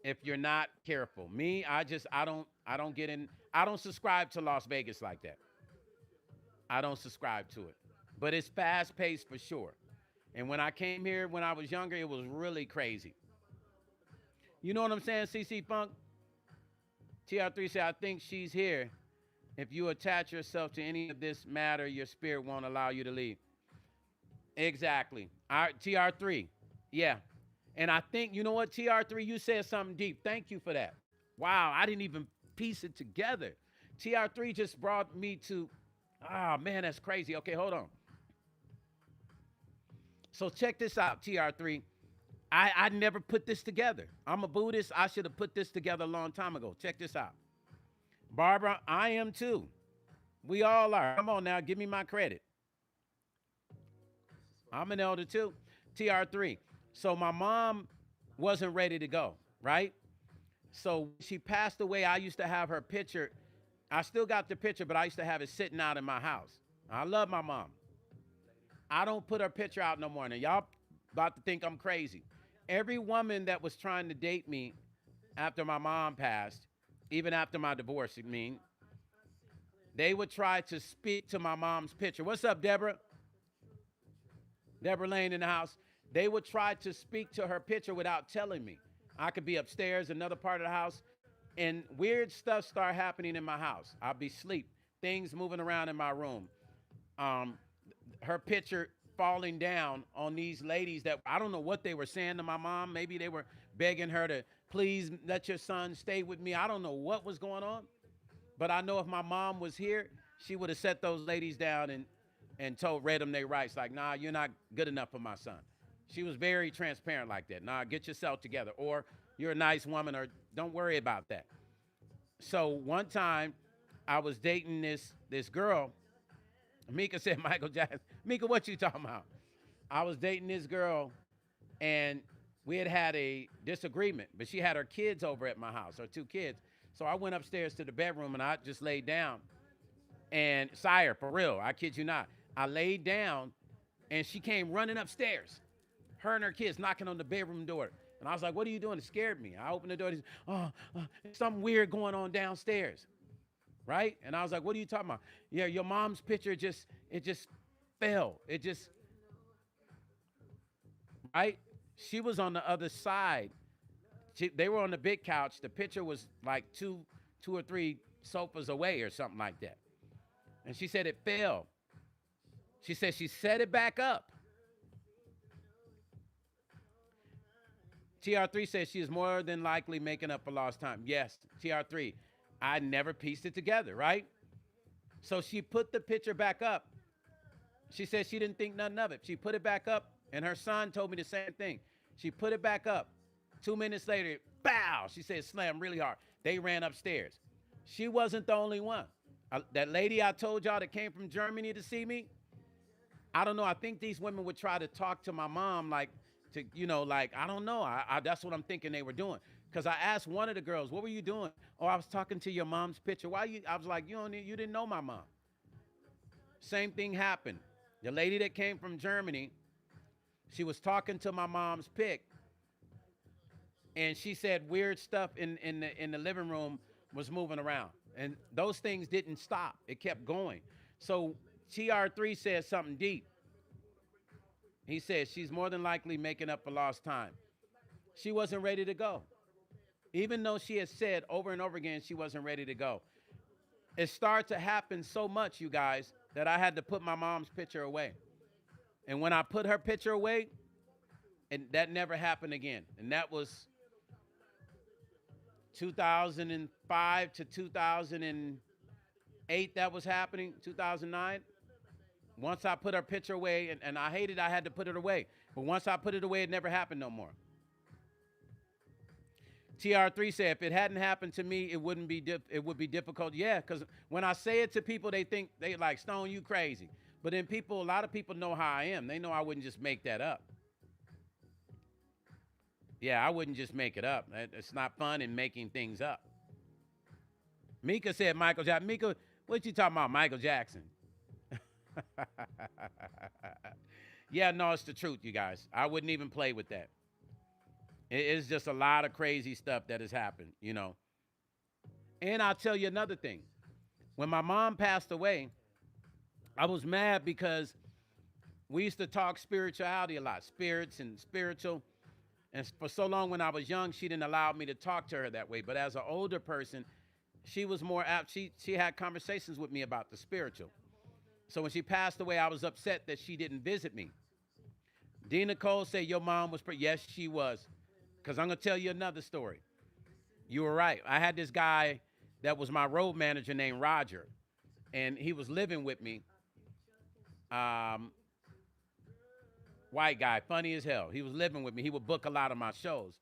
if you're not careful. Me, I don't get in, I don't subscribe to Las Vegas like that. I don't subscribe to it. But it's fast paced for sure. And when I came here when I was younger, it was really crazy. You know what I'm saying, CC Funk? TR3 said, I think she's here. If you attach yourself to any of this matter, your spirit won't allow you to leave. Exactly. TR3, yeah. And I think, you know what, TR3, you said something deep. Thank you for that. Wow, I didn't even piece it together. TR3 just brought me to, man, that's crazy. Okay, hold on. So check this out, TR3. I never put this together. I'm a Buddhist. I should have put this together a long time ago. Check this out. Barbara, I am too. We all are. Come on now, give me my credit. I'm an elder too. TR3. So my mom wasn't ready to go, right? So she passed away. I used to have her picture. I still got the picture, but I used to have it sitting out in my house. I love my mom. I don't put her picture out no more. Now, y'all about to think I'm crazy. Every woman that was trying to date me after my mom passed, even after my divorce, they would try to speak to my mom's picture. What's up, Deborah? Deborah Lane in the house. They would try to speak to her picture without telling me. I could be upstairs, another part of the house, and weird stuff start happening in my house. I'll be asleep, things moving around in my room. Her picture falling down on these ladies that I don't know what they were saying to my mom. Maybe they were begging her to please let your son stay with me. I don't know what was going on, but I know if my mom was here, she would have set those ladies down and read them their rights. Like, nah, you're not good enough for my son. She was very transparent like that. Nah, get yourself together, or you're a nice woman, or don't worry about that. So one time I was dating this girl. Mika said Michael Jackson. Mika, what you talking about? I was dating this girl, and we had a disagreement, but she had her kids over at my house, her 2 kids. So I went upstairs to the bedroom, and I just laid down. And sire, for real, I kid you not, I laid down, and she came running upstairs, her and her kids knocking on the bedroom door. And I was like, what are you doing? It scared me. I opened the door. And something weird going on downstairs. Right? And I was like, what are you talking about? Yeah, your mom's picture just fell. Right? She was on the other side. They were on the big couch. The picture was like two or 3 sofas away or something like that. And she said it fell. She said she set it back up. TR3 says she is more than likely making up for lost time. Yes, TR3. I never pieced it together, right? So she put the picture back up, She said she didn't think nothing of it. She put it back up, and her son told me the same thing. She put it back up. 2 minutes later, bow! She said, slammed really hard. They ran upstairs. She wasn't the only one. That lady I told y'all that came from Germany to see me, I don't know. I think these women would try to talk to my mom, like, to, like, I don't know. That's what I'm thinking they were doing. Because I asked one of the girls, what were you doing? Oh, I was talking to your mom's picture. I was like, you didn't know my mom. Same thing happened. The lady that came from Germany, she was talking to my mom's pic, and she said weird stuff in the living room was moving around. And those things didn't stop. It kept going. So TR3 said something deep. He said she's more than likely making up for lost time. She wasn't ready to go. Even though she had said over and over again she wasn't ready to go. It started to happen so much, you guys, that I had to put my mom's picture away. And when I put her picture away, and that never happened again. And that was 2005 to 2008 that was happening, 2009. Once I put her picture away, and I hated I had to put it away. But once I put it away, it never happened no more. TR3 said, if it hadn't happened to me, it would be difficult. Yeah, because when I say it to people, they think, they like, Stone, you crazy. But then a lot of people know how I am. They know I wouldn't just make that up. Yeah, I wouldn't just make it up. It's not fun in making things up. Mika said Michael Jackson. Mika, what you talking about, Michael Jackson? Yeah, no, it's the truth, you guys. I wouldn't even play with that. It's just a lot of crazy stuff that has happened, And I'll tell you another thing. When my mom passed away, I was mad because we used to talk spirituality a lot, spirits and spiritual. And for so long when I was young, she didn't allow me to talk to her that way. But as an older person, she was more apt. She had conversations with me about the spiritual. So when she passed away, I was upset that she didn't visit me. D. Nicole said, your mom was yes, she was. Because I'm going to tell you another story. You were right. I had this guy that was my road manager named Roger. And he was living with me. White guy, funny as hell. He was living with me. He would book a lot of my shows.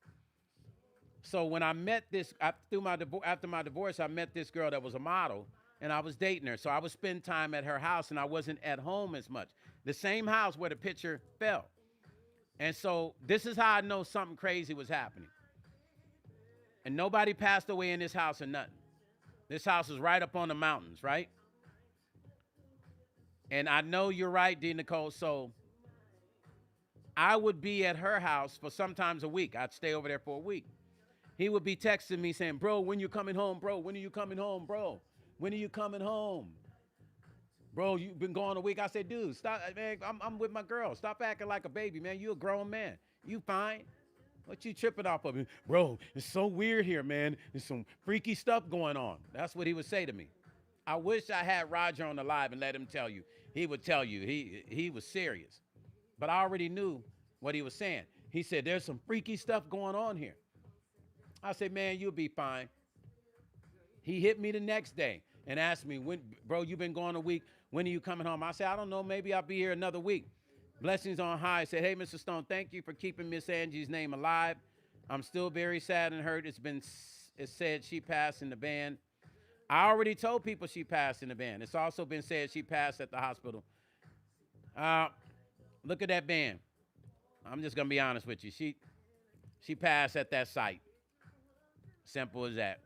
So when I met this, after my divorce, I met this girl that was a model, and I was dating her. So I would spend time at her house, and I wasn't at home as much. The same house where the picture fell. And so this is how I know something crazy was happening. And nobody passed away in this house or nothing. This house is right up on the mountains, right? And I know you're right, D. Nicole. So I would be at her house for sometimes a week. I'd stay over there for a week. He would be texting me saying, bro, when you coming home, bro? When are you coming home, bro? When are you coming home? Bro, you've been gone a week. I said, dude, stop, man. I'm with my girl. Stop acting like a baby, man. You a grown man. You fine. What you tripping off of me? Bro, it's so weird here, man. There's some freaky stuff going on. That's what he would say to me. I wish I had Roger on the live and let him tell you. He would tell you. He was serious. But I already knew what he was saying. He said, there's some freaky stuff going on here. I said, man, you'll be fine. He hit me the next day and asked me, when, bro, you've been gone a week. When are you coming home? I said, I don't know. Maybe I'll be here another week. Blessings on high. I said, hey, Mr. Stone, thank you for keeping Miss Angie's name alive. I'm still very sad and hurt. It's said she passed in the van. I already told people she passed in the van. It's also been said she passed at the hospital. Look at that van. I'm just going to be honest with you. She passed at that site. Simple as that.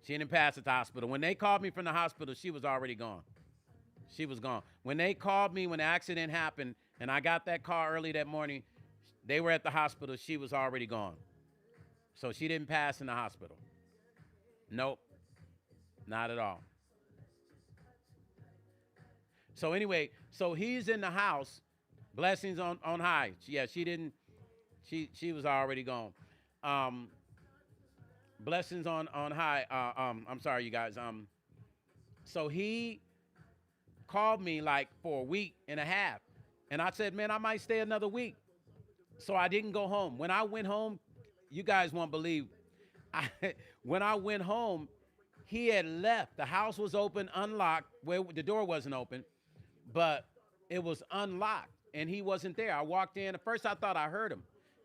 She didn't pass at the hospital. When they called me from the hospital, she was already gone. She was gone. When they called me when the accident happened and I got that call early that morning, they were at the hospital. She was already gone. So she didn't pass in the hospital. Nope. Not at all. So anyway, so he's in the house. Blessings on high. Yeah, she didn't. She was already gone. Blessings on high. I'm sorry, you guys. So he called me like for a week and a half. And I said, man, I might stay another week. So I didn't go home. When I went home, you guys won't believe. When I went home, he had left. The house was open, unlocked. Where the door wasn't open. But It was unlocked, and he wasn't there. I walked in. At first, I thought I heard him.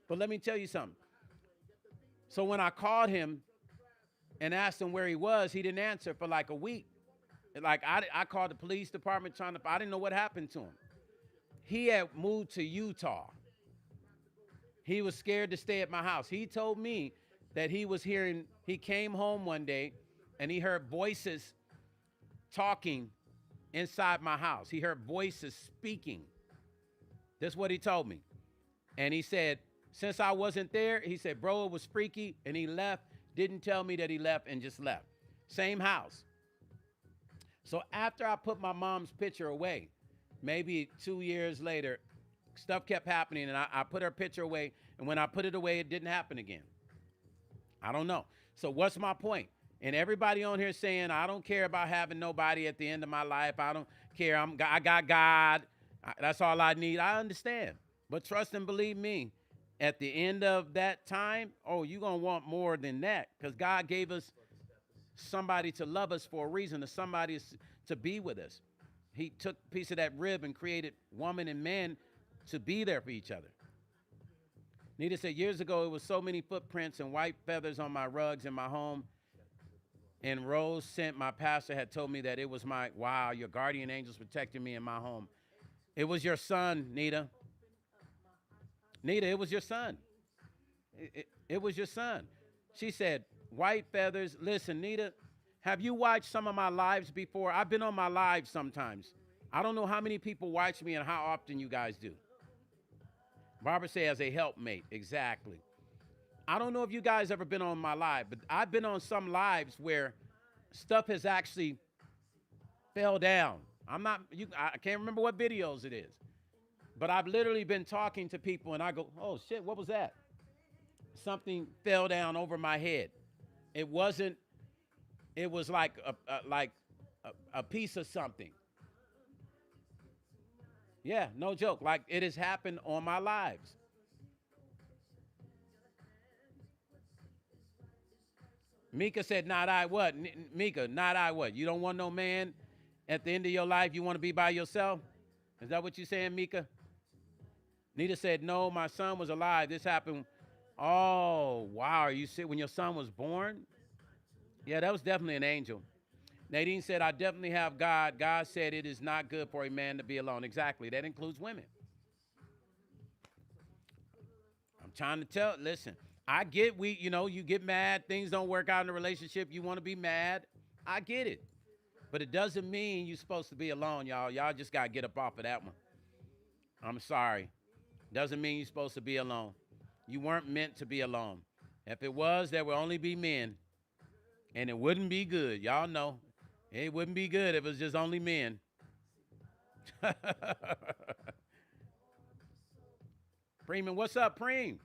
But let me tell you something. So when I called him and asked him where he was, he didn't answer for like a week. Like I called the police department I didn't know what happened to him. He had moved to Utah. He was scared to stay at my house. He told me that he came home one day and he heard voices talking inside my house. He heard voices speaking. That's what he told me. And he said, since I wasn't there, he said, bro, it was freaky, and he left, didn't tell me that he left, and just left. Same house. So after I put my mom's picture away, maybe 2 years later, stuff kept happening, and I put her picture away, and when I put it away, it didn't happen again. I don't know. So what's my point? And everybody on here saying, I don't care about having nobody at the end of my life. I don't care. I got God. That's all I need. I understand. But trust and believe me, at the end of that time, oh, you're going to want more than that, because God gave us somebody to love us for a reason, to somebody to be with us. He took a piece of that rib and created woman and man to be there for each other. Nita said, years ago, it was so many footprints and white feathers on my rugs in my home. And Rose sent, my pastor had told me that it was wow, your guardian angels protecting me in my home. It was your son, Nita. Nita, it was your son. It was your son. She said, white feathers. Listen, Nita, have you watched some of my lives before? I've been on my lives sometimes. I don't know how many people watch me and how often you guys do. Barbara said, as a helpmate. Exactly. I don't know if you guys ever been on my live, but I've been on some lives where stuff has actually fell down. I can't remember what videos it is, but I've literally been talking to people and I go, oh shit, what was that? Something fell down over my head. It was like a piece of something. Yeah, no joke. Like it has happened on my lives. Mika said, not I what? Mika, not I what? You don't want no man at the end of your life? You want to be by yourself? Is that what you're saying, Mika? Nita said, no, my son was alive. This happened. Oh, wow. Are you sick when your son was born? Yeah, that was definitely an angel. Nadine said, I definitely have God. God said it is not good for a man to be alone. Exactly. That includes women. I'm trying to tell, listen, I get you get mad. Things don't work out in a relationship. You want to be mad. I get it. But it doesn't mean you're supposed to be alone, y'all. Y'all just got to get up off of that one. I'm sorry. Doesn't mean you're supposed to be alone. You weren't meant to be alone. If it was, there would only be men. And it wouldn't be good. Y'all know. It wouldn't be good if it was just only men. Freeman, what's up, Preem?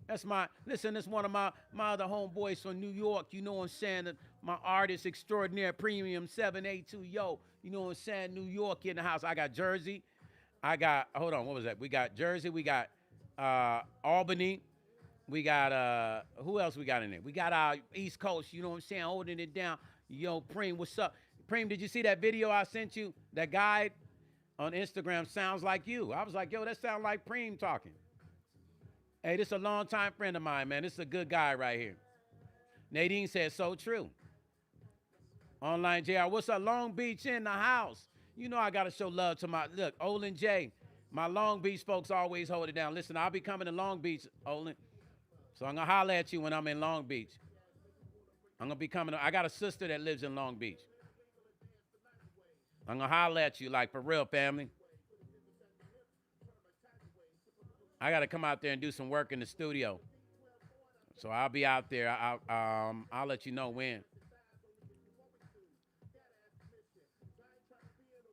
That's that's one of my other homeboys from New York. You know what I'm saying? My artist extraordinaire, Premium 782. Yo, you know what I'm saying? New York in the house. I got Jersey. Hold on, what was that? We got Jersey. We got Albany. We got, who else we got in there? We got our East Coast, you know what I'm saying, holding it down. Yo, Preem, what's up? Preem, did you see that video I sent you? That guy on Instagram sounds like you. I was like, yo, that sounds like Preem talking. Hey, this is a longtime friend of mine, man. This is a good guy right here. Nadine said, so true. Online JR, what's up? Long Beach in the house. You know I got to show love to look, Olin J. My Long Beach folks always hold it down. Listen, I'll be coming to Long Beach, Olin. So I'm going to holler at you when I'm in Long Beach. I'm going to be coming. I got a sister that lives in Long Beach. I'm going to holler at you like for real, family. I got to come out there and do some work in the studio. So I'll be out there. I'll let you know when.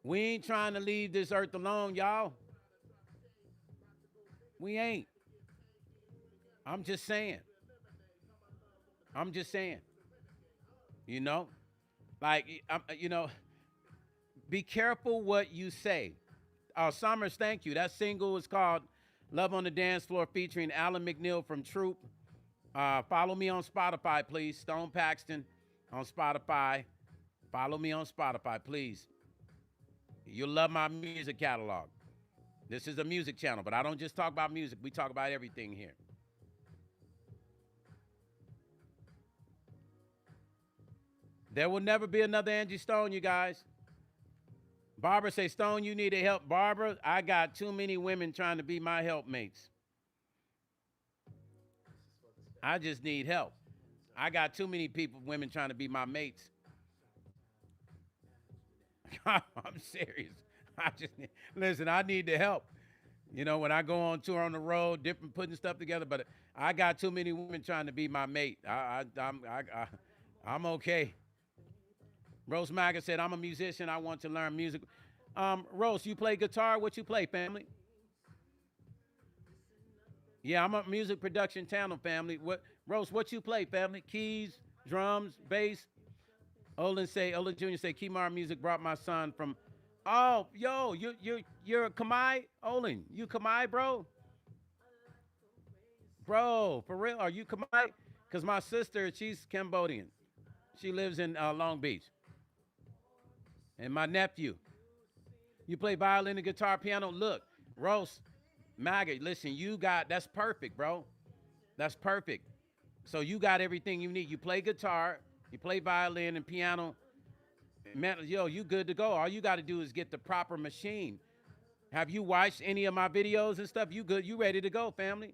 We ain't trying to leave this earth alone, y'all. We ain't. I'm just saying. You know? Like, be careful what you say. Summers, thank you. That single is called Love on the Dance Floor featuring Alan McNeil from Troop. Follow me on Spotify, please. Stone Paxton on Spotify. Follow me on Spotify, please. You'll love my music catalog. This is a music channel, but I don't just talk about music. We talk about everything here. There will never be another Angie Stone, you guys. Barbara say, Stone, you need help. Barbara, I got too many women trying to be my helpmates. I just need help. I got too many women trying to be my mates. I'm serious. Listen, I need the help. You know, when I go on tour on the road, different putting stuff together, but I got too many women trying to be my mate. I'm okay. Rose Maga said, I'm a musician. I want to learn music. Rose, you play guitar? What you play, family? Yeah, I'm a music production channel, family. Rose, what you play, family? Keys, drums, bass? Olin Jr. say, Kimar Music brought my son from. Oh, yo, you're a Khmer? Olin, you Khmer, bro? Bro, for real, are you Khmer? Because my sister, she's Cambodian. She lives in Long Beach. And my nephew. You play violin and guitar, piano? Look, Rose, Maggot, listen, that's perfect, bro. That's perfect. So you got everything you need. You play guitar, you play violin and piano. Man, yo, you good to go. All you got to do is get the proper machine. Have you watched any of my videos and stuff? You good? You ready to go, family?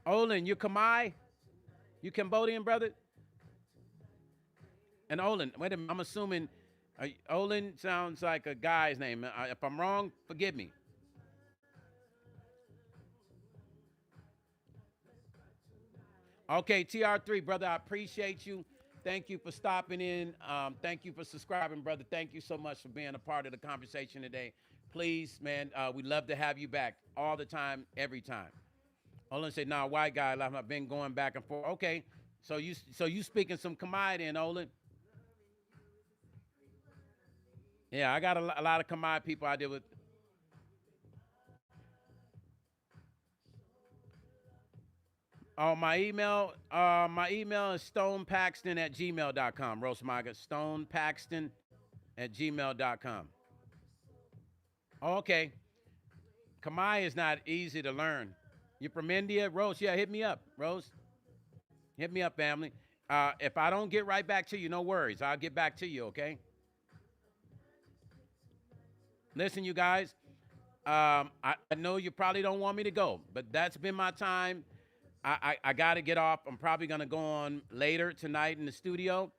Olin, you Khmer? You Cambodian, brother? And Olin, wait a minute, I'm assuming Olin sounds like a guy's name. If I'm wrong, forgive me. Okay, TR3, brother, I appreciate you. Thank you for stopping in. Thank you for subscribing, brother. Thank you so much for being a part of the conversation today. Please, man, we'd love to have you back all the time, every time. Olin said, nah, white guy, I've been going back and forth. Okay, so you speaking some Khmer then, Olin? Yeah, I got a lot of Khmer people I deal with. Oh, my email is stonepaxton@gmail.com. Roast Maga, stonepaxton@gmail.com. Okay. Khmer is not easy to learn. You from India? Rose, yeah, hit me up, Rose. Hit me up, family. If I don't get right back to you, no worries. I'll get back to you, okay? Listen, you guys, I know you probably don't want me to go, but that's been my time. I got to get off. I'm probably going to go on later tonight in the studio,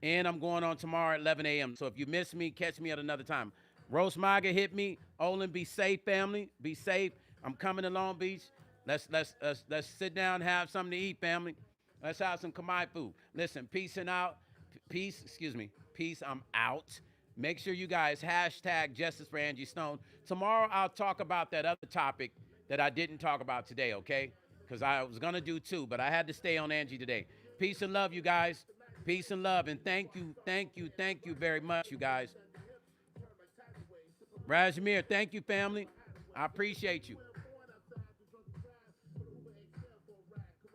and I'm going on tomorrow at 11 a.m. So if you miss me, catch me at another time. Roast Maga, hit me. Olin, be safe, family. Be safe. I'm coming to Long Beach. Let's sit down and have something to eat, family. Let's have some Khmer food. Listen, peace and out. Peace, I'm out. Make sure you guys hashtag Justice for Angie Stone. Tomorrow I'll talk about that other topic that I didn't talk about today, okay? Because I was going to do two, but I had to stay on Angie today. Peace and love, you guys. Peace and love. And thank you very much, you guys. Rajmir, thank you, family. I appreciate you.